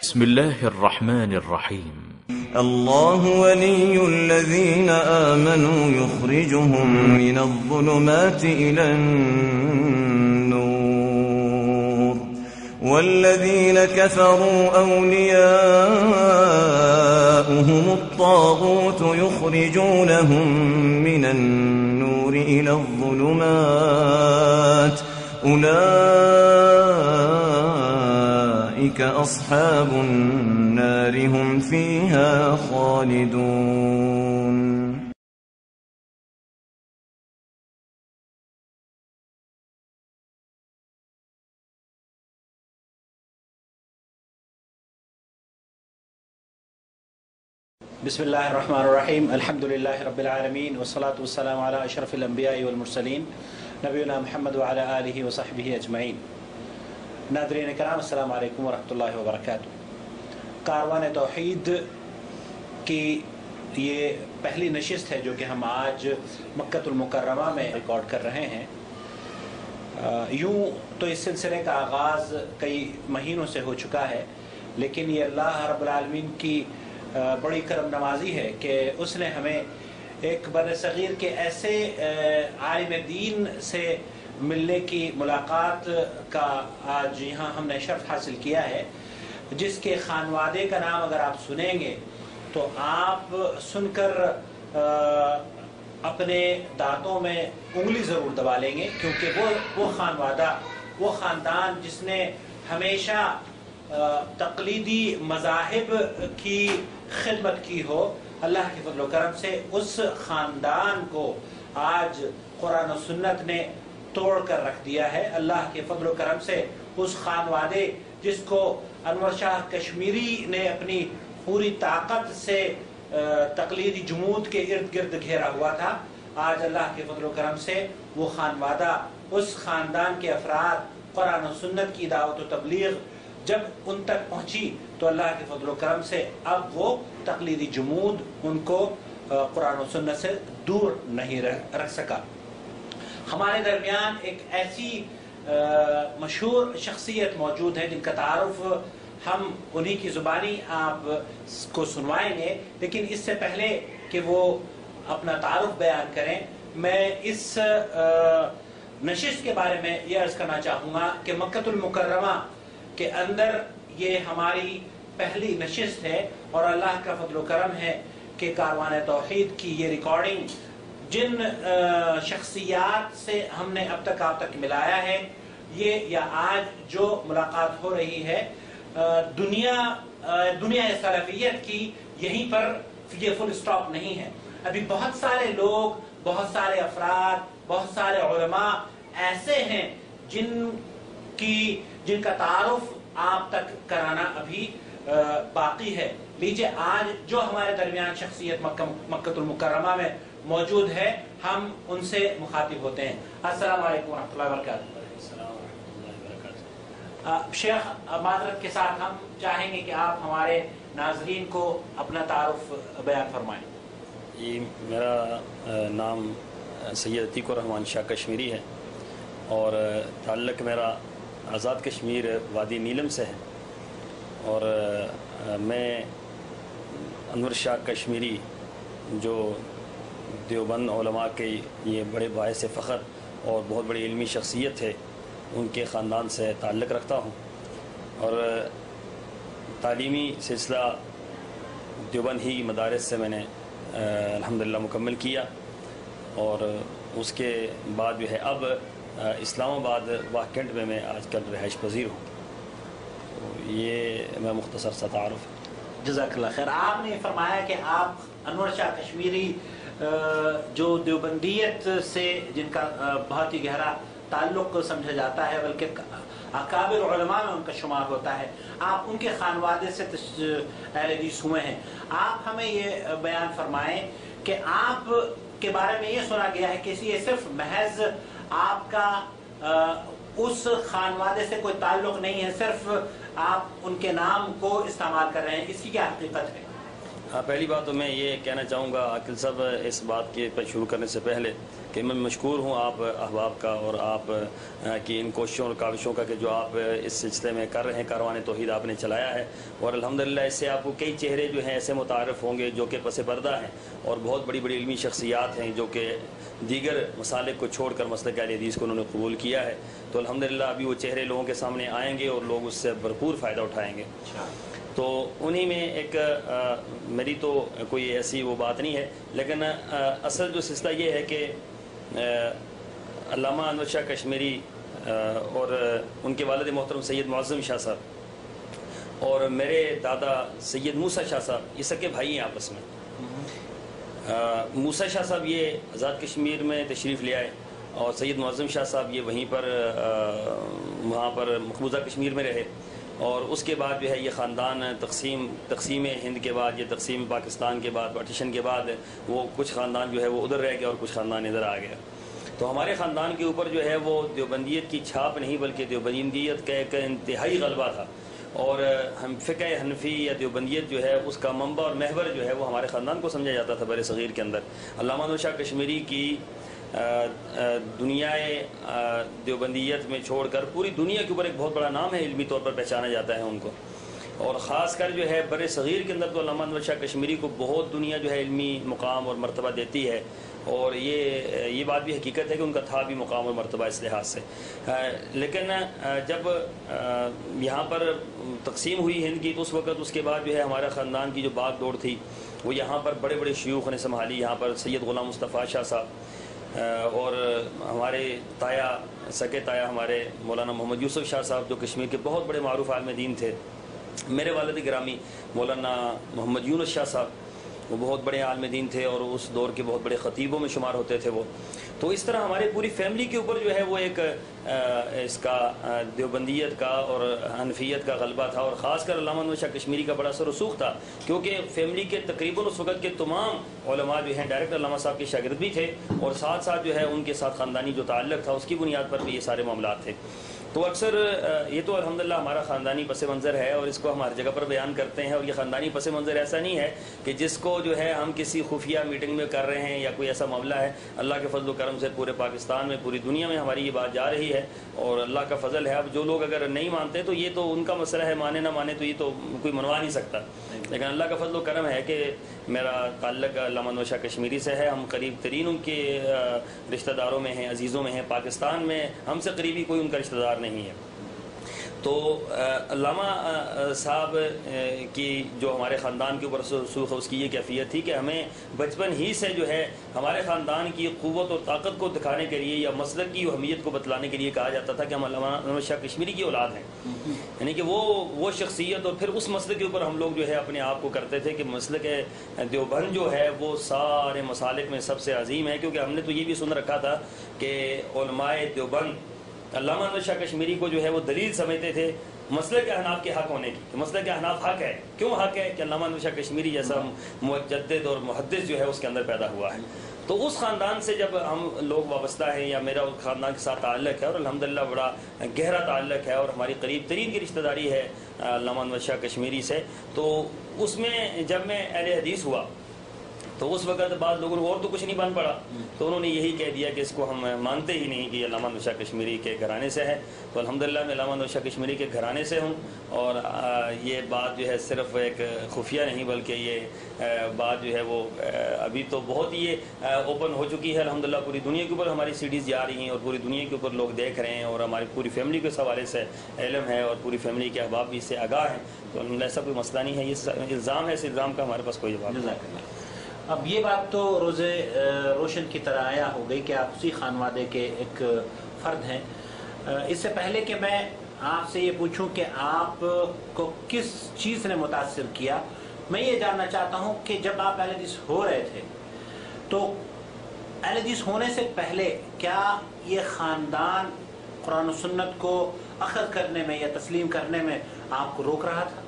بسم الله الرحمن الرحيم. الله ولي الذين آمنوا يخرجهم من الظلمات إلى النور والذين كفروا أولياؤهم الطاغوت يخرجونهم من النور إلى الظلمات أولئك أصحاب النار هم فيها خالدون. بسم الله الرحمن الرحيم. الحمد لله رب العالمين والصلاة والسلام على أشرف الأنبياء والمرسلين نبينا محمد وعلى آله وصحبه أجمعين. ناظرین کرام السلام علیکم ورحمۃ اللہ وبرکاتہ. کاروان توحید کی یہ پہلی نشست ہے جو کہ ہم آج مکہ المکرمہ میں ریکارڈ کر رہے ہیں. یوں تو اس سلسلے کا آغاز کئی مہینوں سے ہو چکا ہے، لیکن یہ اللہ رب العالمین کی بڑی کرم نوازی ہے کہ اس نے ہمیں ایک بر صغیر کے ایسے عالم دین سے ملنے کی ملاقات کا آج یہاں ہم نے شرف حاصل کیا ہے، جس کے خانوادے کا نام اگر آپ سنیں گے تو آپ سن کر اپنے دانتوں میں انگلی ضرور دبا لیں گے، کیونکہ وہ خانوادہ، وہ خاندان جس نے ہمیشہ تقلیدی مذاہب کی خدمت کی ہو، اللہ کے فضل و کرم سے اس خاندان کو آج قرآن و سنت نے توڑ کر رکھ دیا ہے. اللہ کے فضل و کرم سے اس خانوادے جس کو انور شاہ کشمیری نے اپنی پوری طاقت سے تقلیدی جمود کے ارد گرد گھیرا ہوا تھا، آج اللہ کے فضل و کرم سے وہ خانوادہ، اس خاندان کے افراد قرآن و سنت کی دعوت و تبلیغ جب ان تک پہنچی تو اللہ کے فضل و کرم سے اب وہ تقلیدی جمود ان کو قرآن و سنت سے دور نہیں رکھ سکا. ہمارے درمیان ایک ایسی مشہور شخصیت موجود ہے جن کا تعارف ہم انہی کی زبانی آپ کو سنوائیں گے، لیکن اس سے پہلے کہ وہ اپنا تعارف بیان کریں، میں اس نشست کے بارے میں یہ عرض کرنا چاہوں گا کہ مکہ المکرمہ کے اندر یہ ہماری پہلی نشست ہے، اور اللہ کا فضل و کرم ہے کہ کاروان توحید کی یہ ریکارڈنگ جن شخصیات سے ہم نے اب تک آپ تک ملایا ہے، یہ یا آج جو ملاقات ہو رہی ہے، دنیا سلفیت کی یہیں پر یہ فل سٹاپ نہیں ہے. ابھی بہت سارے لوگ، بہت سارے افراد، بہت سارے علماء ایسے ہیں جن کا تعارف آپ تک کرانا ابھی باقی ہے. لیجئے آج جو ہمارے درمیان شخصیت مکہ المکرمہ میں موجود ہے، ہم ان سے مخاطب ہوتے ہیں. السلام علیکم ورحمۃ اللہ وبرکاتہ. شیخ، معذرت کے ساتھ ہم چاہیں گے کہ آپ ہمارے ناظرین کو اپنا تعارف بیان فرمائیں. جی، میرا نام سید عتیق الرحمن شاہ کشمیری ہے اور تعلق میرا آزاد کشمیر وادی نیلم سے ہے، اور میں انور شاہ کشمیری جو دیوبند علماء کے یہ بڑے باعث فخر اور بہت بڑی علمی شخصیت ہے، ان کے خاندان سے تعلق رکھتا ہوں، اور تعلیمی سلسلہ دیوبند ہی مدارس سے میں نے الحمدللہ مکمل کیا، اور اس کے بعد جو ہے اب اسلام آباد واہ کینٹ میں آج کل رہائش پذیر ہوں. تو یہ میں مختصر سا تعارف ہے. جزاک اللہ خیر. آپ نے فرمایا کہ آپ انور شاہ کشمیری جو دیوبندیت سے جن کا بہت ہی گہرا تعلق سمجھا جاتا ہے، بلکہ اکابر علماء میں ان کا شمار ہوتا ہے، آپ ان کے خانوادے سے اہل حدیث ہوئے ہیں. آپ ہمیں یہ بیان فرمائیں کہ آپ کے بارے میں یہ سنا گیا ہے کہ یہ صرف محض آپ کا اس خانوادے سے کوئی تعلق نہیں ہے، صرف آپ ان کے نام کو استعمال کر رہے ہیں، اس کی کیا حقیقت ہے؟ پہلی بات تو میں یہ کہنا چاہوں گا عاقل صاحب اس بات کے پر شروع کرنے سے پہلے کہ میں مشکور ہوں آپ احباب کا اور آپ کی ان کوششوں اور کاوشوں کا کہ جو آپ اس سلسلے میں کر رہے ہیں، کاروان توحید آپ نے چلایا ہے، اور الحمدللہ اس سے آپ کو کئی چہرے جو ہیں ایسے متعارف ہوں گے جو کہ پس پردہ ہیں اور بہت بڑی بڑی علمی شخصیات ہیں جو کہ دیگر مسالک کو چھوڑ کر مسلک اہل حدیث کو انہوں نے قبول کیا ہے. تو الحمدللہ ابھی وہ چہرے لوگوں کے سامنے آئیں گے اور لوگ اس سے بھرپور فائدہ اٹھائیں گے. تو انہی میں ایک میری تو کوئی ایسی وہ بات نہیں ہے، لیکن اصل جو سلسلہ یہ ہے کہ علامہ انور شاہ کشمیری اور ان کے والد محترم سید معظم شاہ صاحب اور میرے دادا سید موسیٰ شاہ صاحب یہ سکے بھائی ہیں آپس میں. موسیٰ شاہ صاحب یہ آزاد کشمیر میں تشریف لے آئے اور سید معظم شاہ صاحب یہ وہیں پر وہاں پر مقبوضہ کشمیر میں رہے، اور اس کے بعد جو ہے یہ خاندان تقسیم ہند کے بعد، یہ تقسیم پاکستان کے بعد، پارٹیشن کے بعد وہ کچھ خاندان جو ہے وہ ادھر رہ گیا اور کچھ خاندان ادھر آ گیا. تو ہمارے خاندان کے اوپر جو ہے وہ دیوبندیت کی چھاپ نہیں بلکہ دیوبندیت کا ایک انتہائی غلبہ تھا، اور ہم فقہ حنفی یا دیوبندیت جو ہے اس کا منبع اور محور جو ہے وہ ہمارے خاندان کو سمجھا جاتا تھا بر صغیر کے اندر. علامہ انور شاہ کشمیری کی دنیائے دیوبندیت میں چھوڑ کر پوری دنیا کے اوپر ایک بہت بڑا نام ہے، علمی طور پر پہچانا جاتا ہے ان کو، اور خاص کر جو ہے بر صغیر کے اندر تو علامہ انور شاہ کشمیری کو بہت دنیا جو ہے علمی مقام اور مرتبہ دیتی ہے، اور یہ بات بھی حقیقت ہے کہ ان کا تھا بھی مقام اور مرتبہ اس لحاظ سے. لیکن جب یہاں پر تقسیم ہوئی ہند کی تو اس وقت اس کے بعد جو ہے ہمارے خاندان کی جو باغ دوڑ تھی وہ یہاں پر بڑے بڑے شیوخ نے سنبھالی. یہاں پر سید غلام مصطفیٰ شاہ صاحب اور ہمارے تایا سکے تایا ہمارے مولانا محمد یوسف شاہ صاحب جو کشمیر کے بہت بڑے معروف عالم دین تھے. میرے والد گرامی مولانا محمد یونس شاہ صاحب وہ بہت بڑے عالم دین تھے اور اس دور کے بہت بڑے خطیبوں میں شمار ہوتے تھے وہ. تو اس طرح ہمارے پوری فیملی کے اوپر جو ہے وہ ایک اس کا دیوبندیت کا اور حنفیت کا غلبہ تھا، اور خاص کر علامہ انور شاہ کشمیری کا بڑا اثر رسوخ تھا، کیونکہ فیملی کے تقریباً اس وقت کے تمام علماء جو ہیں ڈائریکٹ علامہ صاحب کے شاگرد بھی تھے، اور ساتھ ساتھ جو ہے ان کے ساتھ خاندانی جو تعلق تھا اس کی بنیاد پر بھی یہ سارے معاملات تھے. تو اکثر یہ تو الحمدللہ ہمارا خاندانی پس منظر ہے اور اس کو ہم ہر جگہ پر بیان کرتے ہیں، اور یہ خاندانی پس منظر ایسا نہیں ہے کہ جس کو جو ہے ہم کسی خفیہ میٹنگ میں کر رہے ہیں یا کوئی ایسا معاملہ ہے. اللہ کے فضل و کرم سے پورے پاکستان میں پوری دنیا میں ہماری یہ بات جا رہی ہے اور اللہ کا فضل ہے. اب جو لوگ اگر نہیں مانتے تو یہ تو ان کا مسئلہ ہے، مانے نہ مانے تو یہ تو کوئی منوا نہیں سکتا، لیکن اللہ کا فضل و کرم ہے کہ میرا تعلق علامہ انور شاہ کشمیری سے ہے. ہم قریب ترین ان کے رشتہ داروں میں ہیں، عزیزوں میں ہیں. پاکستان میں ہم سے قریبی کوئی ان کا رشتہ دار نہیں ہے. تو علامہ صاحب کی جو ہمارے خاندان کے اوپر رسوخ ہے اس کی یہ کیفیت تھی کہ ہمیں بچپن ہی سے جو ہے ہمارے خاندان کی قوت اور طاقت کو دکھانے کے لیے یا مسلک کی اہمیت کو بتلانے کے لیے کہا جاتا تھا کہ ہم علامہ انور شاہ کشمیری کی اولاد ہیں. یعنی کہ وہ شخصیت اور پھر اس مسلک کے اوپر ہم لوگ جو ہے اپنے آپ کو کرتے تھے کہ مسلک دیوبند جو ہے وہ سارے مسالک میں سب سے عظیم ہے، کیونکہ ہم نے تو یہ بھی سن رکھا تھا کہ علماء دیوبند علامہ انور شاہ کشمیری کو جو ہے وہ دلیل سمجھتے تھے مسلک احناف کے حق ہونے کی، کہ مسلک احناف حق ہے. کیوں حق ہے؟ کہ علامہ انور شاہ کشمیری جیسا مجدد اور محدث جو ہے اس کے اندر پیدا ہوا ہے. تو اس خاندان سے جب ہم لوگ وابستہ ہیں یا میرا اس خاندان کے ساتھ تعلق ہے اور الحمدللہ بڑا گہرا تعلق ہے اور ہماری قریب ترین کی رشتہ داری ہے علامہ انور شاہ کشمیری سے، تو اس میں جب میں اہل حدیث ہوا تو اس وقت بعض لوگوں نے اور تو کچھ نہیں بن پڑا تو انہوں نے یہی کہہ دیا کہ اس کو ہم مانتے ہی نہیں کہ علامہ انور شاہ کشمیری کے گھرانے سے ہے. تو الحمدللہ میں علامہ انور شاہ کشمیری کے گھرانے سے ہوں، اور یہ بات جو ہے صرف ایک خفیہ نہیں بلکہ یہ بات جو ہے وہ ابھی تو بہت ہی اوپن ہو چکی ہے. الحمدللہ پوری دنیا کے اوپر ہماری سیڈیز جا رہی ہیں اور پوری دنیا کے اوپر لوگ دیکھ رہے ہیں، اور ہماری پوری فیملی کے اس حوالے سے علم ہے اور پوری فیملی کے احباب بھی اس سے آگاہ ہیں. تو الحمدللہ ایسا کوئی مسئلہ نہیں ہے، یہ الزام ہے، اس الزام کا ہمارے پاس کوئی جواب نہیں. اب یہ بات تو روز روشن کی طرح آیا ہو گئی کہ آپ اسی خانوادے کے ایک فرد ہیں. اس سے پہلے کہ میں آپ سے یہ پوچھوں کہ آپ کو کس چیز نے متاثر کیا، میں یہ جاننا چاہتا ہوں کہ جب آپ اہل حدیث ہو رہے تھے تو اہل حدیث ہونے سے پہلے کیا یہ خاندان قرآن و سنت کو اخذ کرنے میں یا تسلیم کرنے میں آپ کو روک رہا تھا؟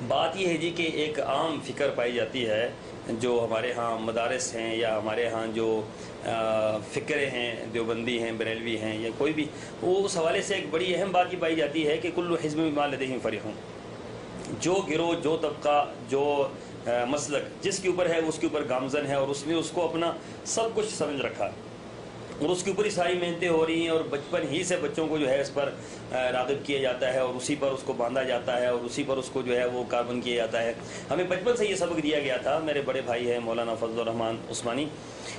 بات یہ ہے جی کہ ایک عام فکر پائی جاتی ہے جو ہمارے ہاں مدارس ہیں یا ہمارے ہاں جو فکرے ہیں، دیوبندی ہیں، بریلوی ہیں یا کوئی بھی، وہ اس حوالے سے ایک بڑی اہم بات یہ پائی جاتی ہے کہ کل حزب بما لدیہم فرحون، جو گروہ، جو طبقہ، جو مسلک جس کے اوپر ہے اس کے اوپر گامزن ہے، اور اس نے اس کو اپنا سب کچھ سمجھ رکھا ہے، اور اس کے اوپر ہی ساری محنتیں ہو رہی ہیں، اور بچپن ہی سے بچوں کو جو ہے اس پر راغب کیا جاتا ہے، اور اسی پر اس کو باندھا جاتا ہے، اور اسی پر اس کو جو ہے وہ کاربن کیا جاتا ہے۔ ہمیں بچپن سے یہ سبق دیا گیا تھا۔ میرے بڑے بھائی ہیں مولانا فضل الرحمان عثمانی،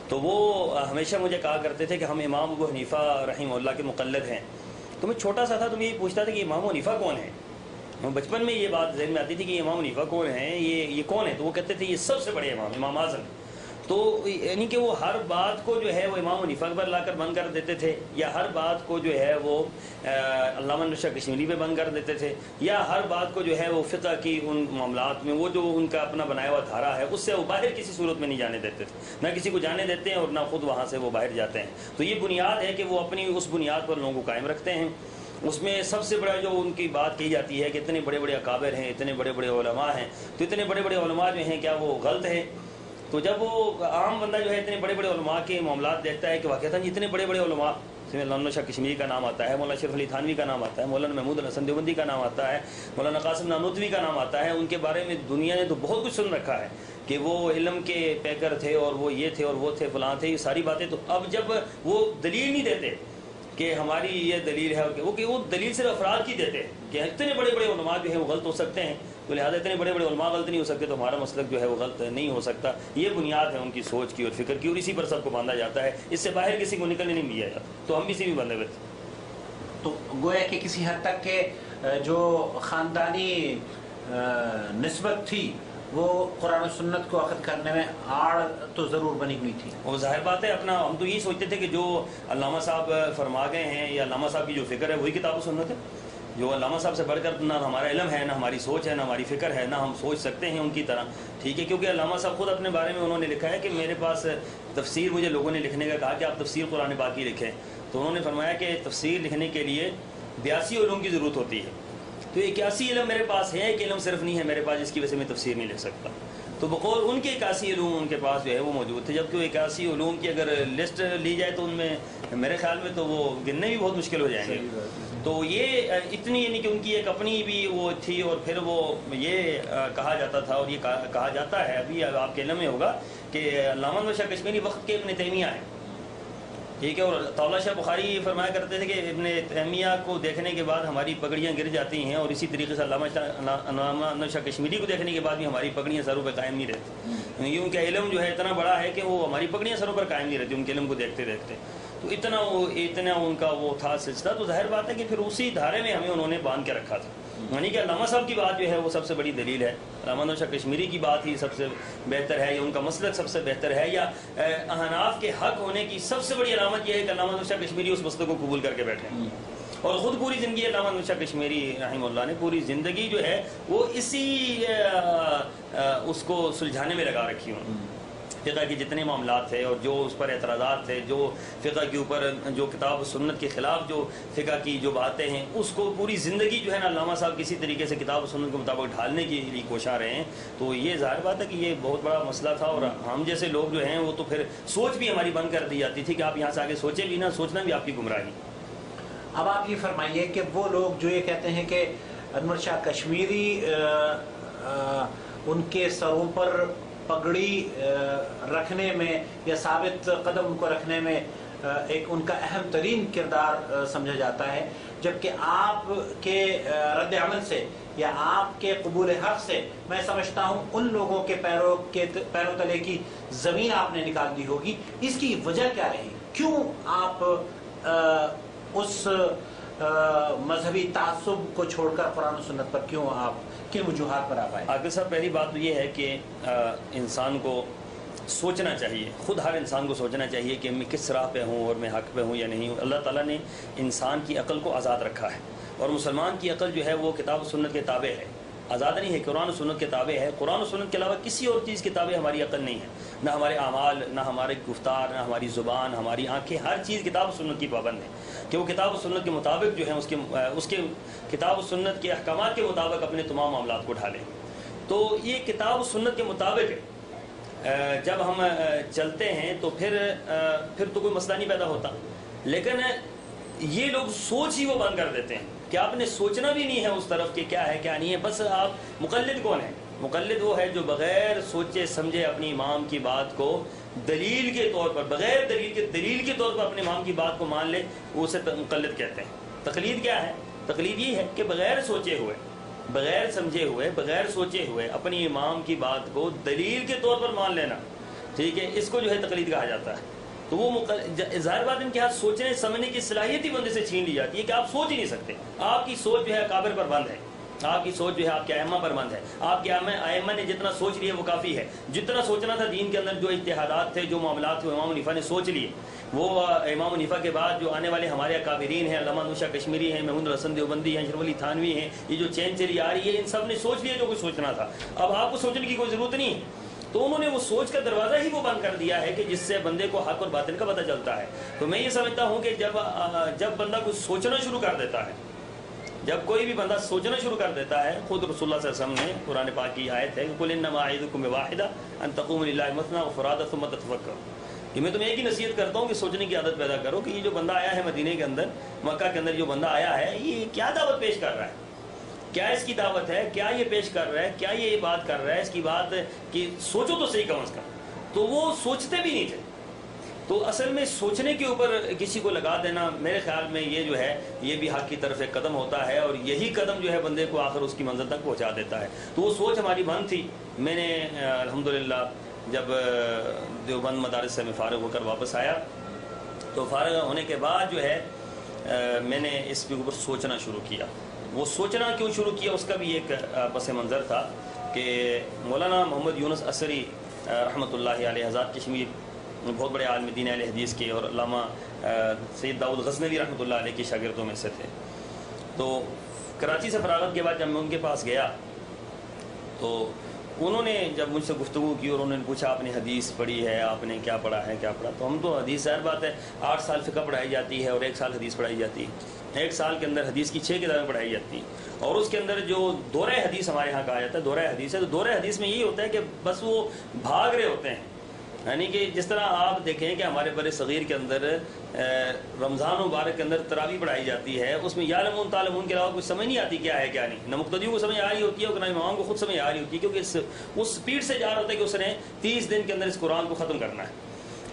تو وہ ہمیشہ مجھے کہا کرتے تھے کہ ہم امام ابو حنیفہ رحمہ اللہ کے مقلد ہیں۔ تو میں چھوٹا سا تھا تو میں یہ پوچھتا تھا کہ امام حنیفہ کون ہے؟ بچپن میں یہ بات ذہن میں آتی تھی کہ امام حنیفہ کون ہیں، یہ کون ہے؟ تو وہ کہتے تھے یہ سب سے بڑے امام اعظم۔ تو یعنی کہ وہ ہر بات کو جو ہے وہ امام حنیفہ پر لا کر بند کر دیتے تھے، یا ہر بات کو جو ہے وہ علامہ نشہ کشمیری پہ بند کر دیتے تھے، یا ہر بات کو جو ہے وہ فقہ کی ان معاملات میں وہ جو ان کا اپنا بنایا ہوا دھارا ہے اس سے وہ باہر کسی صورت میں نہیں جانے دیتے تھے، نہ کسی کو جانے دیتے ہیں اور نہ خود وہاں سے وہ باہر جاتے ہیں۔ تو یہ بنیاد ہے کہ وہ اپنی اس بنیاد پر لوگوں کو قائم رکھتے ہیں۔ اس میں سب سے بڑا جو ان کی بات کہی جاتی ہے کہ اتنے بڑے بڑے اکابر ہیں، اتنے بڑے بڑے علماء ہیں، تو اتنے بڑے بڑے علماء جو ہیں کیا وہ غلط ہے؟ تو جب وہ عام بندہ جو ہے اتنے بڑے بڑے علماء کے معاملات دیکھتا ہے کہ واقعتاً اتنے بڑے بڑے علماء، مولانا شاہ کشمیری کا نام آتا ہے، مولانا شریف علی تھانوی کا نام آتا ہے، مولانا محمود الحسن دیوبندی کا نام آتا ہے، مولانا قاسم نانوتوی کا نام آتا ہے، ان کے بارے میں دنیا نے تو بہت کچھ سن رکھا ہے کہ وہ علم کے پیکر تھے، اور وہ یہ تھے اور وہ تھے فلاں تھے، یہ ساری باتیں۔ تو اب جب وہ دلیل نہیں دیتے کہ ہماری یہ دلیل ہے، کہ وہ دلیل صرف افراد کی دیتے ہیں کہ اتنے بڑے بڑے علماء جو ہیں وہ غلط ہو سکتے ہیں، تو لہٰذا اتنے بڑے بڑے علماء غلط نہیں ہو سکتے تو ہمارا مسلک جو ہے وہ غلط نہیں ہو سکتا۔ یہ بنیاد ہے ان کی سوچ کی اور فکر کی، اور اسی پر سب کو باندھا جاتا ہے، اس سے باہر کسی کو نکلنے نہیں دیا جاتا۔ تو ہم اسی بھی بندھے ہوئے تھے۔ تو گویا کہ کسی حد تک کہ جو خاندانی نسبت تھی وہ قرآن و سنت کو اخذ کرنے میں آڑ تو ضرور بنی ہوئی تھی۔ اور ظاہر بات ہے اپنا ہم تو یہی سوچتے تھے کہ جو علامہ صاحب فرما گئے ہیں یا علامہ صاحب کی جو فکر ہے وہی کتاب و سنت ہے۔ جو علامہ صاحب سے بڑھ کر نہ ہمارا علم ہے، نہ ہماری سوچ ہے، نہ ہماری فکر ہے، نہ ہم سوچ سکتے ہیں ان کی طرح، ٹھیک ہے؟ کیونکہ علامہ صاحب خود اپنے بارے میں انہوں نے لکھا ہے کہ میرے پاس تفسیر، مجھے لوگوں نے لکھنے کا کہا کہ آپ تفسیر قرآن پاک کی لکھیں، تو انہوں نے فرمایا کہ تفسیر لکھنے کے لیے 82 علوم کی ضرورت ہوتی ہے، تو 81 علم میرے پاس ہے، ایک علم صرف نہیں ہے میرے پاس جس کی وجہ سے میں تفسیر نہیں لکھ سکتا۔ تو بقول ان کے 81 علوم ان کے پاس جو ہے وہ موجود تھے، جبکہ وہ 81 علوم کی اگر لسٹ لی جائے تو ان میں میرے خیال میں تو وہ گننے بھی بہت مشکل ہو جائیں گے۔ تو یہ اتنی یعنی کہ ان کی ایک اپنی بھی وہ تھی، اور پھر وہ یہ کہا جاتا تھا اور یہ کہا جاتا ہے، ابھی آپ کے علم میں ہوگا کہ علامہ شاہ کشمیری وقت کے ابن تیمیہ ہیں، ٹھیک ہے؟ اور طاولہ شاہ بخاری فرمایا کرتے تھے کہ ابن تیمیہ کو دیکھنے کے بعد ہماری پگڑیاں گر جاتی ہیں، اور اسی طریقے سے علامہ شاہ کشمیری کو دیکھنے کے بعد بھی ہماری پگڑیاں سروں پہ قائم نہیں رہتی، یہ ان کا علم جو ہے اتنا بڑا ہے کہ وہ ہماری پگڑیاں سروں پر قائم نہیں رہتی ان کے علم کو دیکھتے دیکھتے۔ تو اتنا ان کا وہ تھا سلسلہ۔ تو ظاہر بات ہے کہ پھر اسی دھارے میں ہمیں انہوں نے باندھ کے رکھا تھا، یعنی کہ علامہ صاحب کی بات جو ہے وہ سب سے بڑی دلیل ہے، علامہ شاہ کشمیری کی بات ہی سب سے بہتر ہے، یا ان کا مسلک سب سے بہتر ہے، یا احناف کے حق ہونے کی سب سے بڑی علامت یہ ہے کہ علامہ شاہ کشمیری اس مسلک کو قبول کر کے بیٹھے ہیں، اور خود پوری زندگی علامہ شاہ کشمیری رحمہ اللہ نے پوری زندگی جو ہے وہ اسی اس کو سلجھانے میں لگا رکھی ہوں۔ فقہ کے جتنے معاملات تھے اور جو اس پر اعتراضات تھے، جو فقہ کے اوپر جو کتاب و سنت کے خلاف جو فقہ کی جو باتیں ہیں، اس کو پوری زندگی جو ہے نا علامہ صاحب کسی طریقے سے کتاب و سنت کے مطابق ڈھالنے کے لیے کوشاں رہے ہیں۔ تو یہ ظاہر بات ہے کہ یہ بہت بڑا مسئلہ تھا، اور ہم جیسے لوگ جو ہیں وہ تو پھر سوچ بھی ہماری بند کر دی جاتی تھی کہ آپ یہاں سے آگے سوچیں بھی نہ، سوچنا بھی آپ کی گمراہی۔ اب آپ یہ فرمائیے کہ وہ لوگ جو یہ کہتے ہیں کہ انور شاہ کشمیری ان کے سروں پر پگڑی رکھنے میں یا ثابت قدم کو رکھنے میں ایک ان کا اہم ترین کردار سمجھا جاتا ہے، جبکہ آپ کے رد عمل سے یا آپ کے قبول حق سے میں سمجھتا ہوں ان لوگوں کے پیروں تلے کی زمین آپ نے نکال دی ہوگی۔ اس کی وجہ کیا رہی؟ کیوں آپ اس مذہبی تعصب کو چھوڑ کر قرآن و سنت پر کیوں آپ کن وجوہات پر آپ آئے؟ عاقل صاحب، پہلی بات تو یہ ہے کہ انسان کو سوچنا چاہیے، خود ہر انسان کو سوچنا چاہیے کہ میں کس راہ پہ ہوں اور میں حق پہ ہوں یا نہیں ہوں۔ اللہ تعالیٰ نے انسان کی عقل کو آزاد رکھا ہے، اور مسلمان کی عقل جو ہے وہ کتاب و سنت کے تابع ہے، آزاد نہیں ہے، قرآن و سنت کے تابع ہے۔ قرآن و سنت کے علاوہ کسی اور چیز کے تابع ہماری عقل نہیں ہے، نہ ہمارے اعمال، نہ ہمارے گفتار، نہ ہماری زبان، ہماری آنکھیں، ہر چیز کتاب و سنت کی پابند ہے کہ وہ کتاب و سنت کے مطابق جو ہے اس کے کتاب و سنت کے احکامات کے مطابق اپنے تمام معاملات کو ڈھالیں۔ تو یہ کتاب و سنت کے مطابق جب ہم چلتے ہیں تو پھر تو کوئی مسئلہ نہیں پیدا ہوتا، لیکن یہ لوگ سوچ ہی وہ بند کر دیتے ہیں کہ آپ نے سوچنا بھی نہیں ہے اس طرف کہ کیا ہے کیا نہیں ہے. بس آپ مقلد کون ہے؟ مقلد وہ ہے جو بغیر سوچے سمجھے اپنی امام کی بات کو دلیل کے طور پر، بغیر دلیل کے طور پر اپنے امام کی بات کو مان لے، وہ اسے مقلد کہتے ہیں. تقلید کیا ہے؟ تقلید یہ ہے کہ بغیر سوچے ہوئے، بغیر سمجھے ہوئے، بغیر سوچے ہوئے اپنی امام کی بات کو دلیل کے طور پر مان لینا. ٹھیک ہے، اس کو جو ہے تقلید کہا جاتا ہے. تو وہ ظاہر بات ان کے ہاتھ سوچنے سمجھنے کی صلاحیت ہی بندے سے چھین لی جاتی ہے کہ آپ سوچ ہی نہیں سکتے. آپ کی سوچ جو ہے اکابر پر بند ہے، آپ کی سوچ جو ہے آپ کے ائمہ پر بند ہے. آپ کے ائمہ نے جتنا سوچ لیا وہ کافی ہے. جتنا سوچنا تھا دین کے اندر، جو اجتہادات تھے، جو معاملات تھے، امام حنیفہ نے سوچ لیے. وہ امام حنیفہ کے بعد جو آنے والے ہمارے اکابرین ہیں، علامہ نوشا کشمیری ہیں، محمود الحسن دیوبندی ہیں، اشرف علی تھانوی ہیں، یہ جو چین چلی آ رہی ہے، ان سب نے سوچ لیا جو کچھ سوچنا تھا. اب آپ کو سوچنے کی کوئی ضرورت نہیں ہے. تو انہوں نے وہ سوچ کا دروازہ ہی وہ بند کر دیا ہے کہ جس سے بندے کو حق اور باطل کا پتہ چلتا ہے. تو میں یہ سمجھتا ہوں کہ جب بندہ کچھ سوچنا شروع کر دیتا ہے، جب کوئی بھی بندہ سوچنا شروع کر دیتا ہے، خود رسول اللہ صلی اللہ علیہ وسلم نے قرآن پاک کی آیت ہے قُلْ إِنَّمَا أَعِظُكُم بِوَاحِدَةٍ أَن تَقُومُوا لِلَّهِ مَثْنًى وَفُرَادًا ثُمَّ تَتَفَكَّرُوا. کہ میں تمہیں ایک ہی نصیحت کرتا ہوں کہ سوچنے کی عادت پیدا کرو کہ یہ جو بندہ آیا ہے مدینے کے اندر، مکہ کے اندر جو بندہ آیا ہے، یہ کیا دعوت پیش کر رہا ہے، کیا اس کی دعوت ہے، کیا یہ پیش کر رہا ہے، کیا یہ بات کر رہا ہے، اس کی بات کہ سوچو تو صحیح کم از کم. تو وہ سوچتے بھی نہیں تھے. تو اصل میں سوچنے کے اوپر کسی کو لگا دینا میرے خیال میں یہ جو ہے یہ بھی حق کی طرف ایک قدم ہوتا ہے، اور یہی قدم جو ہے بندے کو آخر اس کی منزل تک پہنچا دیتا ہے. تو وہ سوچ ہماری بند تھی. میں نے الحمدللہ جب دیوبند مدارس سے میں فارغ ہو کر واپس آیا تو فارغ ہونے کے بعد جو ہے میں نے اس کے اوپر سوچنا شروع کیا. وہ سوچنا کیوں شروع کیا اس کا بھی ایک پس منظر تھا کہ مولانا محمد یونس عصری رحمۃ اللہ علیہ، آزاد کشمیر، بہت بڑے عالم دین اہل حدیث کے، اور علامہ سید داؤد غزنوی رحمۃ اللہ علیہ کے شاگردوں میں سے تھے. تو کراچی سے فراغت کے بعد جب میں ان کے پاس گیا تو انہوں نے جب مجھ سے گفتگو کی اور انہوں نے پوچھا آپ نے حدیث پڑھی ہے، آپ نے کیا پڑھا ہے، کیا پڑھا. تو ہم تو حدیث ظاہر بات ہے 8 سال فقہ پڑھائی جاتی ہے اور 1 سال حدیث پڑھائی جاتی ہے. 1 سال کے اندر حدیث کی 6 کتابیں پڑھائی جاتی ہیں، اور اس کے اندر جو دورہ حدیث ہمارے ہاں کہا جاتا ہے، دورہ حدیث ہے. تو دورہ حدیث میں یہی ہوتا ہے کہ بس وہ بھاگ رہے ہوتے ہیں. یعنی کہ جس طرح آپ دیکھیں کہ ہمارے بر صغیر کے اندر رمضان مبارک کے اندر تراویح پڑھائی جاتی ہے، اس میں یعلمون تعلمون کے علاوہ کچھ سمجھ نہیں آتی کیا ہے کیا نہیں. نہ مقتدیوں کو سمجھ آ رہی ہوتی ہے اور نہ امام کو خود سمجھ آ رہی ہوتی ہے، کیونکہ اس سپیڈ سے جا رہا ہوتا ہے کہ اس نے 30 دن کے اندر اس قرآن کو ختم کرنا ہے.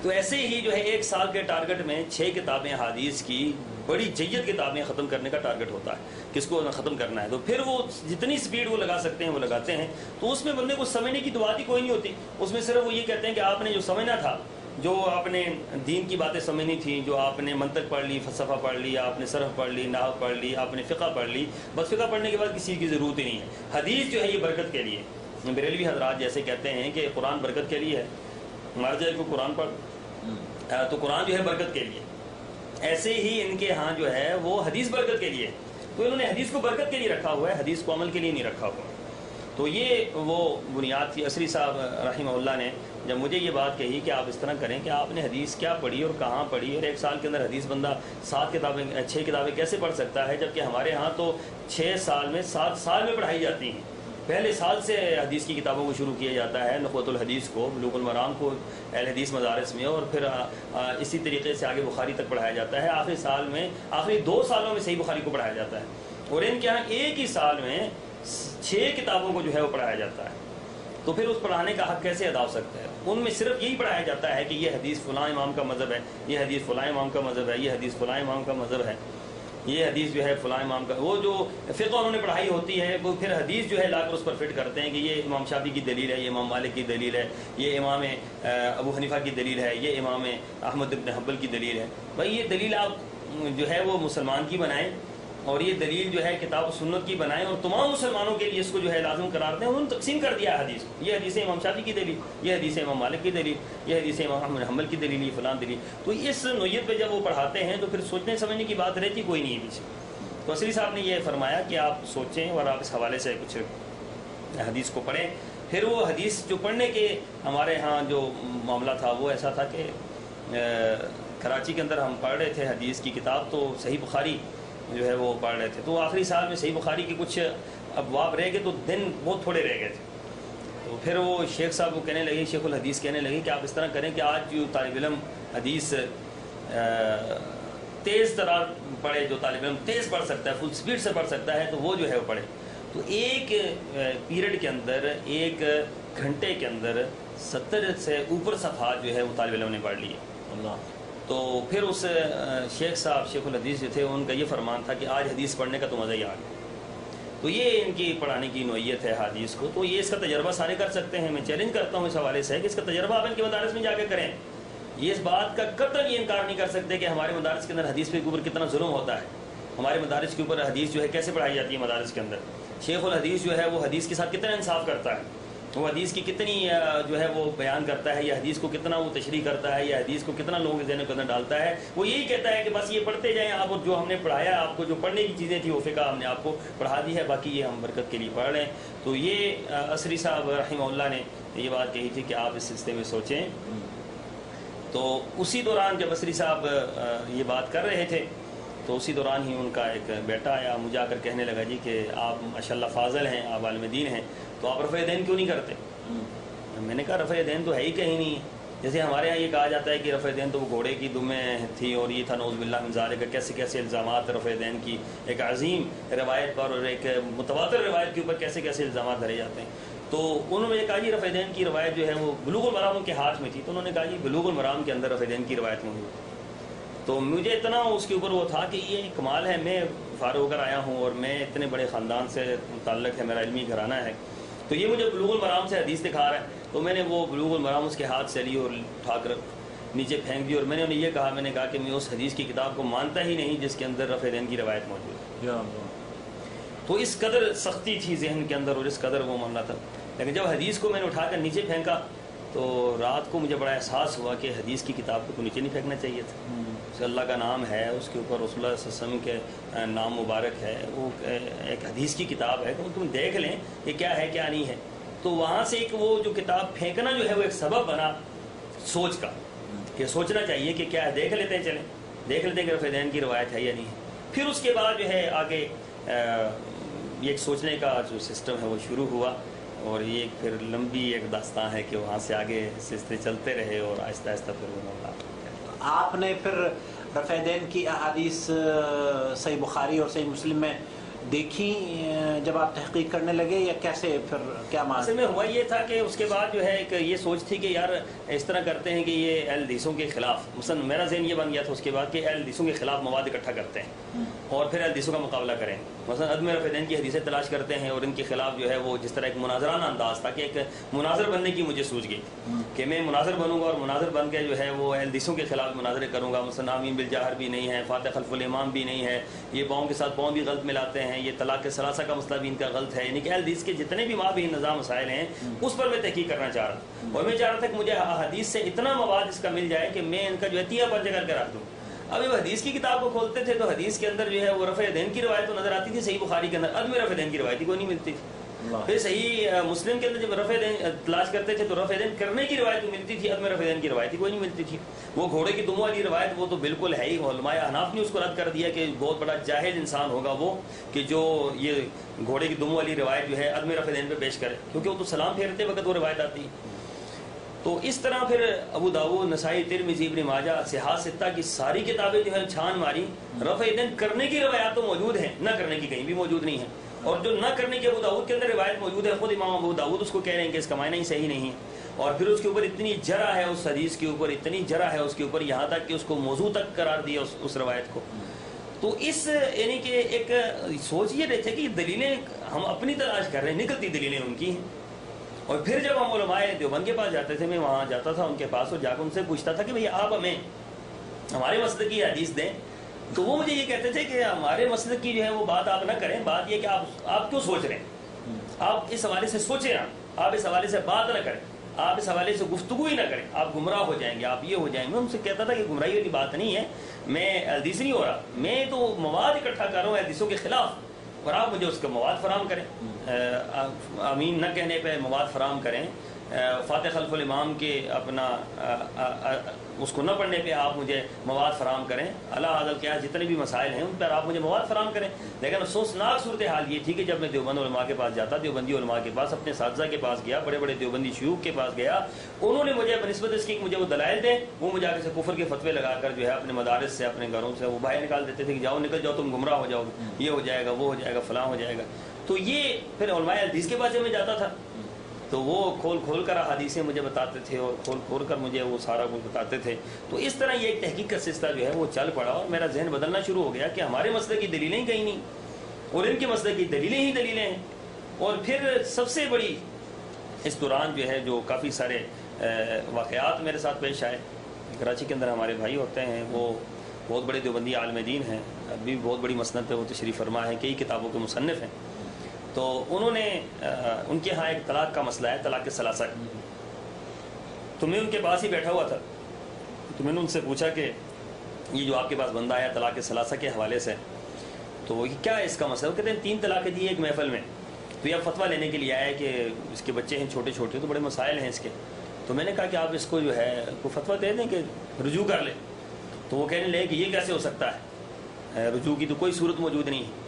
تو ایسے ہی جو ہے 1 سال کے ٹارگٹ میں 6 کتابیں حدیث کی بڑی جید کتابیں ختم کرنے کا ٹارگٹ ہوتا ہے، کس کو ختم کرنا ہے. تو پھر وہ جتنی سپیڈ وہ لگا سکتے ہیں وہ لگاتے ہیں. تو اس میں بندے کو سمجھنے کی دعات ہی کوئی نہیں ہوتی. اس میں صرف وہ یہ کہتے ہیں کہ آپ نے جو سمجھنا تھا، جو آپ نے دین کی باتیں سمجھنی تھیں، جو آپ نے منطق پڑھ لی، فلسفہ پڑھ لی، آپ نے صرف پڑھ لی، نحو پڑھ لی، آپ نے فقہ پڑھ لی، بس فقہ پڑھنے کے بعد کسی کی ضرورت ہی نہیں ہے. حدیث جو ہے یہ برکت کے لیے. بریلوی حضرات جیسے کہتے ہیں کہ قرآن برکت کے لیے ہے، مر جائے کو قرآن پڑھ، تو قرآن جو ہے برکت کے لیے. ایسے ہی ان کے ہاں جو ہے وہ حدیث برکت کے لیے. تو انہوں نے حدیث کو برکت کے لیے رکھا ہوا ہے، حدیث کو عمل کے لیے نہیں رکھا ہوا. تو یہ وہ بنیاد تھی. عصری صاحب رحمہ اللہ نے جب مجھے یہ بات کہی کہ آپ اس طرح کریں کہ آپ نے حدیث کیا پڑھی اور کہاں پڑھی، اور 1 سال کے اندر حدیث بندہ 6 کتابیں کیسے پڑھ سکتا ہے، جبکہ ہمارے ہاں تو 6 سال میں 7 سال میں پڑھائی جاتی ہیں. پہلے سال سے حدیث کی کتابوں کو شروع کیا جاتا ہے، نخبۃ الحدیث کو، بلوغ المرام کو اہل حدیث مدارس میں، اور پھر اسی طریقے سے آگے بخاری تک پڑھایا جاتا ہے. آخری 2 سالوں میں صحیح بخاری کو پڑھایا جاتا ہے. اور ان کے یہاں ایک ہی سال میں 6 کتابوں کو جو ہے وہ پڑھایا جاتا ہے. تو پھر اس پڑھانے کا حق کیسے ادا ہو سکتا ہے؟ ان میں صرف یہی پڑھایا جاتا ہے کہ یہ حدیث فلاں امام کا مذہب ہے، یہ حدیث فلاں امام کا مذہب ہے، یہ حدیث فلاں امام کا مذہب ہے، یہ حدیث جو ہے فلاں امام کا. وہ جو فقہ انہوں نے پڑھائی ہوتی ہے وہ پھر حدیث جو ہے لا کر اس پر فٹ کرتے ہیں کہ یہ امام شافعی کی دلیل ہے، یہ امام مالک کی دلیل ہے، یہ امام ابو حنیفہ کی دلیل ہے، یہ امام احمد بن حنبل کی دلیل ہے. بھائی یہ دلیل آپ جو ہے وہ مسلمان کی بنائیں، اور یہ دلیل جو ہے کتاب و سنت کی بنائیں، اور تمام مسلمانوں کے لیے اس کو جو ہے لازم قرار دیں. انہوں نے تقسیم کر دیا ہے حدیث. یہ حدیث امام شافعی کی دلیل، یہ حدیث امام مالک کی دلیل، یہ حدیث امام احمد حنبل کی دلیل، یہ فلاں دلیل. تو اس نوعیت پہ جب وہ پڑھاتے ہیں تو پھر سوچنے سمجھنے کی بات رہتی کوئی نہیں ہے پیچھے. تو عصری صاحب نے یہ فرمایا کہ آپ سوچیں اور آپ اس حوالے سے کچھ حدیث کو پڑھیں. پھر وہ حدیث جو پڑھنے کے ہمارے ہاں جو معاملہ تھا وہ ایسا تھا کہ کراچی کے اندر ہم پڑھ رہے تھے حدیث کی کتاب، تو صحیح بخاری جو ہے وہ پڑھ رہے تھے. تو آخری سال میں صحیح بخاری کے کچھ ابواب رہ گئے، تو دن بہت تھوڑے رہ گئے تھے. تو پھر وہ شیخ صاحب کو کہنے لگے، شیخ الحدیث کہنے لگے کہ آپ اس طرح کریں کہ آج جو طالب علم حدیث تیز طرح پڑھے، جو طالب علم تیز پڑھ سکتا ہے، فل سپیڈ سے پڑھ سکتا ہے، تو وہ جو ہے وہ پڑھے. تو ایک پیریڈ کے اندر، ایک گھنٹے کے اندر 70 سے اوپر صفحات جو ہے وہ طالب علم نے پڑھ لیے. اللہ. تو پھر اس شیخ صاحب، شیخ الحدیث جو تھے، ان کا یہ فرمان تھا کہ آج حدیث پڑھنے کا تو مزہ ہی آ گیا. تو یہ ان کی پڑھانے کی نوعیت ہے حدیث کو. تو یہ اس کا تجربہ سارے کر سکتے ہیں. میں چیلنج کرتا ہوں اس حوالے سے کہ اس کا تجربہ آپ ان کے مدارس میں جا کے کریں. یہ اس بات کا قطعاً یہ انکار نہیں کر سکتے کہ ہمارے مدارس کے اندر حدیث کے اوپر کتنا ظلم ہوتا ہے. ہمارے مدارس کے اوپر حدیث جو ہے کیسے پڑھائی جاتی ہے مدارس کے اندر. شیخ الحدیث جو ہے وہ حدیث کے ساتھ کتنا انصاف کرتا ہے، وہ حدیث کی کتنی جو ہے وہ بیان کرتا ہے، یا حدیث کو کتنا وہ تشریح کرتا ہے، یا حدیث کو کتنا لوگوں کے ذہن کے اندر ڈالتا ہے. وہ یہی کہتا ہے کہ بس یہ پڑھتے جائیں آپ، اور جو ہم نے پڑھایا آپ کو، جو پڑھنے کی چیزیں تھیں وہ فقہ ہم نے آپ کو پڑھا دی ہے، باقی یہ ہم برکت کے لیے پڑھ رہے ہیں. تو یہ عصری صاحب رحمہ اللہ نے یہ بات کہی تھی کہ آپ اس سلسلے میں سوچیں. تو اسی دوران جب عصری صاحب یہ بات کر رہے تھے تو اسی دوران ہی ان کا ایک بیٹا آیا، مجھے آ کر کہنے لگا جی کہ آپ ماشاءاللہ فاضل ہیں، آپ عالم دین ہیں، تو آپ رفع دین کیوں نہیں کرتے؟ میں نے کہا رفع دین تو ہے ہی کہیں نہیں. جیسے ہمارے ہاں یہ کہا جاتا ہے کہ رفع دین تو وہ گھوڑے کی دمیں تھی اور یہ تھا نعوذ باللہ من ذالک، کیسے کیسے الزامات رفع دین کی ایک عظیم روایت پر اور ایک متواتر روایت کے اوپر کیسے کیسے الزامات دھرے جاتے ہیں. تو انہوں نے کہا جی رفع دین کی روایت جو ہے وہ بلوغ المرام ان کے ہاتھ میں تھی، تو انہوں نے کہا جی بلوغ المرام کے اندر رفع دین کی روایت موجود ہے. تو مجھے اتنا اس کے اوپر وہ تھا کہ یہ کمال ہے، میں فارغ ہو کر آیا ہوں اور میں اتنے بڑے خاندان سے متعلق ہے، میرا علمی گھرانہ ہے، تو یہ مجھے بلوغ المرام سے حدیث دکھا رہا ہے. تو میں نے وہ بلوغ المرام اس کے ہاتھ سے لی اور اٹھا کر نیچے پھینک دی، اور میں نے انہیں یہ کہا، میں نے کہا کہ میں اس حدیث کی کتاب کو مانتا ہی نہیں جس کے اندر رفع دین کی روایت موجود ہے. تو اس قدر سختی تھی ذہن کے اندر اور اس قدر وہ معاملہ تھا. لیکن جب حدیث کو میں نے اٹھا کر نیچے پھینکا تو رات کو مجھے بڑا احساس ہوا کہ حدیث کی کتاب کو نیچے نہیں پھینکنا چاہیے تھا. اس اللہ کا نام ہے، اس کے اوپر رسول اللہ صلی اللہ علیہ وسلم کے نام مبارک ہے، وہ ایک حدیث کی کتاب ہے، تو تم دیکھ لیں کہ کیا ہے کیا نہیں ہے. تو وہاں سے ایک وہ جو کتاب پھینکنا جو ہے وہ ایک سبب بنا سوچ کا، کہ سوچنا چاہیے کہ کیا ہے، دیکھ لیتے ہیں، چلیں دیکھ لیتے ہیں کہ رفع دین کی روایت ہے یا نہیں ہے. پھر اس کے بعد جو ہے آگے یہ ایک سوچنے کا جو سسٹم ہے وہ شروع ہوا، اور یہ پھر لمبی ایک داستان ہے کہ وہاں سے آگے سلسلے چلتے رہے اور آہستہ آہستہ پھر وہ معاملہ. آپ نے پھر رفع دین کی احادیث صحیح بخاری اور صحیح مسلم میں دیکھی جب آپ تحقیق کرنے لگے، یا کیسے پھر کیا اصل میں ہوا یہ تھا کہ اس کے بعد جو ہے ایک یہ سوچ تھی کہ یار اس طرح کرتے ہیں کہ یہ اہل حدیثوں کے خلاف، مثلا میرا ذہن یہ بن گیا تھا اس کے بعد کہ اہل حدیثوں کے خلاف مواد اکٹھا کرتے ہیں اور پھر اہل حدیثوں کا مقابلہ کریں. مثلا عدم رفع دین کی حدیثیں تلاش کرتے ہیں اور ان کے خلاف جو ہے وہ جس طرح ایک مناظرانہ انداز تھا، کہ ایک مناظر بننے کی مجھے سوچ گئی کہ میں مناظر بنوں گا اور مناظر بن کے جو ہے وہ اہل حدیثوں کے خلاف مناظرے کروں گا. مثلا آمین بالجاہر بھی نہیں ہے، فاتح خلف الامام بھی نہیں ہے، یہ پاؤں کے ساتھ پاؤں بھی غلط ملاتے ہیں، یہ طلاق ثلاثہ کا مسئلہ بھی ان کا غلط ہے. یعنی کہ اہل حدیث کے جتنے بھی مابین نظام مسائل ہیں اس پر میں تحقیق کرنا چاہ رہا ہوں، اور میں چاہ رہا تھا کہ مجھے حدیث سے اتنا مواد اس کا مل جائے کہ میں ان کا جو ہے تیا پرچہ کر کے رکھ دوں. اب جب حدیث کی کتاب کو کھولتے تھے تو حدیث کے اندر جو ہے وہ رفع دین کی روایت تو نظر آتی تھی، صحیح بخاری کے اندر عدم رفع دین کی روایت کوئی نہیں ملتی تھی. پھر صحیح مسلم کے اندر جب رفع دین تلاش کرتے تھے تو رفع دین کرنے کی روایت ملتی تھی، عدم رفع دین کی روایت کوئی نہیں ملتی تھی. وہ گھوڑے کی دموں والی روایت وہ تو بالکل ہے ہی، علماء احناف نے اس کو رد کر دیا کہ بہت بڑا جاہل انسان ہوگا وہ کہ جو یہ گھوڑے کی دموں والی روایت جو ہے عدم رفع دین پہ پیش کرے، کیونکہ وہ تو سلام پھیرتے وقت وہ روایت آتی ہے. تو اس طرح پھر ابو داؤد، نسائی، ترمذی، ابن ماجہ، صحاح ستہ کی ساری کتابیں جو ہے چھان ماری، رفع دین کرنے کی روایات تو موجود ہیں، نہ کرنے کی کہیں بھی موجود نہیں ہے. اور جو نہ کرنے کی ابو داؤد کے اندر روایت موجود ہے، خود امام ابو داؤد اس کو کہہ رہے ہیں کہ اس کا معنی ہی صحیح نہیں ہے. اور پھر اس کے اوپر اتنی جرح ہے، اس حدیث کے اوپر اتنی جرح ہے اس کے اوپر، یہاں تک کہ اس کو موضوع تک قرار دیا اس روایت کو. تو اس یعنی کہ ایک سوچ یہ رہتے کہ دلیلیں ہم اپنی تلاش کر رہے ہیں، نکلتی دلیلیں ان کی ہیں. اور پھر جب ہم علماء دیوبند کے پاس جاتے تھے، میں وہاں جاتا تھا ان کے پاس اور جا کر ان سے پوچھتا تھا کہ بھئی آپ ہمیں ہمارے مسلک کی حدیث دیں، تو وہ مجھے یہ کہتے تھے کہ ہمارے مسلک کی جو ہے وہ بات آپ نہ کریں، بات یہ کہ آپ کیوں سوچ رہے ہیں، آپ اس حوالے سے سوچیں نا، آپ اس حوالے سے بات نہ کریں، آپ اس حوالے سے گفتگو ہی نہ کریں، آپ گمراہ ہو جائیں گے، آپ یہ ہو جائیں گے. میں ان سے کہتا تھا کہ گمراہی والی بات نہیں ہے، میں حدیث نہیں ہو رہا، میں تو مواد اکٹھا کر رہا ہوں حدیثوں کے خلاف، اور آپ مجھے اس کا مواد فراہم کریں، امین نہ کہنے پہ مواد فراہم کریں. فاتح خلف الامام کے اپنا اس کو نہ پڑھنے پہ آپ مجھے مواد فراہم کریں، اللہ عدل کیا جتنے بھی مسائل ہیں ان پر آپ مجھے مواد فراہم کریں. لیکن افسوسناک صورتحال یہ تھی کہ جب میں دیوبند علماء کے پاس جاتا، دیوبندی علماء کے پاس، اپنے اساتذہ کے پاس گیا، بڑے بڑے دیوبندی شیوخ کے پاس گیا، انہوں نے مجھے بنسبت اس کی مجھے وہ دلائل دیں، وہ مجھے آگے سے کفر کے فتوے لگا کر جو ہے اپنے مدارس سے، اپنے گھروں سے وہ باہر نکال دیتے تھے کہ جاؤ نکل جاؤ، تم گمراہ ہو جاؤ گے، یہ ہو جائے گا، وہ ہو جائے گا، فلاں ہو جائے گا. تو یہ پھر علماء حدیث کے پاس جب میں جاتا تھا تو وہ کھول کھول کر حدیثیں مجھے بتاتے تھے اور کھول کھول کر مجھے وہ سارا کچھ بتاتے تھے. تو اس طرح یہ ایک تحقیق کا سلسلہ جو ہے وہ چل پڑا اور میرا ذہن بدلنا شروع ہو گیا کہ ہمارے مسئلے کی دلیلیں ہی کہیں نہیں اور ان کے مسئلے کی دلیلیں ہی دلیلیں ہیں. اور پھر سب سے بڑی اس دوران جو ہے جو کافی سارے واقعات میرے ساتھ پیش آئے. کراچی کے اندر ہمارے بھائی ہوتے ہیں، وہ بہت بڑے دیوبندی عالم دین ہیں، ابھی بہت بڑی مسند پہ وہ تشریف فرما ہے، کئی کتابوں کے مصنف ہیں. تو انہوں نے ان کے ہاں ایک طلاق کا مسئلہ ہے، طلاق ثلاثہ. تو میں ان کے پاس ہی بیٹھا ہوا تھا، تو میں نے ان سے پوچھا کہ یہ جو آپ کے پاس بندہ آیا طلاق ثلاثہ کے حوالے سے، تو یہ کیا ہے اس کا مسئلہ؟ وہ کہتے ہیں 3 طلاقیں دی ایک محفل میں، تو یہ اب فتویٰ لینے کے لیے آیا ہے کہ اس کے بچے ہیں چھوٹے چھوٹے، تو بڑے مسائل ہیں اس کے. تو میں نے کہا کہ آپ اس کو جو ہے کوئی فتویٰ دے دیں کہ رجوع کر لیں. تو وہ کہنے لگے کہ یہ کیسے ہو سکتا ہے، رجوع کی تو کوئی صورت موجود نہیں ہے.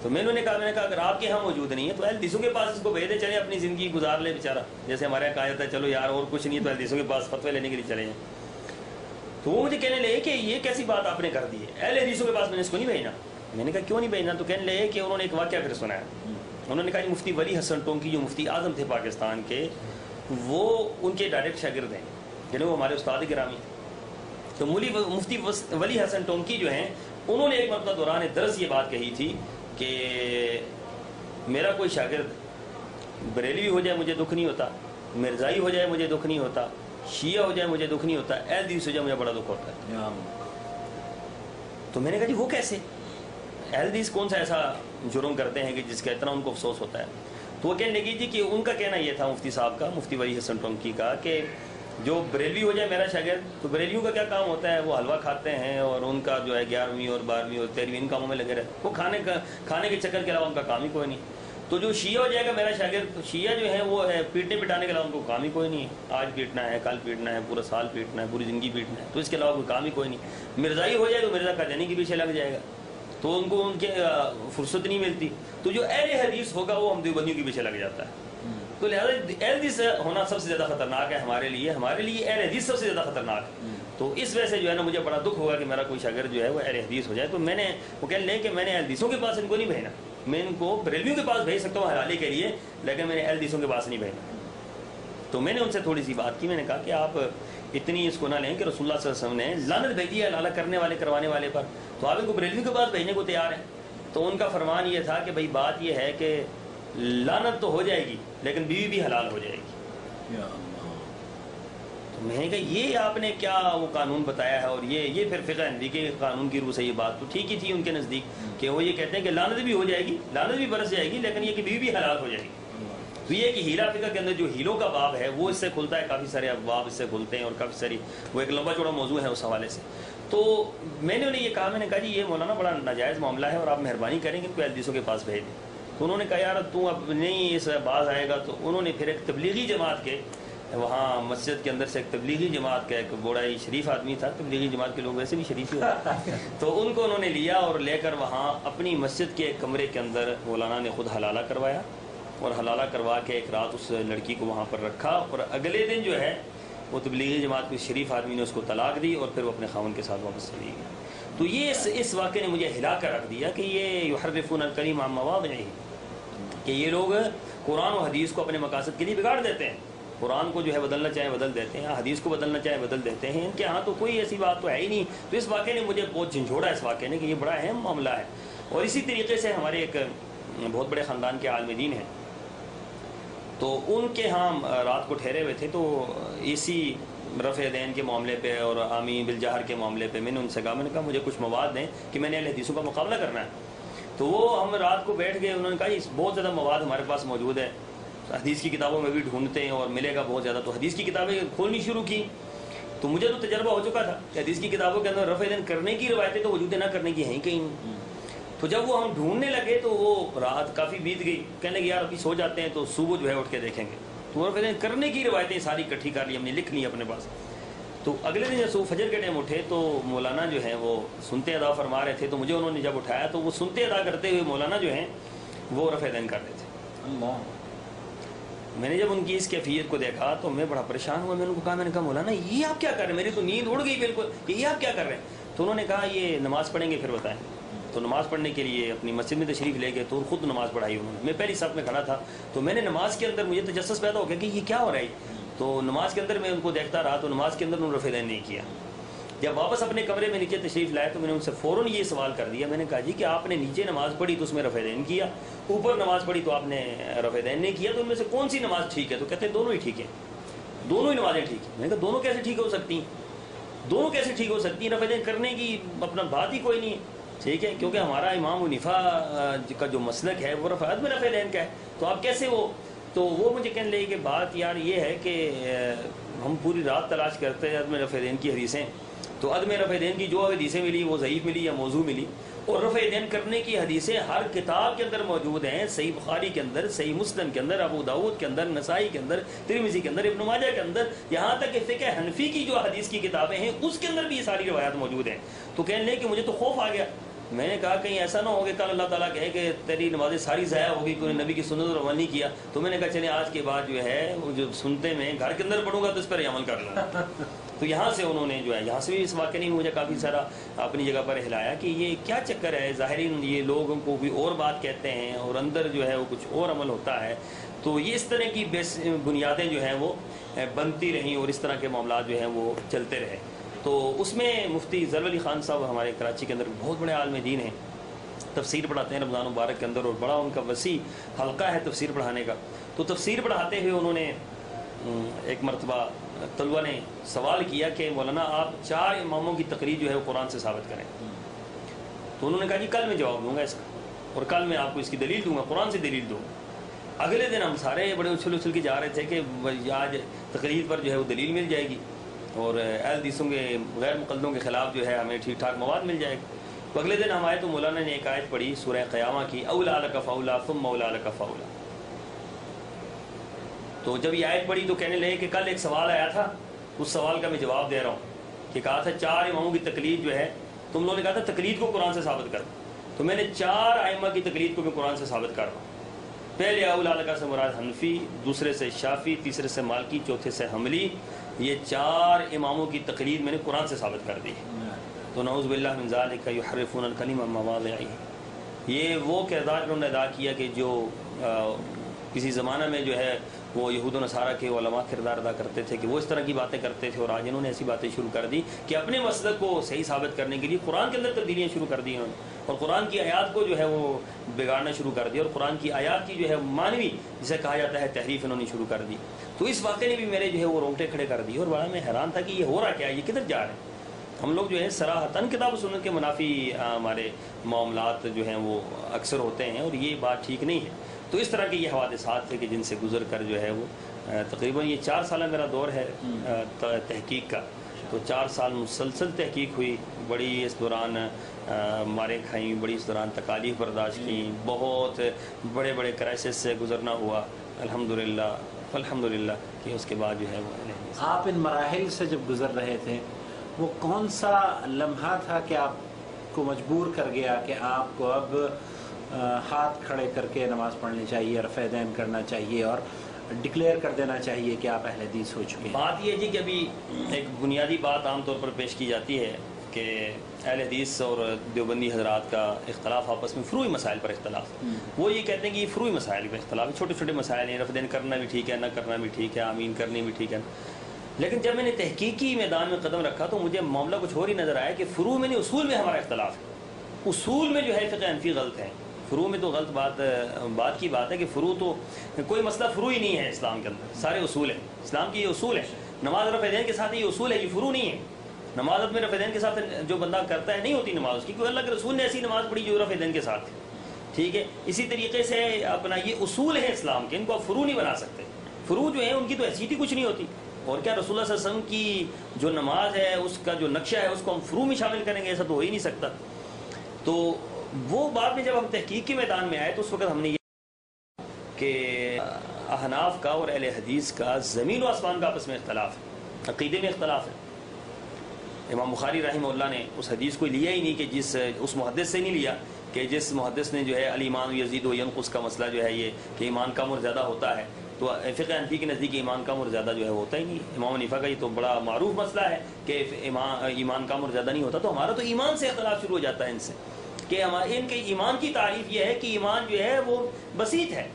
تو میں نے کہا اگر آپ کے ہاں موجود نہیں ہے تو اہل حدیثوں کے پاس اس کو بھیج دیں، چلے اپنی زندگی گزار لے بیچارہ. جیسے ہمارے یہاں کہا جاتا ہے چلو یار اور کچھ نہیں تو اہل حدیثوں کے پاس فتوے لینے کے لیے چلے جائیں. تو وہ مجھے کہنے لگے کہ یہ کیسی بات آپ نے کر دی ہے، اہل حدیثوں کے پاس میں نے اس کو نہیں بھیجنا. میں نے کہا کیوں نہیں بھیجنا؟ تو کہنے لگے کہ انہوں نے ایک واقعہ پھر سنایا. انہوں نے کہا کہ مفتی ولی حسن ٹونکی جو مفتی اعظم تھے پاکستان کے، وہ ان کے ڈائریکٹ شاگرد ہیں، یعنی وہ ہمارے استاد گرامی. تو مفتی ولی حسن ٹونکی جو ہیں انہوں نے ایک مرتبہ دوران درس یہ بات کہی تھی کہ میرا کوئی شاگرد بریلوی ہو جائے مجھے دکھ نہیں ہوتا، مرزائی ہو جائے مجھے دکھ نہیں ہوتا، شیعہ ہو جائے مجھے دکھ نہیں ہوتا، اہل حدیث ہو جائے مجھے بڑا دکھ ہوتا ہے. تو میں نے کہا جی وہ کیسے؟ اہل حدیث کون سا ایسا جرم کرتے ہیں کہ جس کا اتنا ان کو افسوس ہوتا ہے؟ تو وہ کہنے لگی تھی کہ ان کا کہنا یہ تھا مفتی صاحب کا، مفتی ولی حسن ٹونکی کا، کہ جو بریلوی ہو جائے میرا شاگرد تو بریلیوں کا کیا کام ہوتا ہے، وہ حلوہ کھاتے ہیں اور ان کا جو ہے 11ویں اور 12ویں اور 13ویں ان کاموں میں لگے رہے، وہ کھانے کے چکر کے علاوہ ان کا کام ہی کوئی نہیں. تو جو شیعہ ہو جائے گا میرا شاگرد، تو شیعہ جو ہے وہ پیٹنے پٹانے کے علاوہ ان کو کام ہی کوئی نہیں ہے، آج پیٹنا ہے، کل پیٹنا ہے، پورا سال پیٹنا ہے، پوری زندگی پیٹنا ہے، تو اس کے علاوہ کوئی کام ہی کوئی نہیں. مرزائی ہو جائے تو مرزا قادیانی کے پیچھے لگ جائے گا، تو ان کو ان کے فرصت نہیں ملتی. تو جو اہل حدیث ہوگا وہ ہم دیوبندیوں کے پیچھے لگ جاتا ہے. تو لہٰذا اہل حدیث ہونا سب سے زیادہ خطرناک ہے ہمارے لیے اہل حدیث سب سے زیادہ خطرناک ہے. تو اس وجہ سے جو ہے نا مجھے بڑا دکھ ہوگا کہ میرا کوئی شاگرد جو ہے وہ اہل حدیث ہو جائے. تو میں نے وہ کہنے لیں کہ میں نے اہل حدیثوں کے پاس ان کو نہیں بھیجنا، میں ان کو بریلویوں کے پاس بھیج سکتا ہوں حلالے کے لیے، لیکن میں نے اہل حدیثوں کے پاس نہیں بھیجنا. تو میں نے ان سے تھوڑی سی بات کی، میں نے کہا کہ آپ اتنی اس کو نہ لیں کہ رسول اللہ صلی اللہ علیہ وسلم نے لعنت بھیجی ہے حلالہ کرنے والے کروانے والے پر، تو آپ ان کو بریلویوں کے پاس بھیجنے کو تیار ہیں. تو ان کا فرمان یہ تھا کہ بھائی بات یہ ہے کہ لعنت تو ہو جائے گی لیکن بیوی بھی حلال ہو جائے گی. تو میں نے کہا یہ آپ نے کیا وہ قانون بتایا ہے، اور یہ پھر فقہ حنفی کے قانون کی روح سے یہ بات تو ٹھیک ہی تھی ان کے نزدیک کہ وہ یہ کہتے ہیں کہ لعنت بھی ہو جائے گی، لعنت بھی برس جائے گی، لیکن یہ کہ بیوی بھی حلال ہو جائے گی. تو یہ کہ ہیرا فقہ کے اندر جو ہیلوں کا باب ہے وہ اس سے کھلتا ہے، کافی سارے ابواب اس سے کھلتے ہیں اور کافی ساری وہ ایک لمبا چوڑا موضوع ہے اس حوالے سے. تو میں نے انہیں یہ کہا، میں نے کہا جی یہ مولانا بڑا ناجائز معاملہ ہے اور آپ مہربانی کریں کہ کوئی حدیثوں کے پاس بھیج دیں. تو انہوں نے کہا یار تو اب نہیں اس باز آئے گا. تو انہوں نے پھر ایک تبلیغی جماعت کے وہاں مسجد کے اندر سے ایک تبلیغی جماعت کا ایک بڑا ہی شریف آدمی تھا، تبلیغی جماعت کے لوگ ویسے بھی شریف ہی ہوتے ہیں، تو ان کو انہوں نے لیا اور لے کر وہاں اپنی مسجد کے ایک کمرے کے اندر مولانا نے خود حلالہ کروایا اور حلالہ کروا کے ایک رات اس لڑکی کو وہاں پر رکھا، اور اگلے دن جو ہے وہ تبلیغی جماعت کے شریف آدمی نے اس کو طلاق دی اور پھر وہ اپنے خاوند کے ساتھ واپس چلی گئی. تو یہ اس واقعے نے مجھے ہلا کر رکھ دیا کہ یہ یحرفون الکلم عن مواضعہ، کہ یہ لوگ قرآن و حدیث کو اپنے مقاصد کے لیے بگاڑ دیتے ہیں. قرآن کو جو ہے بدلنا چاہیں بدل دیتے ہیں، حدیث کو بدلنا چاہیں بدل دیتے ہیں. ان کے ہاں تو کوئی ایسی بات تو ہے ہی نہیں. تو اس واقعے نے مجھے بہت جھنجھوڑا اس واقعے نے کہ یہ بڑا اہم معاملہ ہے. اور اسی طریقے سے ہمارے ایک بہت بڑے خاندان کے عالم دین ہیں، تو ان کے ہاں رات کو ٹھہرے ہوئے تھے. تو اسی رفع دین کے معاملے پہ اور عامی بالجہر کے معاملے پہ میں نے ان سے کہا، میں نے کہا مجھے کچھ مواد دیں کہ میں نے اہل حدیثوں کا مقابلہ کرنا ہے. تو وہ ہم رات کو بیٹھ گئے، انہوں نے کہا بہت زیادہ مواد ہمارے پاس موجود ہے، حدیث کی کتابوں میں بھی ڈھونڈتے ہیں اور ملے گا بہت زیادہ. تو حدیث کی کتابیں کھولنی شروع کی. تو مجھے تو تجربہ ہو چکا تھا کہ حدیث کی کتابوں کے اندر رفع دین کرنے کی روایتیں تو وجود نہ کرنے کی ہیں کہیں. تو جب وہ ہم ڈھونڈنے لگے تو وہ رات کافی بیت گئی. کہنے لگے یار ابھی سو جاتے ہیں تو صبح جو ہے اٹھ کے دیکھیں گے. تو رفع دین کرنے کی روایتیں ساری اکٹھی کر لی ہم نے, لکھ لی اپنے پاس. تو اگلے دن جب فجر کے ٹائم اٹھے تو مولانا جو ہیں وہ سنتے ادا فرما رہے تھے, تو مجھے انہوں نے جب اٹھایا تو وہ سنتے ادا کرتے ہوئے مولانا جو ہیں وہ رفع دین کر رہے تھے. میں نے جب ان کی اس کیفیت کو دیکھا تو میں بڑا پریشان ہوا. میں نے ان کو کہا, میں نے کہا مولانا یہ آپ کیا کر رہے ہیں, میری تو نیند اڑ گئی بالکل, یہ آپ کیا کر رہے ہیں؟ تو انہوں نے کہا یہ نماز پڑھیں گے پھر بتائیں. تو نماز پڑھنے کے لیے اپنی مسجد میں تشریف لے گئے تو خود نماز پڑھائی انہوں نے. میں پہلی صف میں کھڑا تھا تو میں نے نماز کے اندر مجھے تجسس پیدا ہو گیا کہ یہ کیا ہو رہا ہے. تو نماز کے اندر میں ان کو دیکھتا رہا تو نماز کے اندر انہوں نے رفع دین نہیں کیا. جب واپس اپنے کمرے میں نیچے تشریف لائے تو میں نے ان سے فوراً یہ سوال کر دیا. میں نے کہا جی کہ آپ نے نیچے نماز پڑھی تو اس میں رفع دین کیا, اوپر نماز پڑھی تو آپ نے رفع دین نہیں کیا, تو ان میں سے کون سی نماز ٹھیک ہے؟ تو کہتے ہیں دونوں ہی ٹھیک ہیں, دونوں ہی نمازیں ٹھیک ہیں. میں نے کہا دونوں کیسے ٹھیک ہو سکتی ہیں؟ دونوں کیسے ٹھیک ہو سکتی ہیں؟ رفع دین کرنے کی اپنا بات ہی کوئی نہیں ہے. ٹھیک ہے, کیونکہ ہمارا امام حنیفہ کا جو مسلک ہے وہ رفع دین کا ہے, تو آپ کیسے وہ. تو وہ مجھے کہنے لگے کہ بات یار یہ ہے کہ ہم پوری رات تلاش کرتے ہیں عدم رفع دین کی حدیثیں, تو عدم رفع دین کی جو حدیثیں ملی وہ ضعیف ملی یا موضوع ملی, اور رفع دین کرنے کی حدیثیں ہر کتاب کے اندر موجود ہیں. صحیح بخاری کے اندر, صحیح مسلم کے اندر, ابو داؤد کے اندر, نسائی کے اندر, ترمذی کے اندر, ابن ماجہ کے اندر, یہاں تک کہ فقہ حنفی کی جو حدیث کی کتابیں ہیں اس کے اندر بھی یہ ساری روایات موجود ہیں. تو کہنے لگے کہ مجھے تو خوف آ گیا. میں نے کہا کہیں ایسا نہ ہو کہ کل اللہ تعالیٰ کہے کہ تیری نمازیں ساری ضائع ہوگی, کوئی نبی کی سنت پر عمل نہیں کیا. تو میں نے کہا چلیں آج کے بعد جو ہے وہ جو سنتے میں گھر کے اندر پڑھوں گا تو اس پر عمل کر لوں گا. تو یہاں سے انہوں نے جو ہے, یہاں سے بھی اس واقعے نے مجھے کافی سارا اپنی جگہ پر ہلایا کہ یہ کیا چکر ہے. ظاہرین یہ لوگوں کو بھی اور بات کہتے ہیں اور اندر جو ہے وہ کچھ اور عمل ہوتا ہے. تو یہ اس طرح کی بنیادیں جو ہیں وہ بنتی رہیں اور اس طرح کے معاملات جو ہیں وہ چلتے رہے. تو اس میں مفتی ظفر علی خان صاحب ہمارے کراچی کے اندر بہت بڑے عالم دین ہیں, تفسیر پڑھاتے ہیں رمضان مبارک کے اندر, اور بڑا ان کا وسیع حلقہ ہے تفسیر پڑھانے کا. تو تفسیر پڑھاتے ہوئے انہوں نے ایک مرتبہ طلبہ نے سوال کیا کہ مولانا آپ 4 اماموں کی تقریر جو ہے وہ قرآن سے ثابت کریں. تو انہوں نے کہا جی کل میں جواب دوں گا اس کا, اور کل میں آپ کو اس کی دلیل دوں گا, قرآن سے دلیل دوں. اگلے دن ہم سارے بڑے اچھل کے جا رہے تھے کہ آج تقریر پر جو ہے وہ دلیل مل جائے گی اور اہل حدیثوں کے غیر مقلدوں کے خلاف جو ہے ہمیں ٹھیک ٹھاک مواد مل جائے گا. تو اگلے دن ہم آئے تو مولانا نے ایک آیت پڑھی سورہ قیامہ کی, اولا لک فاولا ثم اولا لک فاولا. تو جب یہ آیت پڑھی تو کہنے لگے کہ کل ایک سوال آیا تھا, اس سوال کا میں جواب دے رہا ہوں کہ کہا تھا 4 اماموں کی تقلید جو ہے, تم لوگوں نے کہا تھا تقلید کو قرآن سے ثابت کر, تو میں نے 4 ائمہ کی تقلید کو میں قرآن سے ثابت کر رہا ہوں. پہلے اولا لک سے مراد حنفی, دوسرے سے شافعی, تیسرے سے مالکی, چوتھے سے حنبلی. یہ 4 اماموں کی تقلید میں نے قرآن سے ثابت کر دی. تو نعوذ باللہ من ذالک یحرفون الکلم عن مواضعہ, یہ وہ کردار انہوں نے ادا کیا کہ جو کسی زمانہ میں جو ہے وہ یہود و نصارہ کے علماء کردار ادا کرتے تھے کہ وہ اس طرح کی باتیں کرتے تھے, اور آج انہوں نے ایسی باتیں شروع کر دی کہ اپنے مسلک کو صحیح ثابت کرنے کے لیے قرآن کے اندر تبدیلیاں شروع کر دی انہوں نے, اور قرآن کی آیات کو جو ہے وہ بگاڑنا شروع کر دیا, اور قرآن کی آیات کی جو ہے معنوی جسے کہا جاتا ہے تحریف انہوں نے شروع کر دی. تو اس واقعے نے بھی میرے جو ہے وہ رونگٹے کھڑے کر دی, اور بڑا میں حیران تھا کہ یہ ہو رہا کیا ہے, یہ کدھر جا رہے ہیں. ہم لوگ جو ہے صراحتاً کتاب و سنت کے منافی ہمارے معاملات جو ہیں وہ اکثر ہوتے ہیں, اور یہ بات ٹھیک نہیں ہے. تو اس طرح کے یہ حوادثات تھے کہ جن سے گزر کر جو ہے وہ تقریباً یہ 4 سالہ میرا دور ہے تحقیق کا. تو 4 سال مسلسل تحقیق ہوئی, بڑی اس دوران ماریں کھائیں, بڑی اس دوران تکالیف برداشت کی, بہت بڑے بڑے کرائسس سے گزرنا ہوا الحمدللہ کہ اس کے بعد جو ہے وہ آپ ان مراحل سے جب گزر رہے تھے وہ کون سا لمحہ تھا کہ آپ کو مجبور کر گیا کہ آپ کو اب ہاتھ کھڑے کر کے نماز پڑھنی چاہیے, رفع دین کرنا چاہیے اور ڈکلیئر کر دینا چاہیے کہ آپ اہل حدیث ہو چکے ہیں؟ بات یہ جی کہ ابھی ایک بنیادی بات عام طور پر پیش کی جاتی ہے کہ اہل حدیث اور دیوبندی حضرات کا اختلاف آپس میں فروعی مسائل پر اختلاف. وہ یہ کہتے ہیں کہ یہ فروعی مسائل پر اختلاف ہے, چھوٹے چھوٹے مسائل ہیں, رفع دین کرنا بھی ٹھیک ہے, نہ کرنا بھی ٹھیک ہے, آمین کرنی بھی ٹھیک ہے. لیکن جب میں نے تحقیقی میدان میں قدم رکھا تو مجھے معاملہ کچھ اور ہی نظر آیا کہ فروع میں نہیں, اصول میں ہمارا اختلاف ہے. اصول میں جو ہے فقہ حنفی غلط ہے, فروع میں تو غلط بات کی بات ہے کہ فروع تو کوئی مسئلہ فروع ہی نہیں ہے اسلام کے اندر, سارے اصول ہیں. اسلام کی یہ اصول ہے, نماز رفع دین کے ساتھ یہ اصول ہے, یہ فروع نہیں ہے. نماز میں رفع دین کے ساتھ جو بندہ کرتا ہے نہیں ہوتی نماز اس کی, کیونکہ اللہ کے رسول نے ایسی نماز پڑھی جو رفع دین کے ساتھ ہے. ٹھیک ہے, اسی طریقے سے اپنا یہ اصول ہے اسلام کے, ان کو آپ فروع نہیں بنا سکتے. فروع جو ہیں ان کی تو حیثیت ہی کچھ نہیں ہوتی. اور کیا رسول اللہ صلی اللہ علیہ وسلم کی جو نماز ہے اس کا جو نقشہ ہے اس کو ہم فروع میں شامل کریں گے, ایسا تو ہو ہی نہیں سکتا. تو وہ بعد میں جب ہم تحقیق کے میدان میں آئے تو اس وقت ہم نے کہ احناف کا اور اہل حدیث کا زمین و آسمان کا آپس میں اختلاف ہے، عقیدے میں اختلاف ہے۔ امام بخاری رحمہ اللہ نے اس حدیث کو لیا ہی نہیں کہ اس محدث سے نہیں لیا کہ جس محدث نے جو ہے الایمان یزید و ینقص کا مسئلہ جو ہے یہ کہ ایمان کم اور زیادہ ہوتا ہے، تو فقہ حنفی کے نزدیک ایمان کم اور زیادہ جو ہے ہوتا ہی نہیں۔ امام حنیفہ کا یہ تو بڑا معروف مسئلہ ہے کہ ایمان کم اور زیادہ نہیں ہوتا، تو ہمارا تو ایمان سے اختلاف شروع ہو جاتا ہے ان سے کہ ان کے ایمان کی تعریف یہ ہے کہ ایمان جو ہے وہ بسیط ہے،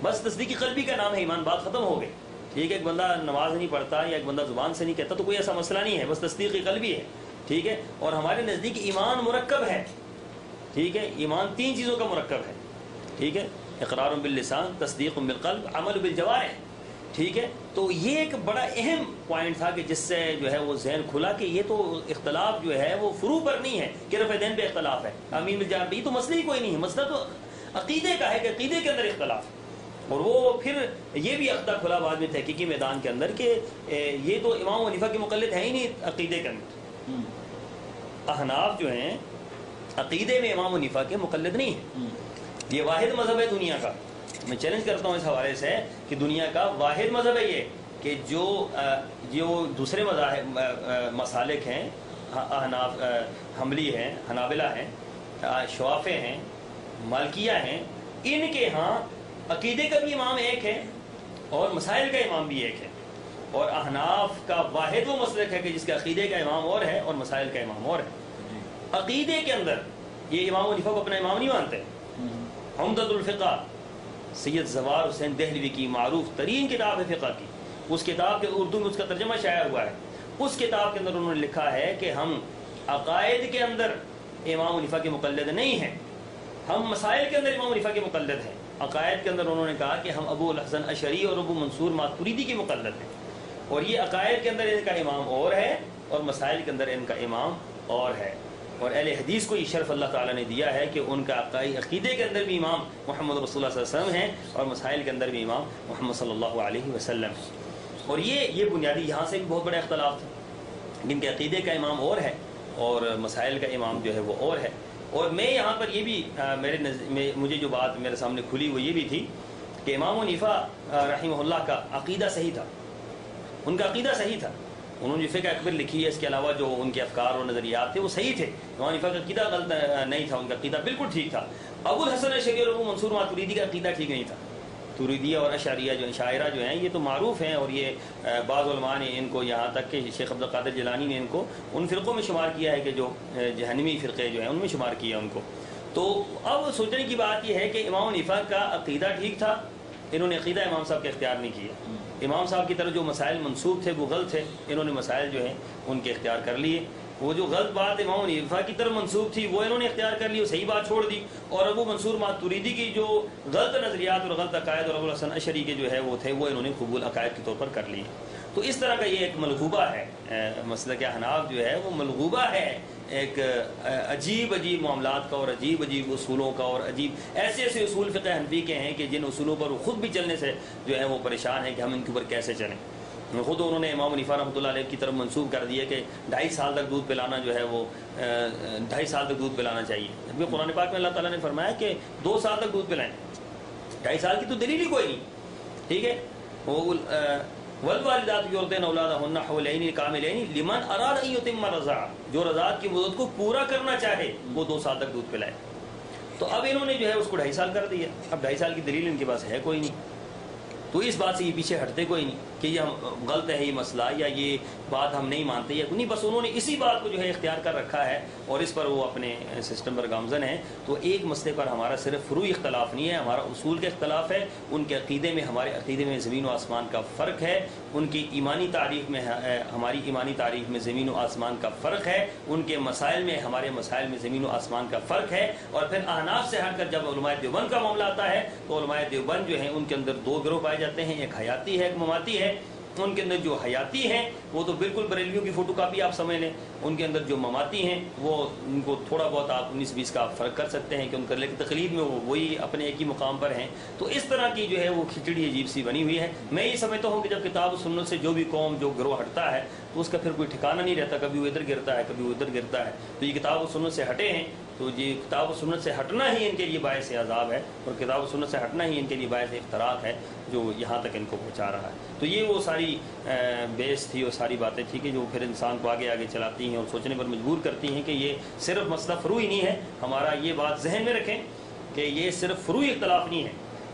بس تصدیقی قلبی کا نام ہے ایمان، بات ختم ہو گئی۔ ٹھیک ہے، ایک بندہ نماز نہیں پڑھتا یا ایک بندہ زبان سے نہیں کہتا تو کوئی ایسا مسئلہ نہیں ہے، بس تصدیقی قلبی ہے۔ ٹھیک ہے، اور ہمارے نزدیک ایمان مرکب ہے۔ ٹھیک ہے، ایمان 3 چیزوں کا مرکب ہے۔ ٹھیک ہے، اقرار باللسان، تصدیق بالقلب، عمل بالجوارح۔ ٹھیک ہے، تو یہ ایک بڑا اہم پوائنٹ تھا کہ جس سے جو ہے وہ ذہن کھلا کہ یہ تو اختلاف جو ہے وہ فروع پر نہیں ہے کہ رفع دین پہ اختلاف ہے، امین بالجوارح، یہ تو مسئلہ ہی کوئی نہیں ہے، مسئلہ تو عقیدے کا ہے کہ عقیدے کے اندر اختلاف ہے۔ اور وہ پھر یہ بھی عقدہ کھلا بعد میں تحقیقی میدان کے اندر کہ یہ تو امام حنیفہ کے مقلد ہے ہی نہیں عقیدے کے اندر۔ احناف جو ہیں عقیدے میں امام حنیفہ کے مقلد نہیں ہیں، یہ واحد مذہب ہے دنیا کا۔ میں چیلنج کرتا ہوں اس حوالے سے کہ دنیا کا واحد مذہب ہے یہ کہ جو دوسرے مسالک ہیں، احناف حنبلی ہیں، حنابلہ ہیں، شوافع ہیں، مالکیہ ہیں، ان کے ہاں عقیدے کا بھی امام ایک ہے اور مسائل کا امام بھی ایک ہے، اور احناف کا واحد وہ مسلک ہے کہ جس کا عقیدے کا امام اور ہے اور مسائل کا امام اور ہے۔ عقیدے کے اندر یہ امام حنیفہ کو اپنا امام نہیں مانتے۔ عمدۃ الفقہ سید زوار حسین دہلوی کی معروف ترین کتاب ہے فقہ کی، اس کتاب کے اردو میں اس کا ترجمہ شائع ہوا ہے۔ اس کتاب کے اندر انہوں نے لکھا ہے کہ ہم عقائد کے اندر امام حنیفہ کے مقلد نہیں ہیں، ہم مسائل کے اندر امام حنیفہ کے مقلد ہیں۔ عقائد کے اندر انہوں نے کہا کہ ہم ابو الحسن اشعری اور ابو منصور ماتوریدی کے مقلد ہیں، اور یہ عقائد کے اندر ان کا امام اور ہے اور مسائل کے اندر ان کا امام اور ہے۔ اور اہل حدیث کو یہ شرف اللہ تعالیٰ نے دیا ہے کہ ان کا عقیدے کے اندر بھی امام محمد رسول اللہ صلی اللہ علیہ وسلم ہیں اور مسائل کے اندر بھی امام محمد صلی اللہ علیہ وسلم ہیں۔ اور یہ بنیادی یہاں سے بھی بہت بڑا اختلاف تھا، جن کے عقیدے کا امام اور ہے اور مسائل کا امام جو ہے وہ اور ہے۔ اور میں یہاں پر یہ بھی مجھے جو بات میرے سامنے کھلی وہ یہ بھی تھی کہ امام حنیفہ رحمہ اللہ کا عقیدہ صحیح تھا، ان کا عقیدہ صحیح تھا۔ انہوں نے جو فقہ اکبر لکھی ہے اس کے علاوہ جو ان کے افکار اور نظریات تھے وہ صحیح تھے، امام حنیفہ کا عقیدہ غلط نہیں تھا، ان کا عقیدہ بالکل ٹھیک تھا۔ ابو الحسن اشعری اور ابو منصور ماتوریدی کا عقیدہ ٹھیک نہیں تھا۔ توریدیہ اور اشعریہ جو شاعرہ جو ہیں یہ تو معروف ہیں، اور یہ بعض علماء نے ان کو یہاں تک کہ شیخ عبد القادر جیلانی نے ان کو ان فرقوں میں شمار کیا ہے کہ جو جہنمی فرقے جو ہیں ان میں شمار کیا ان کو۔ تو اب سوچنے کی بات یہ ہے کہ امام حنیفہ کا عقیدہ ٹھیک تھا، انہوں نے عقیدہ امام صاحب کا اختیار نہیں کیا، امام صاحب کی طرف جو مسائل منسوب تھے وہ غلط تھے، انہوں نے مسائل جو ہیں ان کے اختیار کر لیے۔ وہ جو غلط بات امام حنیفہ کی طرف منسوب تھی وہ انہوں نے اختیار کر لی، وہ صحیح بات چھوڑ دی، اور ابو منصور ماتوریدی کی جو غلط نظریات اور غلط عقائد اور ابو الحسن اشعری کے جو ہے وہ تھے وہ انہوں نے قبول عقائد کے طور پر کر لیے۔ تو اس طرح کا یہ ایک ملغوبہ ہے، مسلک احناف جو ہے وہ ملغوبہ ہے ایک عجیب معاملات کا اور عجیب اصولوں کا، اور عجیب ایسے اصول فقہ حنفی کے ہیں کہ جن اصولوں پر وہ خود بھی چلنے سے جو ہے وہ پریشان ہیں کہ ہم ان کے اوپر کیسے چلیں۔ خود انہوں نے امام حنیفہ رحمۃ اللہ علیہ کی طرف منسوب کر دیا کہ 2.5 سال تک دودھ پلانا جو ہے وہ 2.5 سال تک دودھ پلانا چاہیے، جبکہ قرآن پاک میں اللہ تعالیٰ نے فرمایا کہ 2 سال تک دودھ پلائیں، 2.5 سال کی تو دلیل ہی کوئی نہیں۔ ٹھیک ہے، والوالدات یرضعن اولادهن حولین کاملین لمن اراد ان یتم الرضاعہ، جو رضاعت کی مدت کو پورا کرنا چاہے وہ 2 سال تک دودھ پلائے۔ تو اب انہوں نے جو ہے اس کو 2.5 سال کر دیا، اب 2.5 سال کی دلیل ان کے پاس ہے کوئی نہیں، تو اس بات سے یہ پیچھے ہٹتے کوئی نہیں کہ یہ غلط ہے یہ مسئلہ یا یہ بات ہم نہیں مانتے یا نہیں، بس انہوں نے اسی بات کو جو ہے اختیار کر رکھا ہے اور اس پر وہ اپنے سسٹم پر گامزن ہیں۔ تو ایک مسئلے پر ہمارا صرف فروعی اختلاف نہیں ہے، ہمارا اصول کا اختلاف ہے، ان کے عقیدے میں ہمارے عقیدے میں زمین و آسمان کا فرق ہے، ان کی ایمانی تعریف میں ہماری ایمانی تعریف میں زمین و آسمان کا فرق ہے، ان کے مسائل میں ہمارے مسائل میں زمین و آسمان کا فرق ہے۔ اور پھر احناف سے ہٹ کر جب علماء دیوبند کا معاملہ آتا ہے تو علماء دیوبند جو ہیں ان کے اندر 2 گروہ پائے جاتے ہیں، ایک حیاتی ہے ایک مماتی ہے۔ ان کے اندر جو حیاتی ہیں وہ تو بالکل بریلویوں کی فوٹو کاپی آپ سمجھ لیں، ان کے اندر جو مماتی ہیں وہ ان کو تھوڑا بہت آپ 19-20 کا فرق کر سکتے ہیں کہ ان کا، لیکن تقلید میں وہ وہی اپنے ایک ہی مقام پر ہیں۔ تو اس طرح کی جو ہے وہ کھچڑی عجیب سی بنی ہوئی ہے۔ میں یہ سمجھتا ہوں کہ جب کتاب و سنت سے جو بھی قوم جو گروہ ہٹتا ہے تو اس کا پھر کوئی ٹھکانہ نہیں رہتا، کبھی وہ ادھر گرتا ہے کبھی وہ ادھر گرتا ہے۔ تو یہ کتاب و سنت سے ہٹے ہیں تو یہ کتاب و سنت سے ہٹنا ہی ان کے لیے باعث عذاب ہے، اور کتاب و سنت سے ہٹنا ہی ان کے لیے باعث اختراق ہے جو یہاں تک ان کو پہنچا رہا ہے۔ تو یہ وہ ساری بیس تھی، وہ ساری باتیں تھی کہ جو پھر انسان کو آگے آگے چلاتی ہیں اور سوچنے پر مجبور کرتی ہیں کہ یہ صرف مسئلہ فروعی نہیں ہے۔ ہمارا یہ بات ذہن میں رکھیں کہ یہ صرف فروعی اختلاف نہیں ہے،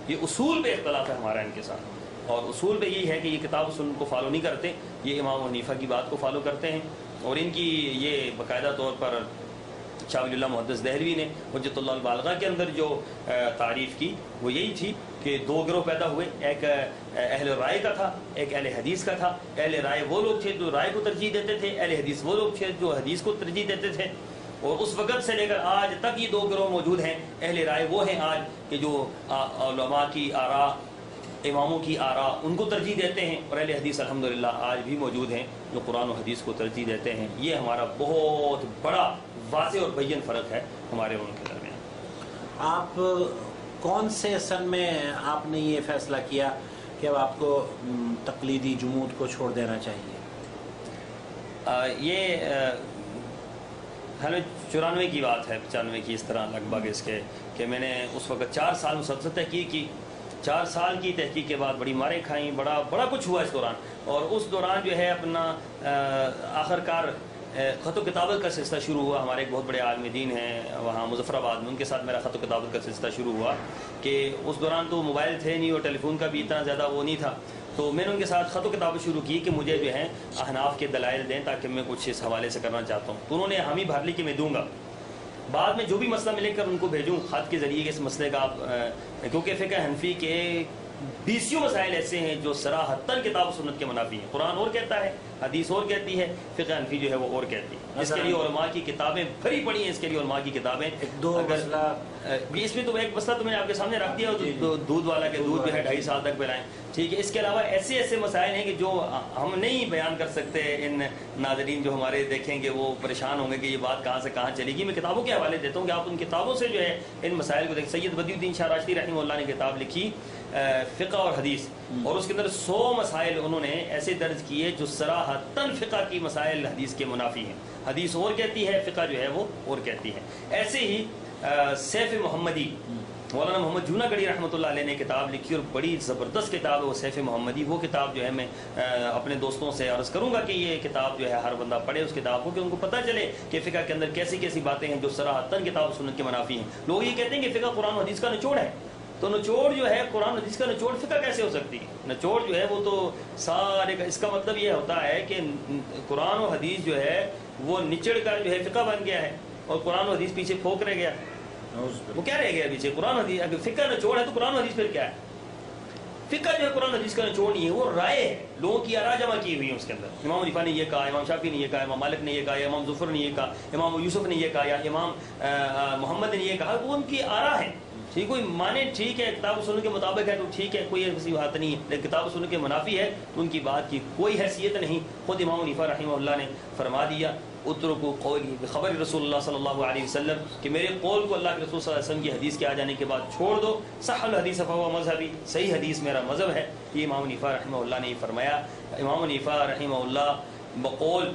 یہ اصول پہ اختلاف ہے ہمارا ان کے ساتھ، اور اصول پہ یہی ہے کہ یہ کتاب و سنت کو فالو نہیں کرتے، یہ امام حنیفہ کی بات کو فالو کرتے ہیں، اور ان کی یہ باقاعدہ طور پر شاہ ولی اللہ محدث دہلوی نے حجت اللہ البالغہ کے اندر جو تعریف کی وہ یہی تھی کہ دو گروہ پیدا ہوئے، ایک اہل رائے کا تھا، ایک اہل حدیث کا تھا۔ اہل رائے وہ لوگ تھے جو رائے کو ترجیح دیتے تھے، اہل حدیث وہ لوگ تھے جو حدیث کو ترجیح دیتے تھے، اور اس وقت سے لے کر آج تک یہ دو گروہ موجود ہیں۔ اہل رائے وہ ہیں آج کہ جو علماء کی آراء، اماموں کی آراء ان کو ترجیح دیتے ہیں، اور اہل حدیث الحمدللہ آج بھی موجود ہیں جو قرآن و حدیث کو ترجیح دیتے ہیں۔ یہ ہمارا بہت بڑا واضح اور بین فرق ہے ہمارے ان کے درمیان۔ آپ کون سے سن میں آپ نے یہ فیصلہ کیا کہ اب آپ کو تقلیدی جمود کو چھوڑ دینا چاہیے؟ یہ 94 کی بات ہے، 95 کی اس طرح لگ بھگ اس کے، کہ میں نے اس وقت 4 سال مسلسل تحقیق کی۔ 4 سال کی تحقیق کے بعد بڑی ماریں کھائیں، بڑا کچھ ہوا اس دوران، اور اس دوران جو ہے اپنا آخر کار خط و کتابت کا سلسلہ شروع ہوا۔ ہمارے ایک بہت بڑے عالم دین ہیں وہاں مظفر آباد میں، ان کے ساتھ میرا خط و کتابت کا سلسلہ شروع ہوا کہ اس دوران تو موبائل تھے نہیں اور ٹیلی فون کا بھی اتنا زیادہ وہ نہیں تھا، تو میں نے ان کے ساتھ خط و کتابت شروع کی کہ مجھے جو ہے احناف کے دلائل دیں تاکہ میں کچھ اس حوالے سے کرنا چاہتا ہوں۔ تو انہوں نے حامی بھر لی کہ میں دوں گا، بعد میں جو بھی مسئلہ ملے کر ان کو بھیجوں خط کے ذریعے اس مسئلے کا آپ، کیونکہ فقہ حنفی کے 20 مسائل ایسے ہیں جو صراحتاً کتاب و سنت کے منافی ہیں۔ قرآن اور کہتا ہے، حدیث اور کہتی ہے، فقہ حنفی جو ہے وہ اور کہتی ہے۔ اس کے لیے علماء کی کتابیں بھری پڑی ہیں، اس کے لیے علماء کی کتابیں۔ اس میں تو ایک مسئلہ تو میں نے آپ کے سامنے رکھ دیا، دودھ والا کہ دودھ جو ہے 2.5 سال تک پلائیں، ٹھیک ہے۔ اس کے علاوہ ایسے مسائل ہیں کہ جو ہم نہیں بیان کر سکتے، ان ناظرین جو ہمارے دیکھیں گے وہ پریشان ہوں گے کہ یہ بات کہاں سے کہاں چلے گی۔ میں کتابوں کے حوالے دیتا ہوں کہ آپ ان کتابوں سے جو ہے ان مسائل کو دیکھ۔ سید بدی الدین شاہ راشدی رحمہ اللہ نے کتاب لکھی فقہ اور حدیث، اور اس کے اندر 100 مسائل انہوں نے ایسے درج کیے جو صراحتاً فقہ کی مسائل حدیث کے منافی ہیں۔ حدیث اور کہتی ہے، فقہ جو ہے وہ اور کہتی ہے۔ ایسے ہی سیف محمدی، مولانا محمد جونا گڑھی رحمۃ اللہ علیہ نے کتاب لکھی، اور بڑی زبردست کتاب ہے وہ سیف محمدی۔ وہ کتاب جو ہے میں اپنے دوستوں سے عرض کروں گا کہ یہ کتاب جو ہے ہر بندہ پڑھے اس کتاب کو، کہ ان کو پتہ چلے کہ فقہ کے اندر کیسی کیسی باتیں ہیں جو صراحتاً کتاب و سنت کے منافی ہیں۔ لوگ یہ کہتے ہیں کہ فقہ قرآن و حدیث کا نچوڑ ہے، تو نچوڑ جو ہے قرآن و حدیث کا نچوڑ فقہ کیسے ہو سکتی ہے؟ نچوڑ جو ہے وہ تو سارے کا، اس کا مطلب یہ ہوتا ہے کہ قرآن و حدیث جو ہے وہ نچڑ کر جو ہے فقہ بن گیا ہے، اور قرآن و حدیث پیچھے پھونک رہ گیا۔ وہ کیا رہ گیا پیچھے؟ قرآن و حدیث۔ اگر فقہ نچوڑ ہے تو قرآن و حدیث پھر کیا ہے؟ فقہ جو ہے قرآن و حدیث کا نچوڑ نہیں ہے، وہ رائے ہے، لوگوں کی آراء جمع کی ہوئی ہے اس کے اندر۔ امام حنیفہ نے یہ کہا، امام شافعی نے یہ کہا، امام مالک نے یہ کہا، امام ظفر نے یہ کہا، امام یوسف نے یہ کہا، یا امام محمد نے یہ کہا، وہ ان کی آراء ہے۔ ٹھیک، کوئی مانے ٹھیک ہے کتاب و سنت کے مطابق ہے تو ٹھیک ہے، کوئی ایسی بات نہیں ہے، لیکن کتاب و سنت کے منافی ہے تو ان کی بات کی کوئی حیثیت نہیں۔ خود امام حنیفہ رحمہ اللہ نے فرما دیا اترکوا قولی بخبر رسول اللہ صلی اللہ علیہ وسلم، کہ میرے قول کو اللہ کے رسول صلی اللہ علیہ وسلم کی حدیث کے آ جانے کے بعد چھوڑ دو۔ صح الحدیث فہو مذہبی، صحیح حدیث میرا مذہب ہے۔ یہ امام حنیفہ رحمہ اللہ نے فرمایا۔ امام حنیفہ رحمہ اللہ بقول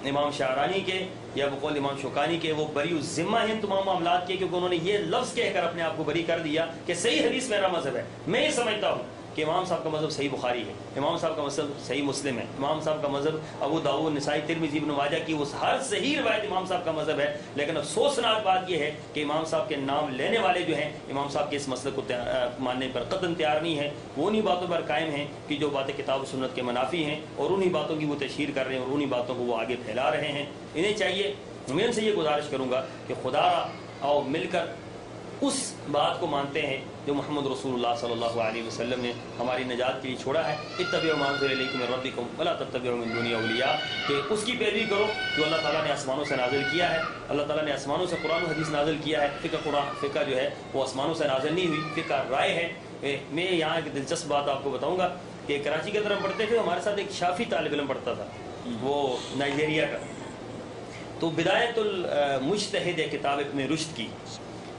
امام شعرانی کے یا بقول امام شوکانی کے وہ بری الذمہ ہیں تمام معاملات کے، کیونکہ انہوں نے یہ لفظ کہہ کر اپنے آپ کو بری کر دیا کہ صحیح حدیث میرا مذہب ہے۔ میں یہ سمجھتا ہوں کہ امام صاحب کا مذہب صحیح بخاری ہے، امام صاحب کا مذہب صحیح مسلم ہے، امام صاحب کا مذہب ابو داؤد، نسائی، ترمذی، ابن ماجہ کی وہ ہر صحیح روایت امام صاحب کا مذہب ہے۔ لیکن افسوسناک بات یہ ہے کہ امام صاحب کے نام لینے والے جو ہیں امام صاحب کے اس مسئلے کو ماننے پر قطعاً تیار نہیں ہے، وہ انہی باتوں پر قائم ہیں کہ جو باتیں کتاب و سنت کے منافی ہیں، اور انہی باتوں کی وہ تشہیر کر رہے ہیں اور انہی باتوں کو وہ آگے پھیلا رہے ہیں۔ انہیں چاہیے، میں ان سے یہ گزارش کروں گا کہ خدا آؤ مل کر اس بات کو مانتے ہیں جو محمد رسول اللہ صلی اللہ علیہ وسلم نے ہماری نجات کے لیے چھوڑا ہے۔ اتبعوا ما انزل الیکم من ربکم ولا تتبعوا من دونہ اولیاء، کہ اس کی پیروی کرو جو اللہ تعالیٰ نے آسمانوں سے نازل کیا ہے۔ اللہ تعالیٰ نے آسمانوں سے قرآن و حدیث نازل کیا ہے۔ فقہ جو ہے وہ آسمانوں سے نازل نہیں ہوئی، فقہ رائے ہے۔ میں یہاں ایک دلچسپ بات آپ کو بتاؤں گا کہ کراچی کے اندر ہم پڑھتے تھے، ہمارے ساتھ ایک شافی طالب علم پڑھتا تھا، وہ نائجیریا کا۔ تو بدایت المجتہد ہے کتاب ابن رشد کی،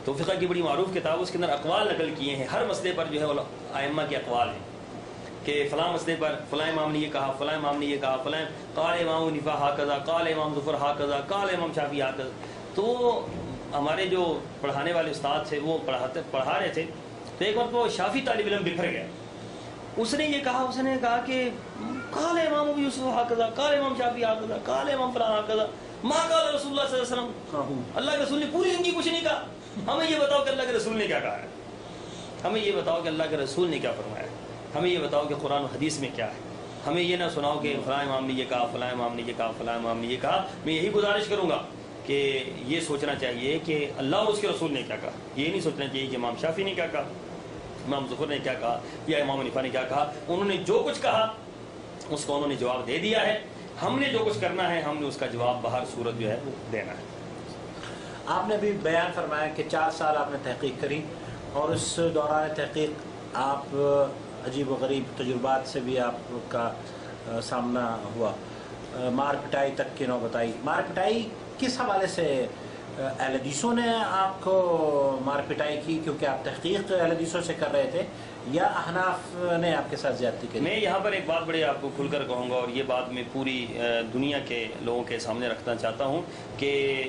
تو فقہ کی بڑی معروف کتاب، اس کے اندر اقوال نقل کیے ہیں، ہر مسئلے پر جو ہے ائمہ کے اقوال ہیں کہ فلاں مسئلے پر فلاں امام نے یہ کہا، فلاں امام نے یہ کہا، فلاں قال امام حنیفہ ہاکذا، قال امام ظفر ہاکذا، قال امام شافعی ہاکذا۔ تو ہمارے جو پڑھانے والے استاد تھے وہ پڑھا رہے تھے، تو ایک وقت وہ شافی طالب علم بکھر گیا. اس نے یہ کہا، اس نے کہا کہ قال امام ابو یوسف ہکذا، قال امام شافعی ہکذا، قال امام فلان ہکذا، ما قال رسول اللہ صلی اللہ علیہ وسلم. اللہ کے رسول نے پوری زندگی کچھ نہیں کہا. ہمیں یہ بتاؤ کہ اللہ کے رسول نے کیا کہا ہے، ہمیں یہ بتاؤ کہ اللہ کے رسول نے کیا فرمایا ہے، ہمیں یہ بتاؤ کہ قرآن و حدیث میں کیا ہے. ہمیں یہ نہ سناؤ کہ فلاں امام نے یہ کہا، فلاں امام نے یہ کہا، فلاں امام نے یہ کہا. میں یہی گزارش کروں گا کہ یہ سوچنا چاہیے کہ اللہ اور اس کے رسول نے کیا کہا. یہ نہیں سوچنا چاہیے کہ امام شافعی نے کیا کہا، امام ظفر نے کیا کہا، یا امام حنیفہ نے کیا کہا. انہوں نے جو کچھ کہا اس کو انہوں نے جواب دے دیا ہے. ہم نے جو کچھ کرنا ہے ہم نے اس کا جواب بہر صورت جو ہے وہ دینا ہے. آپ نے بھی بیان فرمایا کہ 4 سال آپ نے تحقیق کری، اور اس دوران تحقیق آپ عجیب و غریب تجربات سے بھی آپ کا سامنا ہوا. مار پٹائی تک کی نوبت آئی. مار پٹائی کس حوالے سے؟ اہل حدیثوں نے آپ کو مار پٹائی کی کیونکہ آپ تحقیق اہل حدیثوں سے کر رہے تھے، یا احناف نے آپ کے ساتھ زیادتی کی؟ میں یہاں پر ایک بات بڑی آپ کو کھل کر کہوں گا، اور یہ بات میں پوری دنیا کے لوگوں کے سامنے رکھنا چاہتا ہوں کہ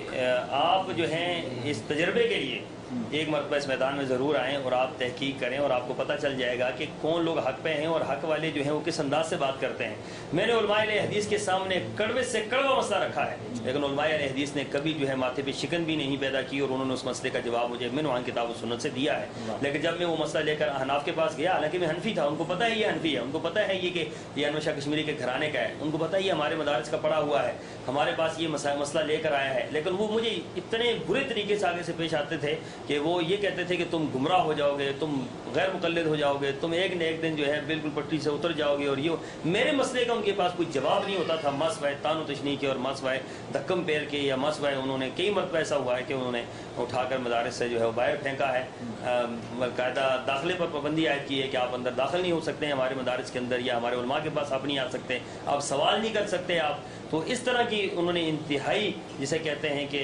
آپ جو ہیں اس تجربے کے لیے ایک مرتبہ اس میدان میں ضرور آئیں اور آپ تحقیق کریں، اور آپ کو پتہ چل جائے گا کہ کون لوگ حق پہ ہیں اور حق والے جو ہیں وہ کس انداز سے بات کرتے ہیں. میں نے علماء اہل حدیث کے سامنے کڑوے سے کڑوا مسئلہ رکھا ہے، لیکن علماء اہل حدیث نے کبھی جو ہے ماتھے پہ شکن بھی نہیں پیدا کی، اور انہوں نے اس مسئلے کا جواب مجھے من وہاں کتاب و سنت سے دیا ہے. لیکن جب میں وہ مسئلہ لے کر احناف کے پاس گیا، حالانکہ میں حنفی تھا، ان کو پتہ ہے یہ حنفی ہے، ان کو پتہ ہے یہ کہ یہ انور شاہ کشمیری کے گھرانے کا ہے، ان کو پتہ ہے یہ ہمارے مدارس کا پڑھا ہوا ہے، ہمارے پاس یہ مسئلہ لے کر آیا ہے. لیکن وہ مجھے اتنے برے طریقے سے آگے سے پیش آتے تھے کہ وہ یہ کہتے تھے کہ تم گمراہ ہو جاؤ گے، تم غیر مقلد ہو جاؤ گے، تم ایک نہ ایک دن جو ہے بالکل پٹری سے اتر جاؤ گے. اور یہ میرے مسئلے کا ان کے پاس کوئی جواب نہیں ہوتا تھا، مسوائے تان و تشنیع کے اور مسوائے دھکم پیر کے، یا مسوائے انہوں نے کئی مرتبہ ایسا ہوا ہے کہ انہوں نے اٹھا کر مدارس سے جو ہے وہ باہر پھینکا ہے. باقاعدہ داخلے پر پابندی عائد کی ہے کہ آپ اندر داخل نہیں ہو سکتے ہیں ہمارے مدارس کے اندر، یا ہمارے علماء کے پاس آپ نہیں آ سکتے، آپ سوال نہیں کر سکتے آپ. تو اس طرح کی انہوں نے انتہائی جسے کہتے ہیں کہ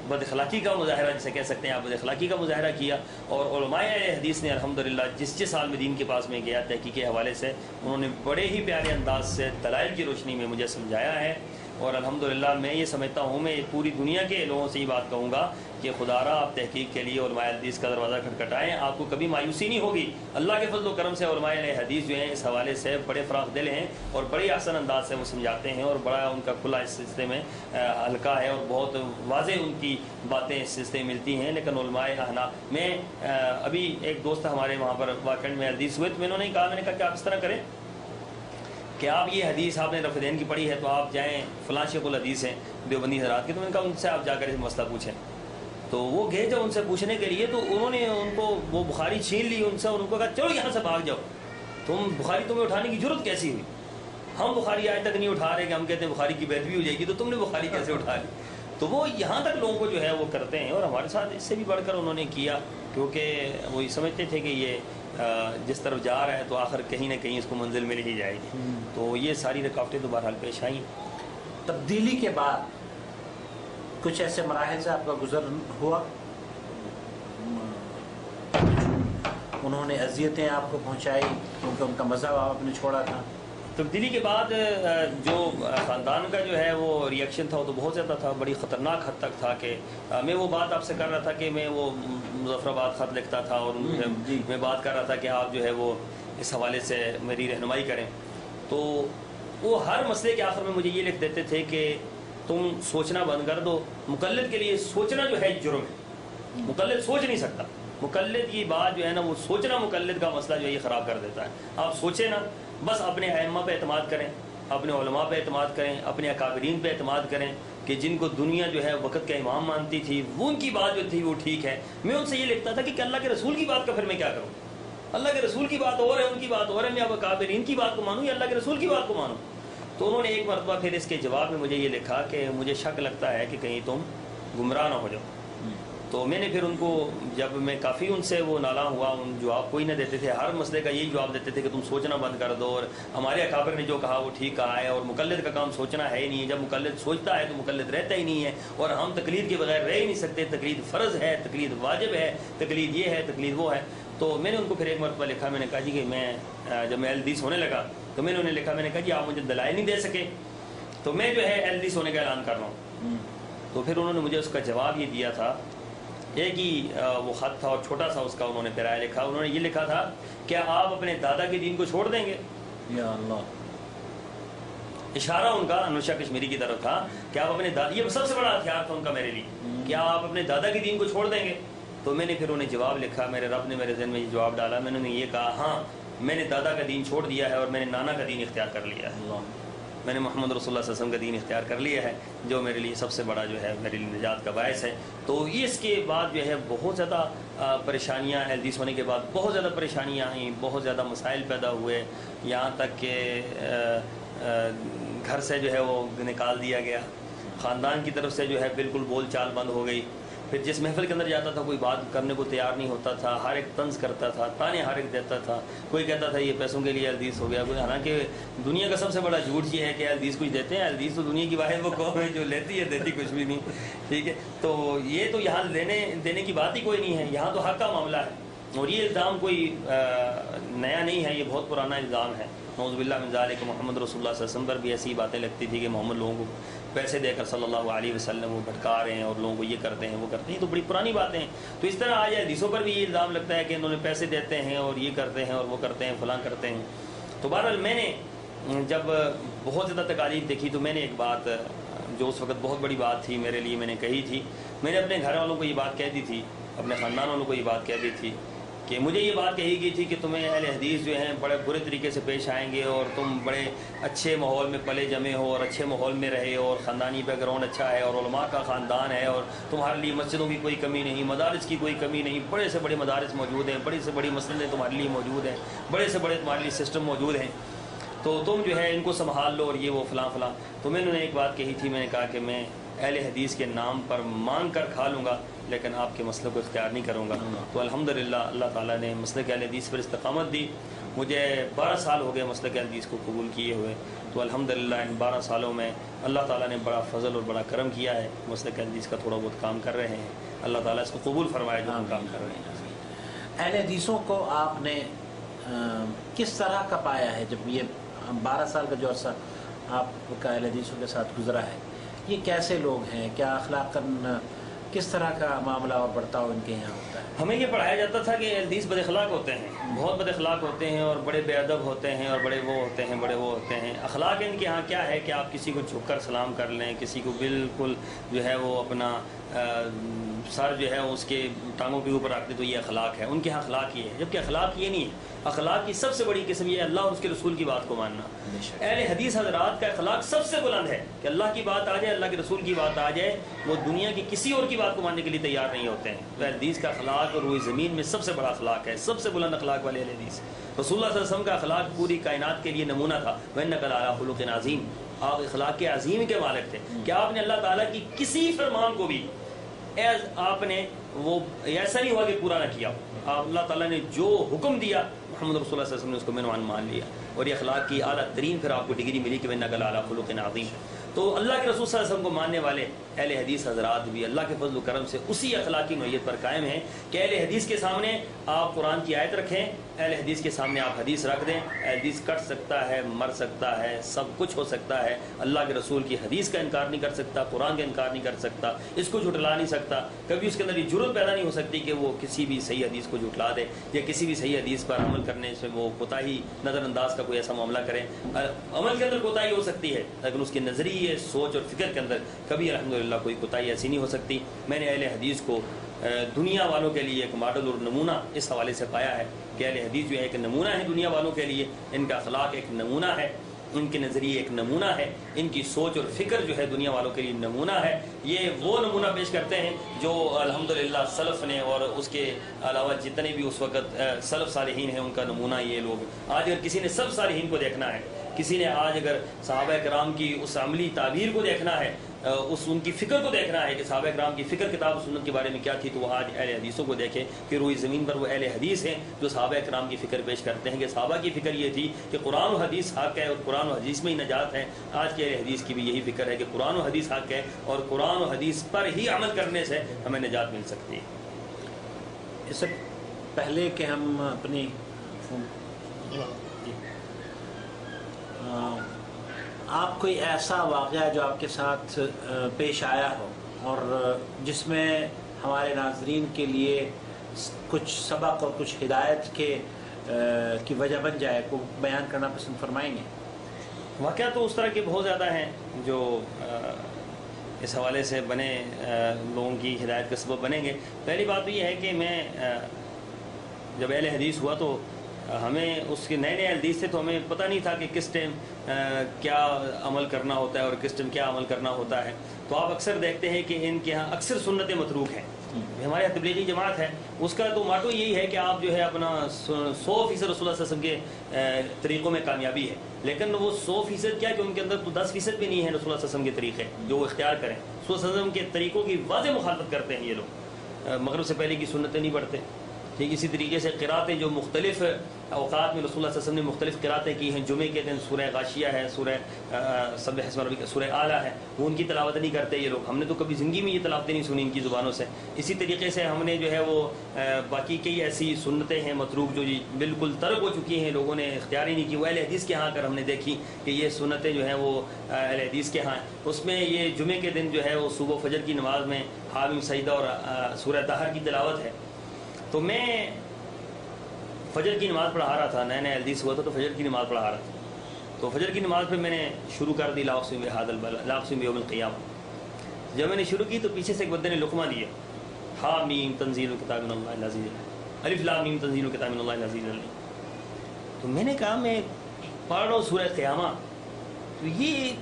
بد اخلاقی کا مظاہرہ، جسے کہہ سکتے ہیں آپ، بد اخلاقی کا مظاہرہ کیا. اور علماء حدیث نے الحمدللہ جس سال میں دین کے پاس میں گیا تحقیق کے حوالے سے، انہوں نے بڑے ہی پیارے انداز سے دلائل کی روشنی میں مجھے سمجھایا ہے. اور الحمدللہ میں یہ سمجھتا ہوں، میں پوری دنیا کے لوگوں سے یہ بات کہوں گا کہ خدا را آپ تحقیق کے لیے علماء حدیث کا دروازہ کھٹکھٹائیں، آپ کو کبھی مایوسی نہیں ہوگی. اللہ کے فضل و کرم سے علماء حدیث جو ہیں اس حوالے سے بڑے فراخ دل ہیں، اور بڑے احسن انداز سے وہ سمجھاتے ہیں، اور بڑا ان کا کھلا اس سلسلے میں ہلکا ہے، اور بہت واضح ان کی باتیں اس سلسلے میں ملتی ہیں. لیکن علماء احناف میں ابھی ایک دوست ہمارے وہاں پر واکنڈ میں حدیث ہوئے، تو میں نے کہا کہ آپ اس طرح کریں کہ آپ یہ حدیث آپ نے رفع دین کی پڑھی ہے تو آپ جائیں فلاں شیخ الحدیث ہیں دیوبندی حضرات کے، تو میں نے کہا ان سے آپ جا کر اس مسئلہ پوچھیں. تو وہ گئے جب ان سے پوچھنے کے لیے، تو انہوں نے ان کو وہ بخاری چھین لی ان سے، اور ان کو کہا چلو یہاں سے بھاگ جاؤ، تم بخاری تمہیں اٹھانے کی ضرورت کیسی ہوئی؟ ہم بخاری آج تک نہیں اٹھا رہے کہ ہم کہتے ہیں بخاری کی بیعت بھی ہو جائے گی، تو تم نے بخاری کیسے اٹھا لی؟ تو وہ یہاں تک لوگوں کو جو ہے وہ کرتے ہیں، اور ہمارے ساتھ اس سے بھی بڑھ کر انہوں نے کیا، کیونکہ وہ یہ سمجھتے تھے کہ یہ جس طرف جا رہا ہے تو آخر کہیں نہ کہیں اس کو منزل مل ہی جائے گی. تو یہ ساری رکاوٹیں تو بہرحال پیش آئیں. تبدیلی کے بعد کچھ ایسے مراحل سے آپ کا گزر ہوا، انہوں نے اذیتیں آپ کو پہنچائی کیونکہ ان کا مذہب آپ نے چھوڑا تھا؟ تبدیلی کے بعد جو خاندان کا جو ہے وہ ریئیکشن تھا وہ تو بہت زیادہ تھا، بڑی خطرناک حد تک تھا کہ میں وہ بات آپ سے کر رہا تھا کہ میں وہ مظفر آباد خط لکھتا تھا، اور میں بات کر رہا تھا کہ آپ جو ہے وہ اس حوالے سے میری رہنمائی کریں. تو وہ ہر مسئلے کے آخر میں مجھے یہ لکھ دیتے تھے کہ تم سوچنا بند کر دو. مقلد کے لیے سوچنا جو ہے جرم ہے، مقلد سوچ نہیں سکتا. مقلد کی بات جو ہے نا وہ سوچنا مقلد کا مسئلہ جو ہے یہ خراب کر دیتا ہے. آپ سوچیں نا، بس اپنے ائمہ پہ اعتماد کریں، اپنے علماء پہ اعتماد کریں، اپنے اکابرین پہ اعتماد کریں کہ جن کو دنیا جو ہے وقت کا امام مانتی تھی، وہ ان کی بات جو تھی وہ ٹھیک ہے. میں ان سے یہ لکھتا تھا کہ اللہ کے رسول کی بات کا پھر میں کیا کروں؟ اللہ کے رسول کی بات اور ہے، ان کی بات اور ہے، میں اب اکابرین کی بات کو مانوں یا اللہ کے رسول کی بات کو مانوں؟ تو انہوں نے ایک مرتبہ پھر اس کے جواب میں مجھے یہ لکھا کہ مجھے شک لگتا ہے کہ کہیں تم گمراہ نہ ہو جاؤ. تو میں نے پھر ان کو، جب میں کافی ان سے وہ نالاں ہوا، ان جواب کوئی نہ دیتے تھے، ہر مسئلے کا یہی جواب دیتے تھے کہ تم سوچنا بند کر دو، اور ہمارے اکابر نے جو کہا وہ ٹھیک کہا ہے، اور مقلد کا کام سوچنا ہے ہی نہیں ہے. جب مقلد سوچتا ہے تو مقلد رہتا ہی نہیں ہے، اور ہم تقلید کے بغیر رہ ہی نہیں سکتے. تقلید فرض ہے، تقلید واجب ہے، تقلید یہ ہے، تقلید وہ ہے. تو میں نے ان کو پھر ایک مرتبہ لکھا، میں نے کہا جی کہ میں جب میں حدیث ہونے لگا تو میں نے انہیں لکھا، میں نے کہا جی آپ مجھے دلائل نہیں دے سکے تو میں جو ہے حدیث ہونے کا اعلان کر رہا ہوں. تو پھر انہوں نے مجھے اس کا جواب یہ دیا تھا، ایک ہی وہ خط تھا اور چھوٹا سا اس کا انہوں نے پیرایا لکھا. انہوں نے یہ لکھا تھا کیا آپ اپنے دادا کے دین کو چھوڑ دیں گے؟ یا اللہ. اشارہ ان کا انوشا کشمیری کی طرف تھا کہ آپ اپنے دادا، یہ سب سے بڑا ہتھیار تھا ان کا میرے لیے، کیا آپ اپنے دادا کے دین کو چھوڑ دیں گے؟ تو میں نے پھر انہیں جواب لکھا، میرے رب نے میرے ذہن میں یہ جواب ڈالا. میں نے یہ کہا ہاں میں نے دادا کا دین چھوڑ دیا ہے اور میں نے نانا کا دین اختیار کر لیا ہے. میں نے محمد رسول اللہ صلی اللہ علیہ وسلم کا دین اختیار کر لیا ہے جو میرے لیے سب سے بڑا جو ہے میرے لیے نجات کا باعث ہے. تو اس کے بعد جو ہے بہت زیادہ پریشانیاں، اہل حدیث ہونے کے بعد بہت زیادہ پریشانیاں آئیں، بہت زیادہ مسائل پیدا ہوئے، یہاں تک کہ گھر سے جو ہے وہ نکال دیا گیا، خاندان کی طرف سے جو ہے بالکل بول چال بند ہو گئی. پھر جس محفل کے اندر جاتا تھا کوئی بات کرنے کو تیار نہیں ہوتا تھا، ہر ایک طنز کرتا تھا، تانے ہر ایک دیتا تھا. کوئی کہتا تھا یہ پیسوں کے لیے حدیث ہو گیا، کوئی، حالانکہ دنیا کا سب سے بڑا جھوٹ یہ ہے کہ حدیث کچھ دیتے ہیں. حدیث تو دنیا کی واحد وہ قوم ہے جو لیتی ہے، دیتی کچھ بھی نہیں. ٹھیک ہے، تو یہ تو یہاں دینے کی بات ہی کوئی نہیں ہے، یہاں تو حق کا معاملہ ہے. اور یہ الزام کوئی نیا نہیں ہے، یہ بہت پرانا الزام ہے. نعوذ باللہ من ذالک. محمد رسول اللہ صلی اللہ علیہ وسلم پر بھی ایسی باتیں لگتی تھی کہ محمد لوگوں کو پیسے دے کر صلی اللہ علیہ وسلم وہ بھٹکا رہے ہیں اور لوگوں کو یہ کرتے ہیں وہ کرتے ہیں. یہ تو بڑی پرانی باتیں ہیں. تو اس طرح آج حدیثوں پر بھی یہ الزام لگتا ہے کہ انہوں نے پیسے دیتے ہیں اور یہ کرتے ہیں اور وہ کرتے ہیں، فلاں کرتے ہیں. تو بہرحال میں نے جب بہت زیادہ تکالیف دیکھی تو میں نے ایک بات جو اس وقت بہت بڑی بات تھی میرے لیے، میں نے کہی تھی. میں نے اپنے گھر والوں کو یہ بات کہہ دی تھی، اپنے خاندان والوں کو یہ بات کہہ دی تھی کہ مجھے یہ بات کہی گئی تھی کہ تمہیں اہل حدیث جو ہیں بڑے برے طریقے سے پیش آئیں گے اور تم بڑے اچھے ماحول میں پلے جمے ہو اور اچھے ماحول میں رہے اور خاندانی بیک گراؤنڈ اچھا ہے اور علماء کا خاندان ہے اور تمہارے لیے مسجدوں کی کوئی کمی نہیں، مدارس کی کوئی کمی نہیں، بڑے سے بڑے مدارس موجود ہیں، بڑی سے بڑی مسجدیں تمہارے لیے موجود ہیں، بڑے سے بڑے تمہارے لیے سسٹم موجود ہیں، تو تم جو ہے ان کو سنبھال لو اور یہ وہ فلاں فلاں. تو میں نے ایک بات کہی تھی، میں نے کہا کہ میں اہل حدیث کے نام پر مانگ کر کھا لوں گا لیکن آپ کے مسئلے کو اختیار نہیں کروں گا. تو الحمدللہ اللہ تعالیٰ نے مسلک اہل حدیث پر استقامت دی. مجھے 12 سال ہو گئے مسلک اہل حدیث کو قبول کیے ہوئے. تو الحمدللہ ان 12 سالوں میں اللہ تعالیٰ نے بڑا فضل اور بڑا کرم کیا ہے. مسلک اہل حدیث کا تھوڑا بہت کام کر رہے ہیں، اللہ تعالیٰ اس کو قبول فرمائے جو ہم کام کر رہے ہیں. اہل حدیثوں کو آپ نے کس طرح کا پایا ہے؟ جب یہ 12 سال کا جو عرصہ آپ کا اہل حدیثوں کے ساتھ گزرا ہے، یہ کیسے لوگ ہیں؟ کیا اخلاقاً کس طرح کا معاملہ اور برتاؤ ان کے یہاں ہوتا ہے؟ ہمیں یہ پڑھایا جاتا تھا کہ حدیث بد اخلاق ہوتے ہیں، بہت بد اخلاق ہوتے ہیں اور بڑے بے ادب ہوتے ہیں اور بڑے وہ ہوتے ہیں، بڑے وہ ہوتے ہیں. اخلاق ان کے یہاں کیا ہے کہ آپ کسی کو جھک کر سلام کر لیں، کسی کو بالکل جو ہے وہ اپنا سر جو ہے اس کے ٹانگوں کے اوپر رکھ دے، تو یہ اخلاق ہے. ان کے یہاں اخلاق یہ ہے، جبکہ اخلاق یہ نہیں ہے. اخلاق کی سب سے بڑی قسم یہ ہے اللہ اور اس کے رسول کی بات کو ماننا. اہل حدیث حضرات کا اخلاق سب سے بلند ہے کہ اللہ کی بات آ جائے، اللہ کے رسول کی بات آ جائے، وہ دنیا کی کسی اور کی بات کو ماننے کے لیے تیار نہیں ہوتے ہیں. تو اہل حدیث کا اخلاق اور روئے زمین میں سب سے بڑا اخلاق ہے، سب سے بلند اخلاق والے اہل حدیث. رسول اللہ صلی اللہ علیہ وسلم کا اخلاق پوری کائنات کے لیے نمونہ تھا. وَإِنَّكَ لَعَلَىٰ خُلُقٍ عَظِيمٍ. آپ اخلاق کے عظیم کے مالک تھے کہ آپ نے اللہ تعالیٰ کی کسی فرمان کو بھی آپ نے وہ ایسا نہیں ہوا کہ پورا نہ کیا. آپ اللہ تعالیٰ نے جو حکم دیا محمد رسول اللہ صلی اللہ علیہ وسلم نے اس کو مینوان مان لیا، اور یہ اخلاق کی اعلیٰ ترین پھر آپ کو ڈگری ملی کہ وَإِنَّكَ لَعَلَىٰ خُلُقٍ عَظِيمٍ. تو اللہ کے رسول صلی اللہ علیہ وسلم کو ماننے والے اہل حدیث حضرات بھی اللہ کے فضل و کرم سے اسی اخلاقی نوعیت پر قائم ہیں کہ اہل حدیث کے سامنے آپ قرآن کی آیت رکھیں، اہل حدیث کے سامنے آپ حدیث رکھ دیں. اہل حدیث کٹ سکتا ہے، مر سکتا ہے، سب کچھ ہو سکتا ہے، اللہ کے رسول کی حدیث کا انکار نہیں کر سکتا، قرآن کا انکار نہیں کر سکتا، اس کو جھٹلا نہیں سکتا. کبھی اس کے اندر یہ جرت پیدا نہیں ہو سکتی کہ وہ کسی بھی صحیح حدیث کو جھٹلا دے یا کسی بھی صحیح حدیث پر عمل کرنے سے وہ کوتاہی نظر انداز کا کوئی ایسا معاملہ کرے. عمل کے اندر کوتاہی ہو سکتی ہے لیکن اس کے نظریے، سوچ اور فکر کے اندر کبھی الحمدللہ کوئی کوتاہی ایسی نہیں ہو سکتی. میں نے اہل حدیث کو دنیا والوں کے لیے ایک ماڈل اور نمونہ اس حوالے سے پایا ہے کہ اہل حدیث جو ہے ایک نمونہ ہے دنیا والوں کے لیے. ان کا اخلاق ایک نمونہ ہے، ان کے نظریے ایک نمونہ ہے، ان کی سوچ اور فکر جو ہے دنیا والوں کے لیے نمونہ ہے. یہ وہ نمونہ پیش کرتے ہیں جو الحمدللہ سلف نے اور اس کے علاوہ جتنے بھی اس وقت سلف صالحین ہیں ان کا نمونہ یہ لوگ. آج اگر کسی نے سلف صالحین کو دیکھنا ہے، کسی نے آج اگر صحابہ کرام کی اس عملی تعبیر کو دیکھنا ہے، ان کی فکر کو دیکھنا ہے کہ صحابہ کرام کی فکر کتاب و سنت کے بارے میں کیا تھی، تو وہ آج اہل حدیثوں کو دیکھیں کہ روئی زمین پر وہ اہل حدیث ہیں جو صحابہ کرام کی فکر پیش کرتے ہیں کہ صحابہ کی فکر یہ تھی کہ قرآن و حدیث حق ہے اور قرآن و حدیث میں ہی نجات ہے. آج کے اہل حدیث کی بھی یہی فکر ہے کہ قرآن و حدیث حق ہے اور قرآن و حدیث پر ہی عمل کرنے سے ہمیں نجات مل سکتی ہے. اس سے پہلے کہ ہم اپنی آپ کوئی ایسا واقعہ جو آپ کے ساتھ پیش آیا ہو اور جس میں ہمارے ناظرین کے لیے کچھ سبق اور کچھ ہدایت کی وجہ بن جائے کو بیان کرنا پسند فرمائیں گے؟ واقعہ تو اس طرح کے بہت زیادہ ہیں جو اس حوالے سے بنے لوگوں کی ہدایت کا سبب بنیں گے. پہلی بات تو یہ ہے کہ میں جب اہل حدیث ہوا تو ہمیں اس کے نئے حدیث تھے تو ہمیں پتہ نہیں تھا کہ کس ٹائم کیا عمل کرنا ہوتا ہے اور کس ٹائم کیا عمل کرنا ہوتا ہے. تو آپ اکثر دیکھتے ہیں کہ ان کے ہاں اکثر سنتیں متروک ہیں. ہمارے یہاں تبلیغی جماعت ہے، اس کا تو ماٹو یہی ہے کہ آپ جو ہے اپنا 100% رسول اللہ صلی اللہ علیہ وسلم کے طریقوں میں کامیابی ہے، لیکن وہ 100% کیا کہ ان کے اندر تو 10% بھی نہیں ہے رسول اللہ صلی اللہ علیہ وسلم کے طریقے جو وہ اختیار کریں. رسول اللہ صلی اللہ علیہ وسلم کے طریقوں کی واضح مخالفت کرتے ہیں یہ لوگ. مغرب سے پہلے کی سنتیں نہیں پڑھتے. ٹھیک اسی طریقے سے قراتیں جو مختلف اوقات میں رسول اللہ صلی اللہ علیہ وسلم نے مختلف قراتیں کی ہیں. جمعے کے دن سورہ غاشیہ ہے، سورہ سبح اسم ربک، سورہ اعلیٰ ہے، وہ ان کی تلاوت نہیں کرتے یہ لوگ. ہم نے تو کبھی زندگی میں یہ تلاوتیں نہیں سنی ان کی زبانوں سے. اسی طریقے سے ہم نے جو ہے وہ باقی کئی ایسی سنتیں ہیں متروک جو بالکل ترک ہو چکی ہیں، لوگوں نے اختیار ہی نہیں کی. وہ اہل حدیث کے ہاں کر ہم نے دیکھی کہ یہ سنتیں جو ہیں وہ اہل حدیث کے ہاں ہیں. اس میں یہ جمعے کے دن جو ہے وہ صبح فجر کی نماز میں حامیم سجدہ اور سورہ طہر کی تلاوت ہے. تو میں فجر کی نماز پڑھا رہا تھا، نئے حدیث ہوا تھا تو فجر کی نماز پڑھا رہا تھا. تو فجر کی نماز پہ میں نے شروع کر دی لا اقسم بہذا البلد لا اقسم بیوم القیامہ. جب میں نے شروع کی تو پیچھے سے ایک بندے نے لقمہ دیا، حامیم تنزیل کتاب من اللہ العزیز العلیم، الف لام میم تنزیل کتاب من اللہ العزیز العلیم. تو میں نے کہا میں پڑھ رہا ہوں سورہ قیامہ، تو یہ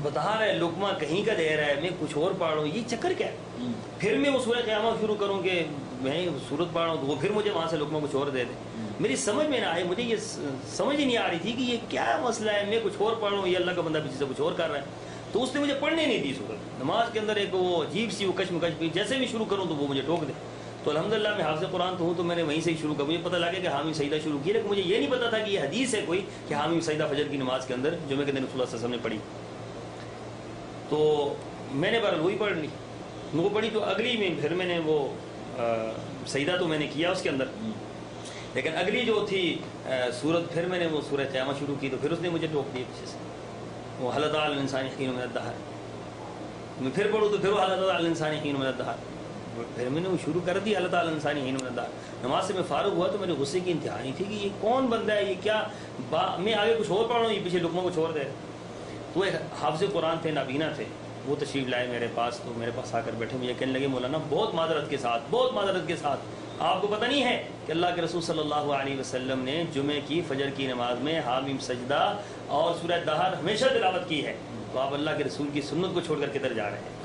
بتا رہا ہے لقمہ کہیں کا دے رہا ہے، میں کچھ اور پڑھ رہا ہوں، یہ چکر کیا ہے؟ پھر میں وہ سورہ قیامہ شروع کروں کہ میں سورت پڑھ رہا ہوں تو وہ پھر مجھے وہاں سے لقمہ کچھ اور دے دے. میری سمجھ میں نہ آئی، مجھے یہ سمجھ ہی نہیں آ رہی تھی کہ یہ کیا مسئلہ ہے. میں کچھ اور پڑھ رہا ہوں، یہ اللہ کا بندہ پیچھے سے کچھ اور کر رہا ہے. تو اس نے مجھے پڑھنے نہیں دی سورت. نماز کے اندر ایک وہ عجیب سی وہ کشمکش، جیسے بھی شروع کروں تو وہ مجھے ٹوک دے. تو الحمدللہ میں حافظ قرآن تو ہوں تو میں نے وہیں سے ہی شروع کیا. مجھے پتہ لگا کہ حامیم سجدہ شروع کی، لیکن مجھے یہ نہیں پتا تھا کہ یہ حدیث ہے کوئی کہ حامیم سجدہ فجر کی نماز کے اندر جمعے کے دن رسول اللہ صلی اللہ علیہ وسلم نے پڑھی. تو میں نے بہرحال وہی پڑھ لی، وہ پڑھی. تو اگلی میں پھر میں نے وہ سجدہ تو میں نے کیا اس کے اندر، لیکن اگلی جو تھی سورت پھر میں نے وہ سورہ قیامہ شروع کی. تو پھر اس نے مجھے ٹوک دیا پیچھے سے، وہ حل علی الانسان حین من الدہر. میں پھر پڑھوں تو پھر وہ حل علی الانسان حین من الدہر. پھر میں نے وہ شروع کر دی حل علی الانسان حین من الدہر. نماز سے میں فارغ ہوا تو میرے غصے کی انتہا نہیں تھی کہ یہ کون بندہ ہے، یہ کیا میں آگے کچھ اور پڑھ رہا ہوں، یہ پیچھے لقمہ کچھ اور دے. تو ایک حافظ قرآن تھے، نابینا تھے، وہ تشریف لائے میرے پاس. تو میرے پاس آ کر بیٹھے، مجھے کہنے لگے مولانا بہت معذرت کے ساتھ آپ کو پتہ نہیں ہے کہ اللہ کے رسول صلی اللہ علیہ وسلم نے جمعے کی فجر کی نماز میں حامیم سجدہ اور سورہ دہر ہمیشہ تلاوت کی ہے. تو آپ اللہ کے رسول کی سنت کو چھوڑ کر کدھر جا رہے ہیں؟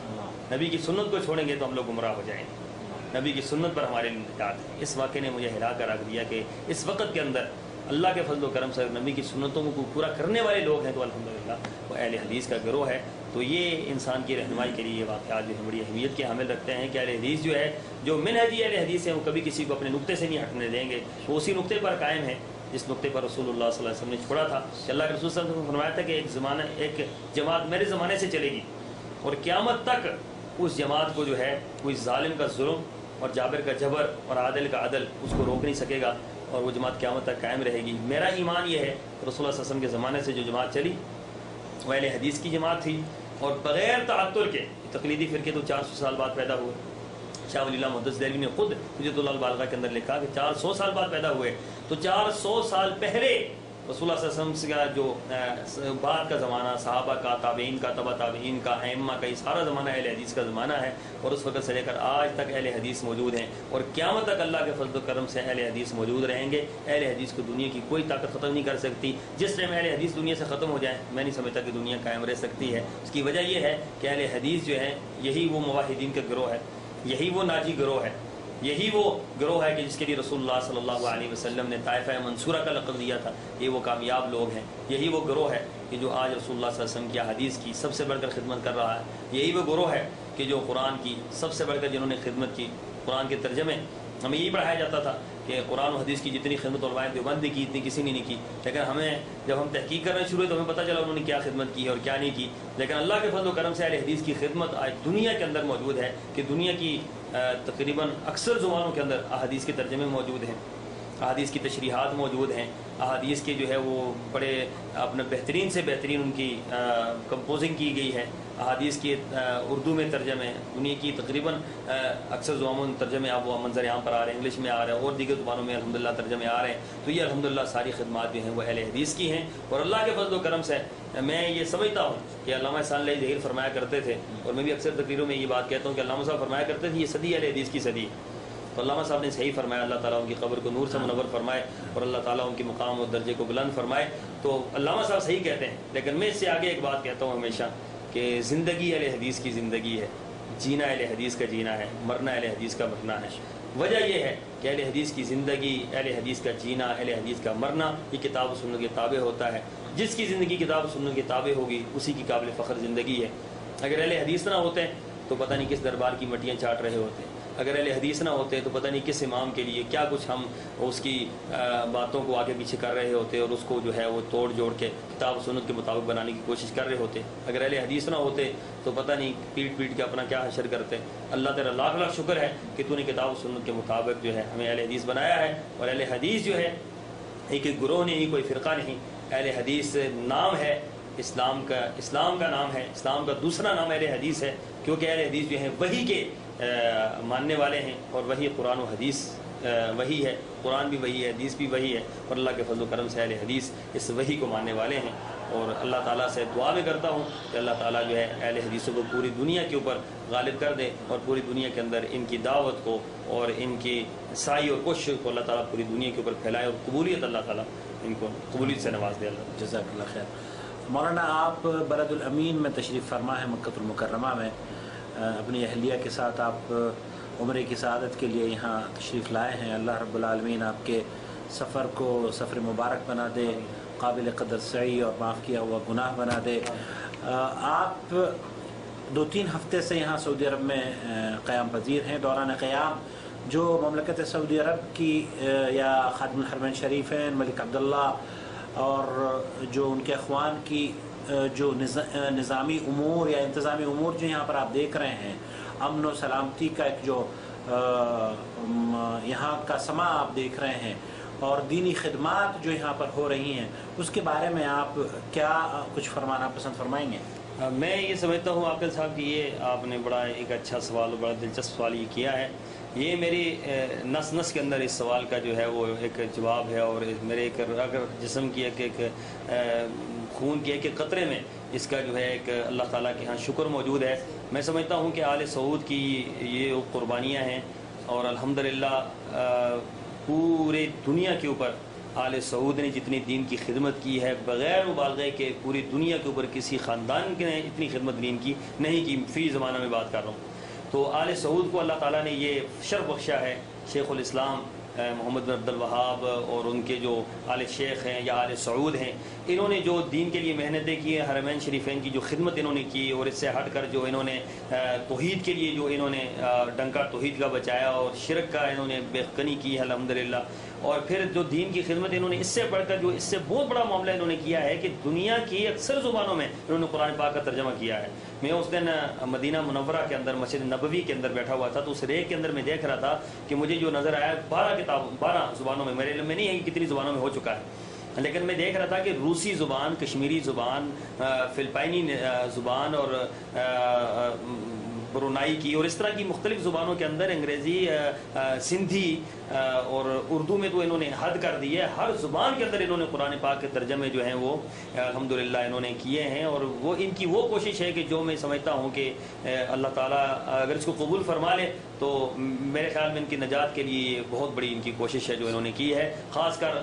نبی کی سنت کو چھوڑیں گے تو ہم لوگ گمراہ ہو جائیں گے. نبی کی سنت پر ہمارے لیے نجات ہے. اس واقعے نے مجھے ہلا کر رکھ دیا کہ اس وقت کے اندر اللہ کے فضل و کرم سے نبی کی سنتوں کو پورا کرنے والے لوگ ہیں تو الحمدللہ وہ اہل حدیث کا گروہ ہے. تو یہ انسان کی رہنمائی کے لیے یہ واقعات جو ہے بڑی اہمیت کے حامل رکھتے ہیں کہ اہل حدیث جو ہے، جو منہجی اہل حدیث ہیں، وہ کبھی کسی کو اپنے نقطے سے نہیں ہٹنے دیں گے. وہ اسی نقطے پر قائم ہے جس نقطے پر رسول اللہ صلی اللہ علیہ وسلم نے چھوڑا تھا. کہ اللہ کے رسول صلی اللہ علیہ وسلم نے فرمایا تھا کہ ایک جماعت میرے زمانے سے چلے گی اور قیامت تک اس جماعت کو جو ہے کوئی ظالم کا ظلم اور جابر کا جبر اور عادل کا عدل اس کو روک نہیں سکے گا، اور وہ جماعت قیامت تک قائم رہے گی. میرا ایمان یہ ہے کہ رسول اللہ صلی اللہ علیہ وسلم کے زمانے سے جو جماعت چلی وہ اہل حدیث کی جماعت تھی، اور بغیر تعطل کے. تقلیدی فرقے تو 400 سال بعد پیدا ہوئے. شاہ ولی اللہ محدث دہلوی نے خود حجت اللہ البالغہ کے اندر لکھا کہ 400 سال بعد پیدا ہوئے. تو 400 سال پہلے رسول اللہ صلی اللہ علیہ وسلم کا جو بعد کا زمانہ، صحابہ کا، تابعین کا، تبع تابعین کا، ائمہ کا، یہ سارا زمانہ اہل حدیث کا زمانہ ہے. اور اس وقت سے لے کر آج تک اہل حدیث موجود ہیں، اور قیامت تک اللہ کے فضل و کرم سے اہل حدیث موجود رہیں گے. اہل حدیث کو دنیا کی کوئی طاقت ختم نہیں کر سکتی. جس ٹائم اہل حدیث دنیا سے ختم ہو جائیں میں نہیں سمجھتا کہ دنیا قائم رہ سکتی ہے. اس کی وجہ یہ ہے کہ اہل حدیث جو ہے یہی وہ موحدین کا گروہ ہے، یہی وہ ناجی گروہ ہے، یہی وہ گروہ ہے کہ جس کے لیے رسول اللہ صلی اللہ علیہ وسلم نے طائفہ منصورہ کا لقب دیا تھا. یہ وہ کامیاب لوگ ہیں، یہی وہ گروہ ہے کہ جو آج رسول اللہ صلی اللہ علیہ وسلم کی حدیث کی سب سے بڑھ کر خدمت کر رہا ہے. یہی وہ گروہ ہے کہ جو قرآن کی سب سے بڑھ کر جنہوں نے خدمت کی. قرآن کے ترجمے ہمیں یہی پڑھایا جاتا تھا کہ قرآن و حدیث کی جتنی خدمت علماء دیوبند نے کی اتنی کسی نے نہیں کی. لیکن ہمیں جب ہم تحقیق کرنا شروع ہوئے تو ہمیں پتہ چلا انہوں نے کیا خدمت کی ہے اور کیا نہیں کی. لیکن اللہ کے فضل و کرم سے اہل حدیث کی خدمت آج دنیا کے اندر موجود ہے کہ دنیا کی تقریباً اکثر زبانوں کے اندر احادیث کے ترجمے موجود ہیں. احادیث کی تشریحات موجود ہیں، احادیث کے جو ہے وہ بڑے اپنے بہترین سے بہترین ان کی کمپوزنگ کی گئی ہے، احادیث کی اردو میں ترجمے، دنیا کی تقریباً اکثر زبانوں میں ترجمے آپ وہ منظر عام پر آ رہے ہیں، انگلش میں آ رہے ہیں اور دیگر زبانوں میں الحمدللہ ترجمے آ رہے ہیں. تو یہ الحمدللہ ساری خدمات جو ہیں وہ اہل حدیث کی ہیں، اور اللہ کے فضل و کرم سے میں یہ سمجھتا ہوں کہ علامہ احسان علیہ ظہیر فرمایا کرتے تھے، اور میں بھی اکثر تقریروں میں یہ بات کہتا ہوں کہ علامہ صاحب فرمایا کرتے تھے یہ صدی اہل حدیث کی صدی. تو علامہ صاحب نے صحیح فرمایا، اللہ تعالیٰ ان کی قبر کو نور سے منور فرمائے اور اللہ تعالیٰ ان کے مقام اور درجے کو بلند فرمائے. تو علامہ صاحب صحیح کہتے ہیں، لیکن میں اس سے آگے ایک بات کہتا ہوں ہمیشہ کہ زندگی اہل حدیث کی زندگی ہے، جینا اہل حدیث کا جینا ہے، مرنا اہل حدیث کا مرنا ہے. وجہ یہ ہے کہ اہل حدیث کی زندگی، اہل حدیث کا جینا، اہل حدیث کا مرنا یہ کتاب و سنت کے تابع ہوتا ہے. جس کی زندگی کتاب و سنت کے تابع ہوگی اسی کی قابل فخر زندگی ہے. اگر اہل حدیث نہ ہوتے تو پتہ نہیں کس دربار کی مٹیاں چاٹ رہے ہوتے، اگر اہل حدیث نہ ہوتے تو پتہ نہیں کس امام کے لیے کیا کچھ ہم اس کی باتوں کو آگے پیچھے کر رہے ہوتے اور اس کو جو ہے وہ توڑ جوڑ کے کتاب و سنت کے مطابق بنانے کی کوشش کر رہے ہوتے. اگر اہل حدیث نہ ہوتے تو پتہ نہیں پیٹ پیٹ کے اپنا کیا حشر کرتے. اللہ تعالیٰ لاکھ لاکھ شکر ہے کہ تو نے کتاب و سنت کے مطابق جو ہے ہمیں اہل حدیث بنایا ہے. اور اہل حدیث جو ہے ایک گروہ نہیں، کوئی فرقہ نہیں. اہل حدیث نام ہے اسلام کا نام ہے، اسلام کا دوسرا نام اہل حدیث ہے، کیونکہ اہل حدیث جو ہیں وحی کے ماننے والے ہیں، اور وہی قرآن و حدیث وہی ہے، قرآن بھی وہی ہے، حدیث بھی وہی ہے، اور اللہ کے فضل و کرم سے اہل حدیث اس وحی کو ماننے والے ہیں. اور اللہ تعالیٰ سے دعا بھی کرتا ہوں کہ اللہ تعالیٰ جو ہے اہل حدیثوں کو پوری دنیا کے اوپر غالب کر دے، اور پوری دنیا کے اندر ان کی دعوت کو اور ان کی سعی اور کوشش کو اللہ تعالیٰ پوری دنیا کے اوپر پھیلائے، اور قبولیت اللہ تعالیٰ ان کو قبولیت سے نواز دے. اللہ جزاک اللہ خیر. مولانا آپ بلد الامین میں تشریف فرما ہے، مکہ المکرمہ میں اپنی اہلیہ کے ساتھ آپ عمرے کی سعادت کے لیے یہاں تشریف لائے ہیں. اللہ رب العالمین آپ کے سفر کو سفر مبارک بنا دے، قابل قدر سعی اور معاف کیا ہوا گناہ بنا دے. آپ 2-3 ہفتے سے یہاں سعودی عرب میں قیام پذیر ہیں. دوران قیام جو مملکت سعودی عرب کی یا خادم الحرمین شریفین ملک عبداللہ اور جو ان کے اخوان کی جو نظامی امور یا انتظامی امور جو یہاں پر آپ دیکھ رہے ہیں، امن و سلامتی کا ایک جو یہاں کا سما آپ دیکھ رہے ہیں، اور دینی خدمات جو یہاں پر ہو رہی ہیں، اس کے بارے میں آپ کیا کچھ فرمانا پسند فرمائیں گے؟ میں یہ سمجھتا ہوں عاقل صاحب کہ یہ آپ نے بڑا ایک اچھا سوال اور بڑا دلچسپ سوال یہ کیا ہے. یہ میری نس کے اندر اس سوال کا جو ہے وہ ایک جواب ہے، اور میرے ایک اگر جسم کی ایک خون کی ایک قطرے میں اس کا جو ہے ایک اللہ تعالیٰ کے ہاں شکر موجود ہے. میں سمجھتا ہوں کہ آل سعود کی یہ قربانیاں ہیں، اور الحمدللہ پورے دنیا کے اوپر آل سعود نے جتنی دین کی خدمت کی ہے بغیر مبالغے کے پوری دنیا کے اوپر کسی خاندان نے اتنی خدمت دین کی نہیں کی. فی زمانہ میں بات کر رہا ہوں. تو آل سعود کو اللہ تعالیٰ نے یہ شرف بخشا ہے. شیخ الاسلام محمد بن عبد الوہاب اور ان کے جو آل شیخ ہیں یا آل سعود ہیں، انہوں نے جو دین کے لیے محنتیں کی ہیں، حرمین شریفین کی جو خدمت انہوں نے کی، اور اس سے ہٹ کر جو انہوں نے توحید کے لیے جو انہوں نے ڈنکا توحید کا بچایا اور شرک کا انہوں نے بےخنی کی ہے الحمدللہ. اور پھر جو دین کی خدمت انہوں نے اس سے بڑھ کر جو اس سے بہت بڑا معاملہ انہوں نے کیا ہے کہ دنیا کی اکثر زبانوں میں انہوں نے قرآن پاک کا ترجمہ کیا ہے. میں اس دن مدینہ منورہ کے اندر مسجد نبوی کے اندر بیٹھا ہوا تھا، تو اس ریک کے اندر میں دیکھ رہا تھا کہ مجھے جو نظر آیا 12 زبانوں میں، میرے علم میں نہیں ہے کہ کتنی زبانوں میں ہو چکا ہے، لیکن میں دیکھ رہا تھا کہ روسی زبان، کشمیری زبان، فلپائنی زبان اور برونائی کی اور اس طرح کی مختلف زبانوں کے اندر انگریزی، سندھی اور اردو میں تو انہوں نے حد کر دی ہے. ہر زبان کے اندر انہوں نے قرآن پاک کے ترجمے جو ہیں وہ الحمدللہ انہوں نے کیے ہیں. اور وہ ان کی وہ کوشش ہے کہ جو میں سمجھتا ہوں کہ اللہ تعالیٰ اگر اس کو قبول فرما لے تو میرے خیال میں ان کی نجات کے لیے بہت بڑی ان کی کوشش ہے جو انہوں نے کی ہے. خاص کر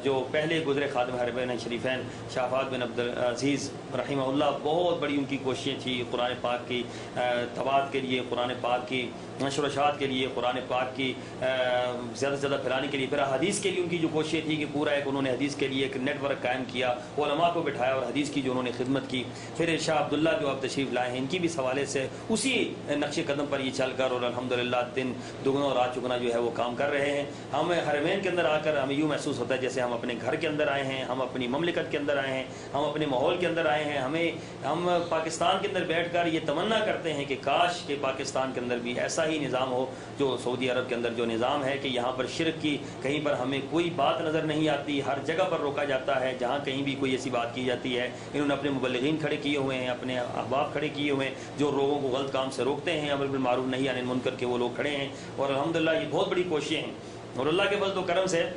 جو پہلے گزرے خادم حرمین شریفین شافعات بن عبدالعزیز رحمہ اللہ، بہت بڑی ان کی کوششیں تھی قرآن پاک کی تبات کے لیے، قرآن پاک کی نشر و اشاعت کے لیے، قرآن پاک کی زیادہ سے زیادہ پھیلانے کے لیے. پھر حدیث کے لیے ان کی جو کوششیں تھی کہ پورا ایک انہوں نے حدیث کے لیے ایک نیٹ ورک قائم کیا، علماء کو بٹھایا اور حدیث کی جو انہوں نے خدمت کی. پھر شاہ عبداللہ جو اب تشریف لائے ہیں، ان کی بھی حوالے سے اسی نقش قدم پر یہ چل کر اور الحمدللہ دن دگنا اور رات چگنا جو ہے وہ کام کر رہے ہیں. ہم حرمین کے اندر آ کر ہمیں یوں محسوس ہوتا ہے جیسے ہم اپنے گھر کے اندر آئے ہیں, ہم اپنی مملکت کے اندر آئے ہیں, ہم اپنے ماحول کے اندر آئے ہیں. ہم پاکستان کے اندر بیٹھ کر یہ تمنا کرتے ہیں کہ کاش کہ پاکستان کے اندر بھی ایسا ہی نظام ہو جو سعودی عرب کے اندر جو نظام ہے, کہ یہاں پر شرک کی کہیں پر ہمیں کوئی بات نظر نہیں آتی, ہر جگہ پر روکا جاتا ہے. جہاں کہیں بھی کوئی ایسی بات کی جاتی ہے, انہوں نے اپنے مبلغین کھڑے کیے ہوئے ہیں, اپنے احباب کھڑے کیے ہوئے ہیں جو لوگوں کو غلط کام سے روکتے ہیں, امر بالمعروف نہی عن المنکر کے وہ لوگ کھڑے ہیں. اور الحمدللہ یہ بہت بڑی کوششیں ہیں, اور اللہ کے فضل و کرم سے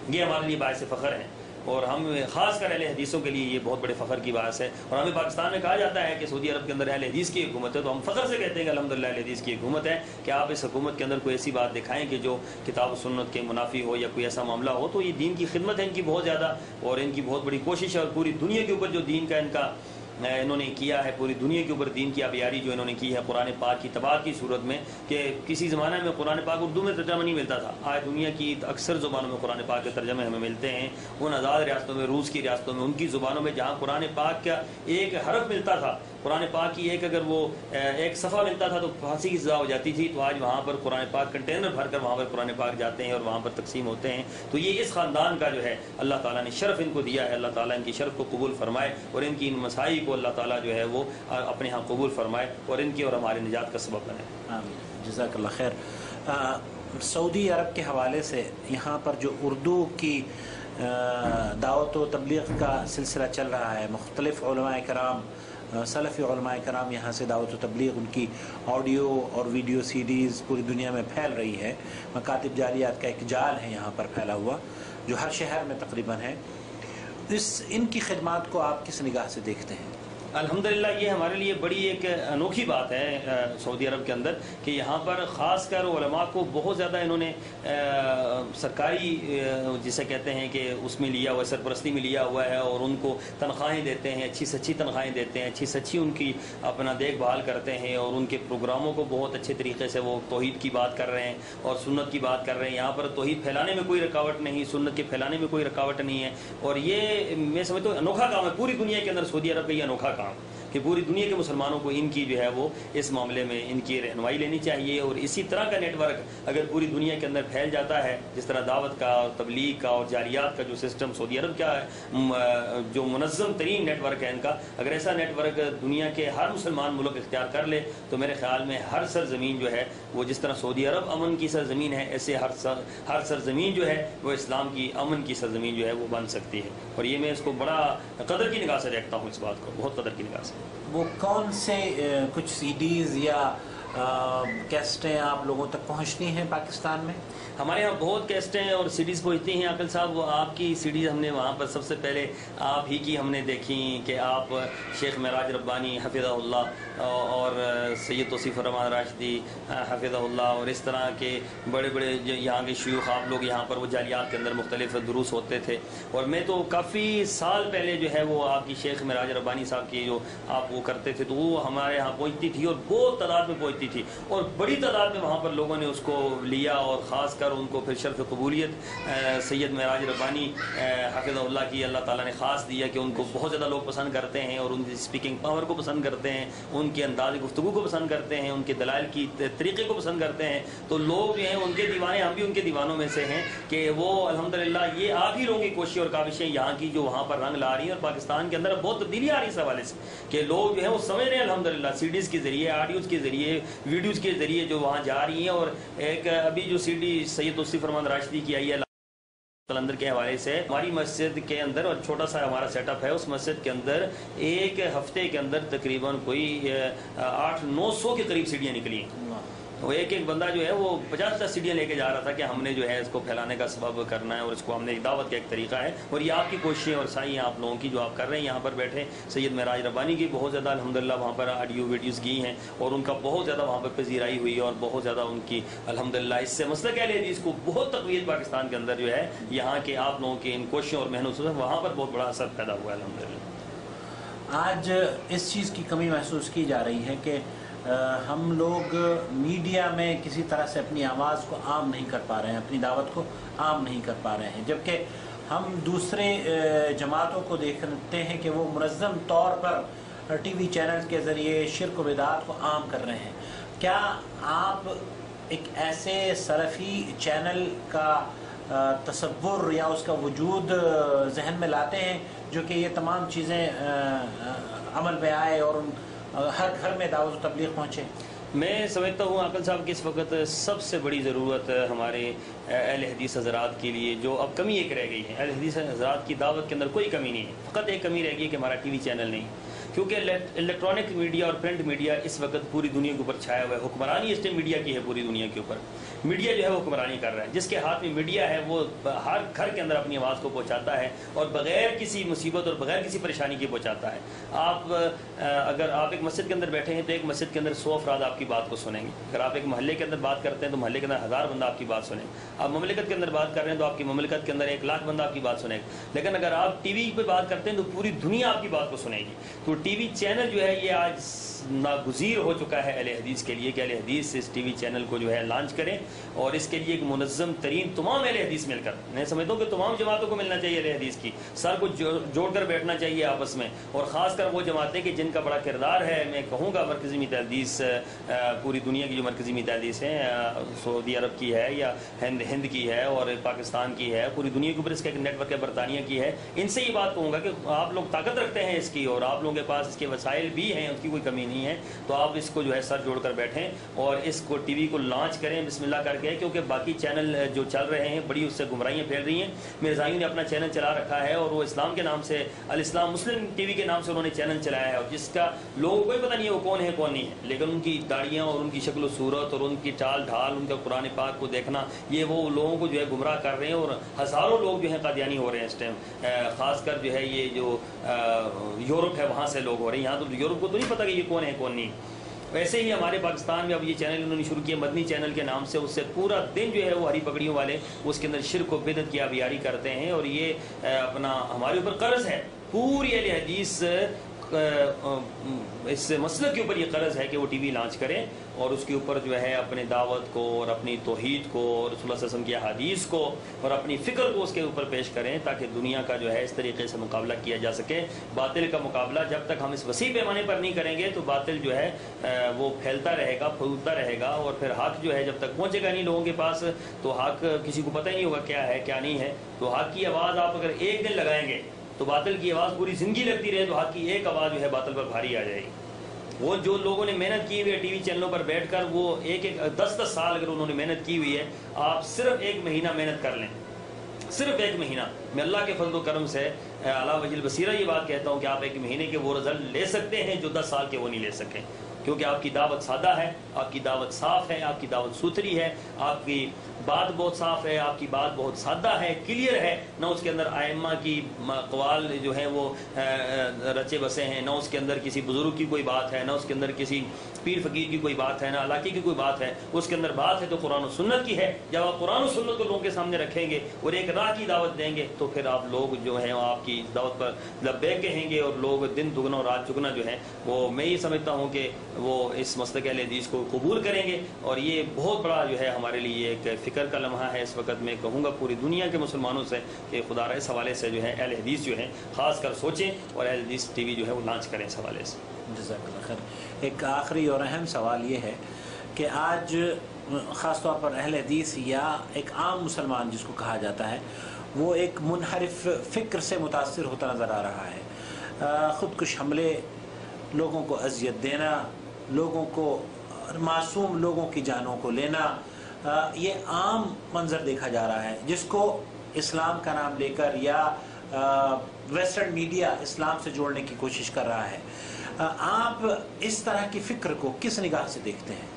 یہ ہمارے لیے باعث فخر ہیں, اور ہم خاص کر اہل حدیثوں کے لیے یہ بہت بڑے فخر کی بات ہے. اور ہمیں پاکستان میں کہا جاتا ہے کہ سعودی عرب کے اندر اہل حدیث کی حکومت ہے, تو ہم فخر سے کہتے ہیں کہ الحمدللہ اہل حدیث کی حکومت ہے. کہ آپ اس حکومت کے اندر کوئی ایسی بات دکھائیں کہ جو کتاب و سنت کے منافی ہو یا کوئی ایسا معاملہ ہو, تو یہ دین کی خدمت ہے ان کی بہت زیادہ, اور ان کی بہت بڑی کوشش ہے. اور پوری دنیا کے اوپر جو دین کا انہوں نے کیا ہے, پوری دنیا کے اوپر دین کی آبیاری جو انہوں نے کی ہے قرآن پاک کی تباہ کی صورت میں, کہ کسی زمانے میں قرآن پاک اردو میں ترجمہ نہیں ملتا تھا. آج دنیا کی اکثر زبانوں میں قرآن پاک کے ترجمے ہمیں ملتے ہیں. ان آزاد ریاستوں میں, روس کی ریاستوں میں, ان کی زبانوں میں جہاں قرآن پاک کا ایک حرف ملتا تھا, قرآن پاک کی اگر وہ ایک صفحہ ملتا تھا تو پھانسی کی سزا ہو جاتی تھی, تو آج وہاں پر قرآن پاک کنٹینر بھر کر وہاں پر قرآن پاک جاتے ہیں اور وہاں پر تقسیم ہوتے ہیں. تو یہ اس خاندان کا جو ہے اللہ تعالیٰ نے شرف ان کو دیا ہے. اللہ تعالیٰ ان کی شرف کو قبول فرمائے, اور ان کی ان مسائی کو اللہ تعالیٰ جو ہے وہ اپنے ہاں قبول فرمائے, اور ان کی اور ہماری نجات کا سبب بنے. آمین, جزاک اللہ خیر. سعودی عرب کے حوالے سے یہاں پر جو اردو کی دعوت و تبلیغ کا سلسلہ چل رہا ہے, مختلف علماء کرام, سلفی علماء کرام یہاں سے دعوت و تبلیغ, ان کی آڈیو اور ویڈیو سی ڈیز پوری دنیا میں پھیل رہی ہے. مکاتب جالیات کا ایک جال ہے یہاں پر پھیلا ہوا جو ہر شہر میں تقریباً ہے. ان کی خدمات کو آپ کس نگاہ سے دیکھتے ہیں؟ الحمدللہ یہ ہمارے لیے بڑی ایک انوکھی بات ہے سعودی عرب کے اندر, کہ یہاں پر خاص کر علماء کو بہت زیادہ انہوں نے سرکاری جسے کہتے ہیں کہ اس میں لیا ہوا, سرپرستی میں لیا ہوا ہے, اور ان کو تنخواہیں دیتے ہیں, اچھی سے اچھی تنخواہیں دیتے ہیں, اچھی سے اچھی ان کی اپنا دیکھ بھال کرتے ہیں, اور ان کے پروگراموں کو بہت اچھے طریقے سے وہ توحید کی بات کر رہے ہیں اور سنت کی بات کر رہے ہیں. یہاں پر توحید پھیلانے میں کوئی رکاوٹ نہیں, سنت کے پھیلانے میں کوئی رکاوٹ نہیں ہے, اور یہ میں سمجھتا ہوں انوکھا کام ہے پوری دنیا کے اندر. سعودی عرب کا یہ انوکھا کام کہ پوری دنیا کے مسلمانوں کو ان کی جو ہے وہ اس معاملے میں ان کی رہنمائی لینی چاہیے. اور اسی طرح کا نیٹ ورک اگر پوری دنیا کے اندر پھیل جاتا ہے, جس طرح دعوت کا اور تبلیغ کا اور جاریات کا جو سسٹم سعودی عرب کا جو منظم ترین نیٹ ورک ہے ان کا, اگر ایسا نیٹ ورک دنیا کے ہر مسلمان ملک اختیار کر لے, تو میرے خیال میں ہر سرزمین جو ہے وہ جس طرح سعودی عرب امن کی سرزمین ہے, ایسے ہر سرزمین جو ہے وہ اسلام کی امن کی سرزمین جو ہے وہ بن سکتی ہے. اور یہ میں اس کو بڑا قدر کی نگاہ سے دیکھتا ہوں, اس بات کو بہت قدر کی نگاہ سے. وہ کون سے کچھ سی ڈیز یا کیسٹیں آپ لوگوں تک پہنچتی ہیں پاکستان میں؟ ہمارے یہاں بہت کیسٹیں اور سیڈیز پہنچتی ہیں. عاقل صاحب وہ آپ کی سیڈیز ہم نے وہاں پر سب سے پہلے آپ ہی کی ہم نے دیکھی, کہ آپ شیخ معراج ربانی حفظہ اللہ اور سید توصیف الرحمان راشدی حفظہ اللہ, اور اس طرح کے بڑے بڑے یہاں کے شیوخ, آپ لوگ یہاں پر وہ جالیات کے اندر مختلف دروس ہوتے تھے. اور میں تو کافی سال پہلے جو ہے وہ آپ کی شیخ معراج ربانی صاحب کی جو آپ وہ کرتے تھے, تو وہ ہمارے یہاں پہنچتی تھی, اور بہت تعداد میں پہنچتی تھی, اور بڑی تعداد میں وہاں پر لوگوں نے اس کو لیا, اور خاص کر ان کو پھر شرف قبولیت سید معراج ربانی حفظہ اللہ کی اللہ تعالیٰ نے خاص دیا, کہ ان کو بہت زیادہ لوگ پسند کرتے ہیں, اور ان کی اسپیکنگ پاور کو پسند کرتے ہیں, ان کے انداز گفتگو کو پسند کرتے ہیں, ان کے دلائل کی طریقے کو پسند کرتے ہیں. تو لوگ جو ہیں ان کے دیوانے, ہم بھی ان کے دیوانوں میں سے ہیں, کہ وہ الحمدللہ یہ آپ ہی لوگوں کی کوشش اور کاوشیں یہاں کی جو وہاں پر رنگ لا رہی ہیں, اور پاکستان کے اندر بہت تبدیلی آ رہی ہے اس حوالے سے, کہ لوگ جو ہیں وہ سمجھ رہے ہیں الحمدللہ سی ڈیز کے ذریعے, آڈیوز کے ذریعے, ویڈیوز کے ذریعے جو وہاں جا رہی ہیں. اور ایک ابھی جو سی ڈی سید توصیف الرحمان راشدی کی آئی ہے قلندر کے حوالے سے, ہماری مسجد کے اندر, اور چھوٹا سا ہمارا سیٹ اپ ہے, اس مسجد کے اندر ایک ہفتے کے اندر تقریباً کوئی 800-900 کے قریب سیڑھیاں نکلی ہیں. وہ ایک بندہ جو ہے وہ 50 سیڑھیاں لے کے جا رہا تھا کہ ہم نے جو ہے اس کو پھیلانے کا سبب کرنا ہے, اور اس کو ہم نے دعوت کا ایک طریقہ ہے. اور یہ آپ کی کوششیں اور سائیں آپ لوگوں کی جو آپ کر رہے ہیں یہاں پر بیٹھے, سید معراج ربانی کی بہت زیادہ الحمدللہ وہاں پر آڈیو ویڈیوز کی ہیں, اور ان کا بہت زیادہ وہاں پر پذیرائی ہوئی, اور بہت زیادہ ان کی الحمدللہ اس سے مسلک اہل حدیث کو بہت تقویت پاکستان کے اندر جو ہے یہاں کے آپ لوگوں کی ان کوششوں اور محنت سے وہاں پر بہت بڑا اثر پیدا ہوا ہے الحمدللہ. آج اس چیز کی کمی محسوس کی جا رہی ہے کہ ہم لوگ میڈیا میں کسی طرح سے اپنی آواز کو عام نہیں کر پا رہے ہیں, اپنی دعوت کو عام نہیں کر پا رہے ہیں, جبکہ ہم دوسرے جماعتوں کو دیکھتے ہیں کہ وہ منظم طور پر ٹی وی چینل کے ذریعے شرک و بدعات کو عام کر رہے ہیں. کیا آپ ایک ایسے سلفی چینل کا تصور یا اس کا وجود ذہن میں لاتے ہیں جو کہ یہ تمام چیزیں عمل میں آئے اور ہر گھر میں دعوت و تبلیغ پہنچے؟ میں سمجھتا ہوں عاقل صاحب کہ اس وقت سب سے بڑی ضرورت ہمارے اہل حدیث حضرات کے لیے جو اب کمی ایک رہ گئی ہے، اہل حدیث حضرات کی دعوت کے اندر کوئی کمی نہیں ہے، فقط ایک کمی رہ گئی کہ ہمارا ٹی وی چینل نہیں، کیونکہ الیکٹرانک میڈیا اور پرنٹ میڈیا اس وقت پوری دنیا کے اوپر چھایا ہوا ہے، حکمرانی اس ٹائم میڈیا کی ہے پوری دنیا کے اوپر، میڈیا جو ہے وہ حکمرانی کر رہا ہے، جس کے ہاتھ میں میڈیا ہے وہ ہر گھر کے اندر اپنی آواز کو پہنچاتا ہے اور بغیر کسی مصیبت اور بغیر کسی پریشانی کے پہنچاتا ہے۔ اگر آپ ایک مسجد کے اندر بیٹھے ہیں تو ایک مسجد کے اندر 100 افراد آپ کی بات کو سنیں گے، اگر آپ ایک محلے کے اندر بات کرتے ہیں تو محلے کے اندر 1000 بندہ آپ کی بات سنیں گے، آپ مملکت کے اندر بات کر رہے ہیں تو آپ کی مملکت کے اندر 1 لاکھ بندہ آپ کی بات سنے گا، لیکن اگر آپ ٹی وی پہ بات کرتے ہیں تو پوری دنیا آپ کی بات کو سنے گی۔ تو ٹی وی چینل جو ہے یہ آج ناگزیر ہو چکا ہے اہل حدیث کے لیے کہ اہل حدیث اس ٹی وی چینل کو جو ہے لانچ کریں، اور اس کے لیے ایک منظم ترین تمام اہل حدیث مل کر، میں سمجھتا ہوں کہ تمام جماعتوں کو ملنا چاہیے اہل حدیث کی، سر کو جوڑ کر بیٹھنا چاہیے آپس میں، اور خاص کر وہ جماعتیں کہ جن کا بڑا کردار ہے، میں کہوں گا مرکزی میت حدیث پوری دنیا کی جو مرکزی میت حدیث ہیں، سعودی عرب کی ہے یا ہند کی ہے اور پاکستان کی ہے، پوری دنیا کے اوپر اس کا ایک نیٹ ورک ہے، برطانیہ کی ہے، ان سے یہ بات کہوں گا کہ آپ لوگ طاقت رکھتے ہیں اس کی اور آپ لوگوں کے پاس اس کے وسائل بھی ہیں، اس کی کوئی کمی نہیں ہے، تو آپ اس کو جو ہے سر جوڑ کر بیٹھیں اور اس کو ٹی وی کو لانچ کریں بسم اللہ کر کے، کیونکہ باقی چینل جو چل رہے ہیں بڑی اس سے گمراہیاں پھیل رہی ہیں۔ مرزائیوں نے اپنا چینل چلا رکھا ہے اور وہ اسلام کے نام سے، الاسلام مسلم ٹی وی کے نام سے انہوں نے چینل چلایا ہے، اور جس کا لوگوں کو پتہ نہیں ہے وہ کون ہے کون نہیں ہے، لیکن ان کی داڑیاں اور ان کی شکل و صورت اور ان کی چال ڈھال، ان کا قرآن پاک کو دیکھنا، یہ وہ لوگوں کو جو ہے گمراہ کر رہے ہیں، اور ہزاروں لوگ جو ہیں قادیانی ہو رہے ہیں اس ٹائم، خاص کر جو ہے یہ جو یورپ ہے وہاں سے لوگ ہو رہے ہیں، یہاں تو یورپ کو تو نہیں پتہ کہ یہ کون ہے کون نہیں۔ ویسے ہی ہمارے پاکستان میں اب یہ چینل انہوں نے شروع کیا مدنی چینل کے نام سے، اس سے پورا دن جو ہے وہ ہری پگڑیوں والے اس کے اندر شرک و بدعت کی آبیاری کرتے ہیں، اور یہ اپنا ہمارے اوپر قرض ہے، پوری اہل حدیث اس مسئلے کے اوپر یہ قرض ہے کہ وہ ٹی وی لانچ کریں اور اس کے اوپر جو ہے اپنے دعوت کو اور اپنی توحید کو اور رسول اللہ صلی اللہ علیہ وسلم کی احادیث کو اور اپنی فکر کو اس کے اوپر پیش کریں، تاکہ دنیا کا جو ہے اس طریقے سے مقابلہ کیا جا سکے۔ باطل کا مقابلہ جب تک ہم اس وسیع پیمانے پر نہیں کریں گے تو باطل جو ہے وہ پھیلتا رہے گا، پھولتا رہے گا، اور پھر حق جو ہے جب تک پہنچے گا نہیں لوگوں کے پاس تو حق کسی کو پتہ ہی نہیں ہوگا کیا ہے کیا نہیں ہے۔ تو حق کی آواز آپ اگر ایک دن لگائیں گے تو باطل کی آواز پوری زندگی لگتی رہے تو حق کی ایک آواز جو ہے باطل پر بھاری آ جائے گی۔ وہ جو لوگوں نے محنت کی ہوئی ہے ٹی وی چینلوں پر بیٹھ کر، وہ 10 سال اگر انہوں نے محنت کی ہوئی ہے، آپ صرف 1 مہینہ محنت کر لیں، صرف 1 مہینہ، میں اللہ کے فضل و کرم سے علی وجہ البصیرہ یہ بات کہتا ہوں کہ آپ 1 مہینے کے وہ رزلٹ لے سکتے ہیں جو 10 سال کے وہ نہیں لے سکیں، کیونکہ آپ کی دعوت سادہ ہے، آپ کی دعوت صاف ہے، آپ کی دعوت ستھری ہے، آپ کی بات بہت صاف ہے، آپ کی بات بہت سادہ ہے، کلیئر ہے، نہ اس کے اندر ائمہ کی اقوال جو ہیں وہ رچے بسے ہیں، نہ اس کے اندر کسی بزرگ کی کوئی بات ہے، نہ اس کے اندر کسی پیر فقیر کی کوئی بات ہے، نہ علاقے کی کوئی بات ہے، اس کے اندر بات ہے تو قرآن و سنت کی ہے۔ جب آپ قرآن و سنت کو لوگوں کے سامنے رکھیں گے اور ایک راہ کی دعوت دیں گے تو پھر آپ لوگ جو ہیں آپ کی دعوت پر لبیک کہیں گے، اور لوگ دن دگنا اور رات چگنا جو ہے وہ، میں یہ سمجھتا ہوں کہ وہ اس مسلک اہل حدیث کو قبول کریں گے، اور یہ بہت بڑا جو ہے ہمارے لیے ایک فکر کا لمحہ ہے۔ اس وقت میں کہوں گا پوری دنیا کے مسلمانوں سے کہ خدا را اس حوالے سے جو ہے اہل حدیث جو ہے خاص کر سوچیں اور اہل حدیث ٹی وی جو ہے وہ لانچ کریں اس حوالے سے۔ جزاک اللہ خیر۔ ایک آخری اور اہم سوال یہ ہے کہ آج خاص طور پر اہل حدیث یا ایک عام مسلمان جس کو کہا جاتا ہے، وہ ایک منحرف فکر سے متاثر ہوتا نظر آ رہا ہے۔ خودکش حملے، لوگوں کو اذیت دینا، لوگوں کو، معصوم لوگوں کی جانوں کو لینا، یہ عام منظر دیکھا جا رہا ہے، جس کو اسلام کا نام لے کر یا ویسٹرن میڈیا اسلام سے جوڑنے کی کوشش کر رہا ہے۔ آپ اس طرح کی فکر کو کس نگاہ سے دیکھتے ہیں؟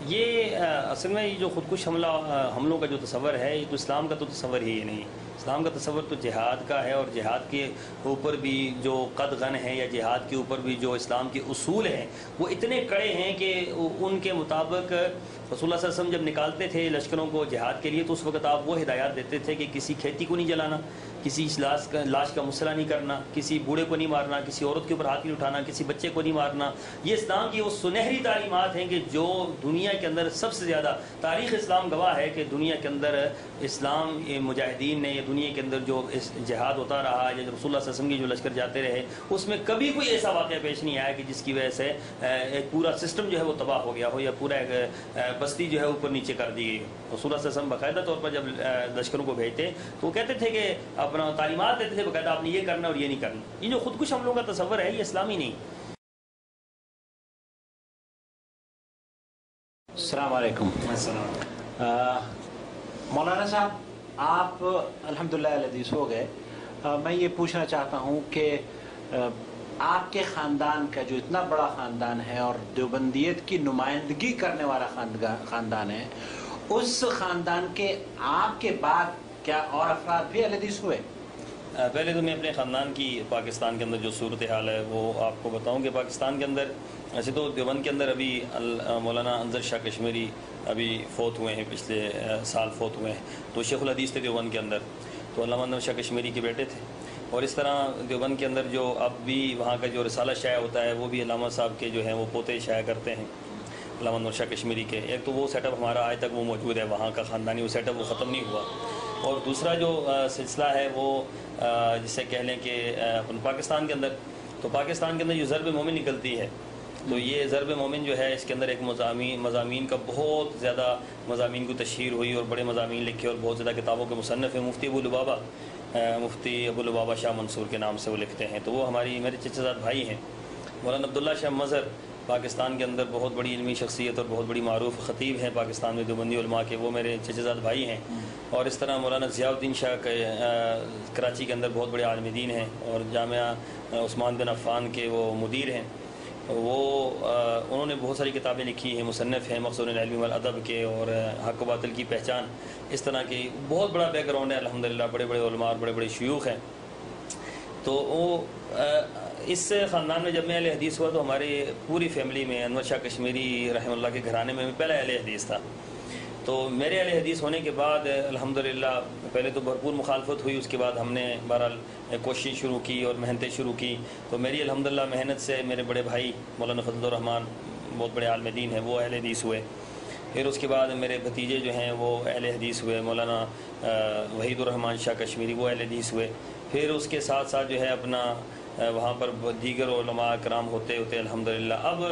یہ اصل میں یہ جو خودکش حملوں کا جو تصور ہے، یہ تو اسلام کا تو تصور ہی نہیں، اسلام کا تصور تو جہاد کا ہے، اور جہاد کے اوپر بھی جو قدغن ہے یا جہاد کے اوپر بھی جو اسلام کے اصول ہیں وہ اتنے کڑے ہیں کہ ان کے مطابق رسول اللہ صلی اللہ علیہ وسلم جب نکالتے تھے لشکروں کو جہاد کے لیے تو اس وقت آپ وہ ہدایات دیتے تھے کہ کسی کھیتی کو نہیں جلانا، کسی لاش کا مسئلہ نہیں کرنا، کسی بوڑھے کو نہیں مارنا، کسی عورت کے اوپر ہاتھ نہیں اٹھانا، کسی بچے کو نہیں مارنا۔ یہ اسلام کی وہ سنہری تعلیمات ہیں کہ جو دنیا کے اندر سب سے زیادہ، تاریخ اسلام گواہ ہے کہ دنیا کے اندر اسلام مجاہدین نے دنیا کے اندر جو اس جہاد ہوتا رہا یا رسول اللہ صلی اللہ علیہ وسلم کی جو لشکر جاتے رہے اس میں کبھی کوئی ایسا واقعہ پیش نہیں آیا کہ جس کی وجہ سے ایک پورا سسٹم جو ہے وہ تباہ ہو گیا ہو یا پورا ایک بستی جو ہے اوپر نیچے کر دی گئی ہو۔ رسول اللہ صلی اللہ علیہ وسلم باقاعدہ طور پر جب لشکروں کو بھیجتے تو وہ کہتے تھے کہ اپنا تعلیمات دیتے تھے باقاعدہ آپ نے یہ کرنا اور یہ نہیں کرنا۔ یہ جو خودکش حملوں کا تصور ہے یہ اسلامی نہیں۔ السلام علیکم۔ مولانا صاحب آپ الحمدللہ اہل حدیث ہو گئے، میں یہ پوچھنا چاہتا ہوں کہ آپ کے خاندان کا جو اتنا بڑا خاندان ہے اور دیوبندیت کی نمائندگی کرنے والا خاندان ہے، اس خاندان کے آپ کے بعد کیا اور افراد بھی اہل حدیث ہوئے؟ پہلے تو میں اپنے خاندان کی پاکستان کے اندر جو صورتحال ہے وہ آپ کو بتاؤں کہ پاکستان کے اندر ایسے تو دیوبند کے اندر ابھی مولانا انظر شاہ کشمیری ابھی فوت ہوئے ہیں، پچھلے سال فوت ہوئے ہیں، تو شیخ الحدیث تھے دیوبند کے اندر، تو علامہ انظر شاہ کشمیری کے بیٹے تھے۔ اور اس طرح دیوبند کے اندر جو اب بھی وہاں کا جو رسالہ شائع ہوتا ہے وہ بھی علامہ صاحب کے جو ہیں وہ پوتے شائع کرتے ہیں علامہ انظر شاہ کشمیری کے۔ ایک تو وہ سیٹ اپ ہمارا آج تک وہ موجود ہے، وہاں کا خاندانی وہ سیٹ اپ وہ ختم نہیں ہوا۔ اور دوسرا جو سلسلہ ہے وہ جسے کہہ لیں کہ اپن پاکستان کے اندر، تو پاکستان کے اندر جو ضرب مومن نکلتی ہے تو یہ ضرب مومن جو ہے اس کے اندر ایک مضامین کا بہت زیادہ مضامین کو تشہیر ہوئی اور بڑے مضامین لکھے اور بہت زیادہ کتابوں کے مصنف ہیں۔ مفتی ابو لبابہ شاہ منصور کے نام سے وہ لکھتے ہیں، تو وہ میرے چچا زاد بھائی ہیں۔ مولانا عبداللہ شاہ مظہر پاکستان کے اندر بہت بڑی علمی شخصیت اور بہت بڑی معروف خطیب ہیں پاکستان میں دیوبندی علماء کے، وہ میرے چچا زاد بھائی ہیں۔ اور اس طرح مولانا ضیاء الدین شاہ کراچی کے اندر بہت بڑے عالم دین ہیں اور جامعہ عثمان بن عفان کے وہ مدیر ہیں۔ انہوں نے بہت ساری کتابیں لکھی ہیں، مصنف ہیں مقصود العلم والادب کے اور حق و باطل کی پہچان، اس طرح کی بہت بڑا بیک گراؤنڈ ہے الحمدللہ، بڑے بڑے علماء اور بڑے بڑے شیوخ ہیں۔ تو اس خاندان میں جب میں اہل حدیث ہوا تو ہماری پوری فیملی میں انور شاہ کشمیری رحمہ اللہ کے گھرانے میں پہلا اہل حدیث تھا۔ تو میرے اہل حدیث ہونے کے بعد الحمدللہ پہلے تو بھرپور مخالفت ہوئی، اس کے بعد ہم نے بہرحال کوشش شروع کی اور محنتیں شروع کی۔ تو میری الحمدللہ محنت سے میرے بڑے بھائی مولانا فضل الرحمان بہت بڑے عالم دین ہیں، وہ اہل حدیث ہوئے۔ پھر اس کے بعد میرے بھتیجے جو ہیں وہ اہل حدیث ہوئے، مولانا وحید الرحمان شاہ کشمیری وہ اہل حدیث ہوئے۔ پھر اس کے ساتھ ساتھ جو ہے اپنا وہاں پر دیگر علماء کرام ہوتے الحمدللہ۔ اب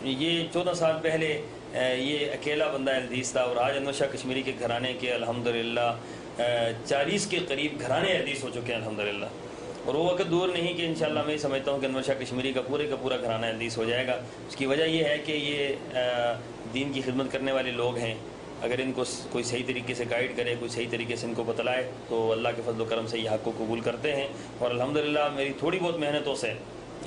یہ 14 سال پہلے یہ اکیلا بندہ اہل حدیث تھا اور آج انور شاہ کشمیری کے گھرانے کے الحمدللہ 40 کے قریب گھرانے حدیث ہو چکے ہیں الحمدللہ۔ اور وہ وقت دور نہیں کہ انشاءاللہ میں سمجھتا ہوں کہ انور شاہ کشمیری کا پورا گھرانہ حدیث ہو جائے گا۔ اس کی وجہ یہ ہے کہ یہ دین کی خدمت کرنے والے لوگ ہیں، اگر ان کو کوئی صحیح طریقے سے گائیڈ کرے، کوئی صحیح طریقے سے ان کو بتلائے تو اللہ کے فضل و کرم سے یہ حق کو قبول کرتے ہیں۔ اور الحمدللہ میری تھوڑی بہت محنتوں سے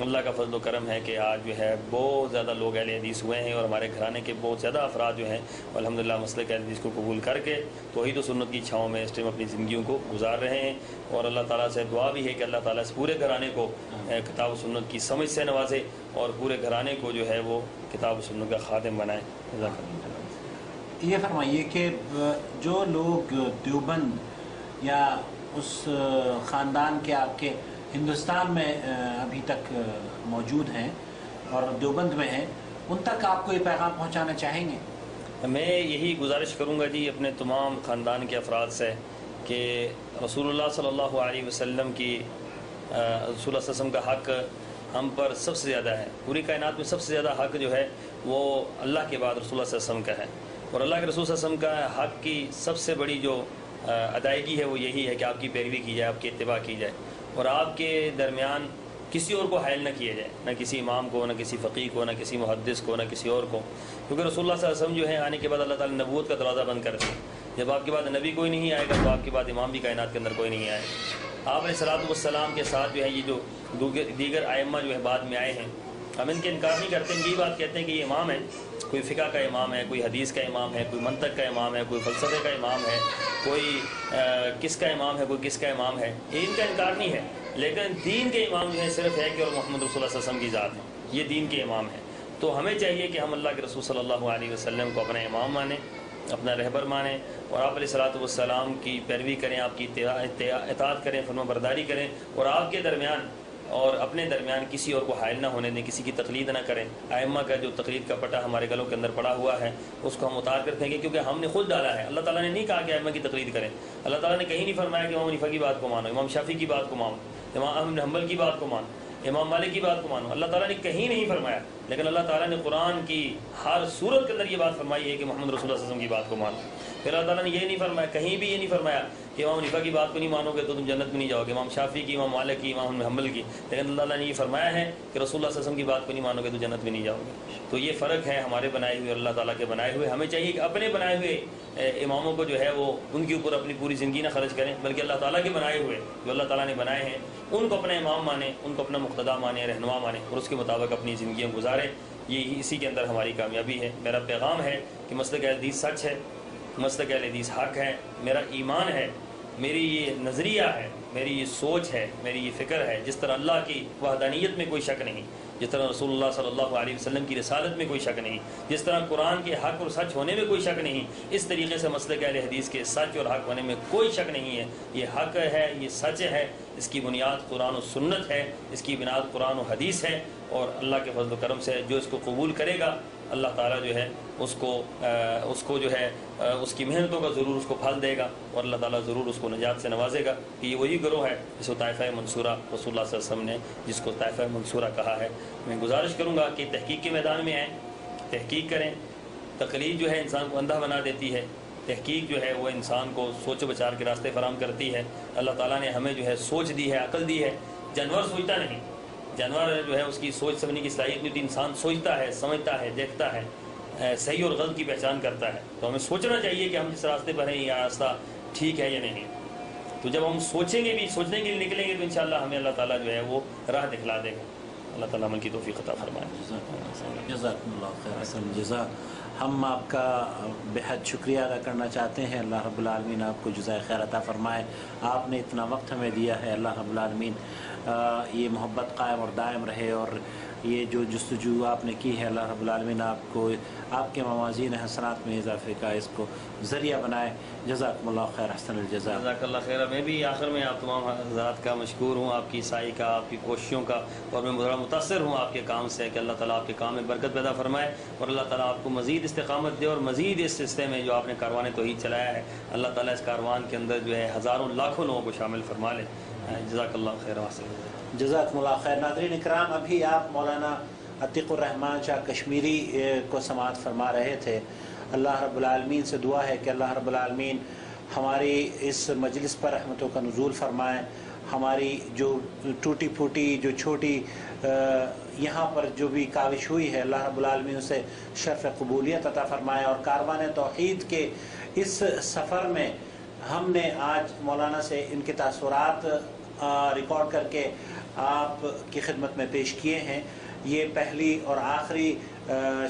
اللہ کا فضل و کرم ہے کہ آج جو ہے بہت زیادہ لوگ اہل حدیث ہوئے ہیں اور ہمارے گھرانے کے بہت زیادہ افراد جو ہیں الحمدللہ مسلک اہل حدیث کو قبول کر کے توحید و سنت کی چھاؤں میں اس ٹائم اپنی زندگیوں کو گزار رہے ہیں۔ اور اللہ تعالیٰ سے دعا بھی ہے کہ اللہ تعالیٰ اس پورے گھرانے کو کتاب و سنت کی سمجھ سے نوازے اور پورے گھرانے کو جو ہے وہ کتاب و سنت کا خادم بنائے۔ جزاک اللہ۔ یہ فرمائیے کہ جو لوگ دیوبند یا اس خاندان کے آپ کے ہندوستان میں ابھی تک موجود ہیں اور دیوبند میں ہیں، ان تک آپ کو یہ پیغام پہنچانا چاہیں گے؟ میں یہی گزارش کروں گا جی اپنے تمام خاندان کے افراد سے کہ رسول اللہ صلی اللہ علیہ وسلم کی رسول اللہ صلی اللہ علیہ وسلم کا حق ہم پر سب سے زیادہ ہے۔ پوری کائنات میں سب سے زیادہ حق جو ہے وہ اللہ کے بعد رسول اللہ صلی اللہ علیہ وسلم کا ہے، اور اللہ کے رسول صلی اللہ علیہ وسلم کا حق کی سب سے بڑی جو ادائیگی ہے وہ یہی ہے کہ آپ کی پیروی کی جائے، آپ کی اتباع کی جائے اور آپ کے درمیان کسی اور کو حائل نہ کیا جائے، نہ کسی امام کو، نہ کسی فقیہ کو، نہ کسی محدث کو، نہ کسی اور کو، کیونکہ رسول اللہ صلی اللہ علیہ وسلم جو ہے آنے کے بعد اللہ تعالیٰ نے نبوت کا دروازہ بند کر دیا۔ جب آپ کے بعد نبی کوئی نہیں آئے گا تو آپ کے بعد امام بھی کائنات کے اندر کوئی نہیں آئے گا۔ آپ علیہ الصلوۃ والسلام کے ساتھ جو ہے یہ جو دیگر ائمہ جو ہے بعد میں آئے ہیں، ہم ان کے انکار نہیں کرتے، ان کی بات کہتے ہیں کہ یہ امام ہے، کوئی فقہ کا امام ہے، کوئی حدیث کا امام ہے، کوئی منطق کا امام ہے، کوئی فلسفے کا امام ہے، کوئی کس کا امام ہے، کوئی کس کا امام ہے، یہ ان کا انکار نہیں ہے، لیکن دین کے امام جو ہے صرف ہے کہ اور محمد رسول اللہ صلی اللہ علیہ وسلم کی ذات ہے، یہ دین کے امام ہے۔ تو ہمیں چاہیے کہ ہم اللہ کے رسول صلی اللہ علیہ وسلم کو اپنا امام مانیں، اپنا رہبر مانیں اور آپ علیہ الصلوۃ والسلام کی پیروی کریں، آپ کی اطاعت کریں، فرما برداری کریں، اور آپ کے درمیان اور اپنے درمیان کسی اور کو حائل نہ ہونے دیں، کسی کی تقلید نہ کریں۔ ائمہ کا جو تقلید کا پٹا ہمارے گلوں کے اندر پڑا ہوا ہے اس کو ہم اتار کر پھینکیں، کیونکہ ہم نے خود ڈالا ہے۔ اللہ تعالیٰ نے نہیں کہا کہ ائمہ کی تقلید کریں، اللہ تعالیٰ نے کہیں نہیں فرمایا کہ امام حنیفہ کی بات کو مانو، امام شافعی کی بات کو مانو، امام احمد بن حنبل کی بات کو مانو، امام مالک کی بات کو مانو۔ اللہ تعالیٰ نے کہیں نہیں فرمایا، لیکن اللہ تعالیٰ نے قرآن کی ہر صورت کے اندر یہ بات فرمائی ہے کہ محمد رسول اللہ صلی اللہ علیہ وسلم کی بات کو مانو۔ پھر اللہ تعالیٰ نے یہ نہیں فرمایا، کہیں بھی یہ نہیں فرمایا کہ امام حنیفہ کی بات کو نہیں مانو گے تو تم جنت میں نہیں جاؤ گے، امام شافعی کی، امام مالک کی، امام حنبل کی، لیکن اللہ تعالیٰ نے یہ فرمایا ہے کہ رسول اللہ صلی اللہ علیہ وسلم کی بات کو نہیں مانو گے تو جنت میں نہیں جاؤ گے۔ تو یہ فرق ہے ہمارے بنائے ہوئے اور اللہ تعالیٰ کے بنائے ہوئے۔ ہمیں چاہیے کہ اپنے بنائے ہوئے اماموں کو جو ہے وہ ان کے اوپر اپنی پوری زندگی نہ خرچ کریں، بلکہ اللہ تعالیٰ کے بنائے ہوئے جو اللہ تعالیٰ نے بنائے ہیں ان کو اپنا امام مانیں، ان کو اپنا مقتدا مانیں، رہنما مانیں اور اس کے مطابق اپنی زندگیاں گزاریں۔ یہ اسی کے اندر ہماری کامیابی ہے۔ میرا پیغام ہے کہ مسلک اہل حدیث سچ ہے، مسلک اہل حدیث حق ہے، میرا ایمان ہے، میری یہ نظریہ ہے، میری یہ سوچ ہے، میری یہ فکر ہے۔ جس طرح اللہ کی وحدانیت میں کوئی شک نہیں، جس طرح رسول اللہ صلی اللہ علیہ وسلم کی رسالت میں کوئی شک نہیں، جس طرح قرآن کے حق اور سچ ہونے میں کوئی شک نہیں، اس طریقے سے مسلک اہل حدیث کے سچ اور حق ہونے میں کوئی شک نہیں ہے۔ یہ حق ہے، یہ سچ ہے، اس کی بنیاد قرآن و سنت ہے، اس کی بنیاد قرآن و حدیث ہے، اور اللہ کے فضل و کرم سے جو اس کو قبول کرے گا اللہ تعالیٰ جو ہے اس کو جو ہے اس کی محنتوں کا ضرور اس کو پھل دے گا، اور اللہ تعالیٰ ضرور اس کو نجات سے نوازے گا کہ یہ وہی گروہ ہے جس کو طائفہ منصورہ رسول اللہ صلی اللہ علیہ وسلم نے جس کو طائفہ منصورہ کہا ہے۔ میں گزارش کروں گا کہ تحقیق کے میدان میں آئیں، تحقیق کریں۔ تقلید جو ہے انسان کو اندھا بنا دیتی ہے، تحقیق جو ہے وہ انسان کو سوچ و بچار کے راستے فراہم کرتی ہے۔ اللہ تعالیٰ نے ہمیں جو ہے سوچ دی ہے، عقل دی ہے۔ جانور سوچتا نہیں، جانور جو ہے اس کی سوچ سمجھنے کی صلاحیت نہیں ہوتی، انسان سوچتا ہے، سمجھتا ہے، دیکھتا ہے، صحیح اور غلط کی پہچان کرتا ہے۔ تو ہمیں سوچنا چاہیے کہ ہم جس راستے پر ہیں یہ راستہ ٹھیک ہے یا نہیں۔ تو جب ہم سوچیں گے بھی، سوچنے کے لیے نکلیں گے تو انشاءاللہ ہمیں اللہ تعالیٰ جو ہے وہ راہ دکھلا دے گا۔ اللہ تعالیٰ عمل کی توفیق عطا فرمائے۔ جزاکم اللہ خیر، احسن الجزاء۔ ہم آپ کا بے حد شکریہ ادا کرنا چاہتے ہیں۔ اللہ رب العالمین آپ کو جزائے خیر عطا فرمائے۔ آپ نے اتنا وقت ہمیں دیا ہے، اللہ رب العالمین یہ محبت قائم اور دائم رہے، اور یہ جو جستجو آپ نے کی ہے اللہ رب العالمین آپ کو آپ کے موازین حسنات میں اضافے کا اس کو ذریعہ بنائے۔ جزاکم اللہ خیر، احسن الجزاء۔ جزاک اللہ خیر۔ میں بھی آخر میں آپ تمام حضرات کا مشکور ہوں، آپ کی سائی کا، آپ کی کوششوں کا، اور میں بڑا متاثر ہوں آپ کے کام سے کہ اللہ تعالیٰ آپ کے کام میں برکت پیدا فرمائے، اور اللہ تعالیٰ آپ کو مزید استقامت دے، اور مزید اس سلسلے میں جو آپ نے کاروان توحید چلایا ہے اللہ تعالیٰ اس کاروان کے اندر جو ہے ہزاروں لاکھوں لوگوں کو شامل فرما لے۔ جزاک اللہ خیر۔ جزاکم اللہ خیر۔ ناظرین اکرام، ابھی آپ مولانا عتیق الرحمن شاہ کشمیری کو سماعت فرما رہے تھے۔ اللہ رب العالمین سے دعا ہے کہ اللہ رب العالمین ہماری اس مجلس پر رحمتوں کا نزول فرمائے، ہماری جو ٹوٹی پھوٹی جو چھوٹی یہاں پر جو بھی کاوش ہوئی ہے اللہ رب العالمین اسے شرف قبولیت عطا فرمائے، اور کاروان توحید کے اس سفر میں ہم نے آج مولانا سے ان کے تاثرات ریکارڈ کر کے آپ کی خدمت میں پیش کیے ہیں۔ یہ پہلی اور آخری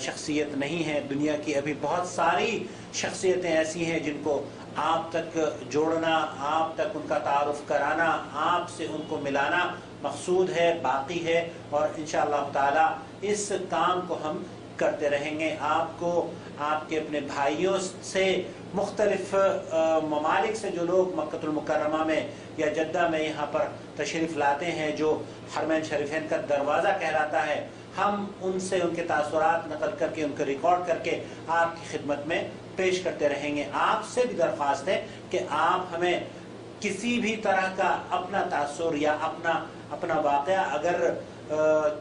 شخصیت نہیں ہے، دنیا کی ابھی بہت ساری شخصیتیں ایسی ہیں جن کو آپ تک جوڑنا، آپ تک ان کا تعارف کرانا، آپ سے ان کو ملانا مقصود ہے، باقی ہے، اور انشاءاللہ تعالی اس کام کو ہم کرتے رہیں گے۔ آپ کو آپ کے اپنے بھائیوں سے، مختلف ممالک سے جو لوگ مکہ المکرمہ میں یا جدہ میں یہاں پر تشریف لاتے ہیں، جو حرمین شریفین کا دروازہ کہلاتا ہے، ہم ان سے ان کے تاثرات نقل کر کے، ان کو ریکارڈ کر کے آپ کی خدمت میں پیش کرتے رہیں گے۔ آپ سے بھی درخواست ہے کہ آپ ہمیں کسی بھی طرح کا اپنا تاثر یا اپنا واقعہ اگر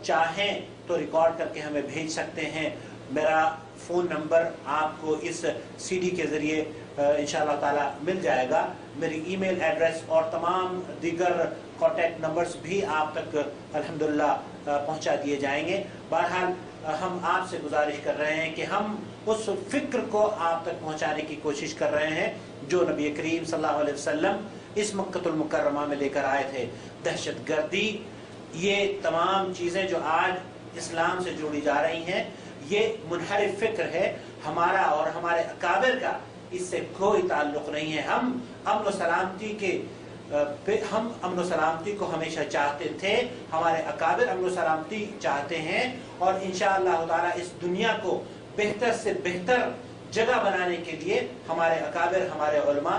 چاہیں تو ریکارڈ کر کے ہمیں بھیج سکتے ہیں۔ میرا فون نمبر آپ کو اس سی ڈی کے ذریعے انشاءاللہ تعالی مل جائے گا، میری ای میل ایڈریس اور تمام دیگر کانٹیکٹ نمبرز بھی آپ تک الحمدللہ پہنچا دیے جائیں گے۔ بہرحال ہم آپ سے گزارش کر رہے ہیں کہ ہم اس فکر کو آپ تک پہنچانے کی کوشش کر رہے ہیں جو نبی کریم صلی اللہ علیہ وسلم اس مکہ المکرمہ میں لے کر آئے تھے۔ دہشت گردی، یہ تمام چیزیں جو آج اسلام سے جوڑی جا رہی ہیں، یہ منحرف فکر ہے ہمارا اور ہمارے اکابر کا اس سے کوئی تعلق نہیں ہے۔ ہم امن و سلامتی کو ہمیشہ چاہتے تھے، ہمارے اکابر امن و سلامتی چاہتے ہیں، اور انشاءاللہ تعالی اس دنیا کو بہتر سے بہتر جگہ بنانے کے لیے ہمارے اکابر، ہمارے علماء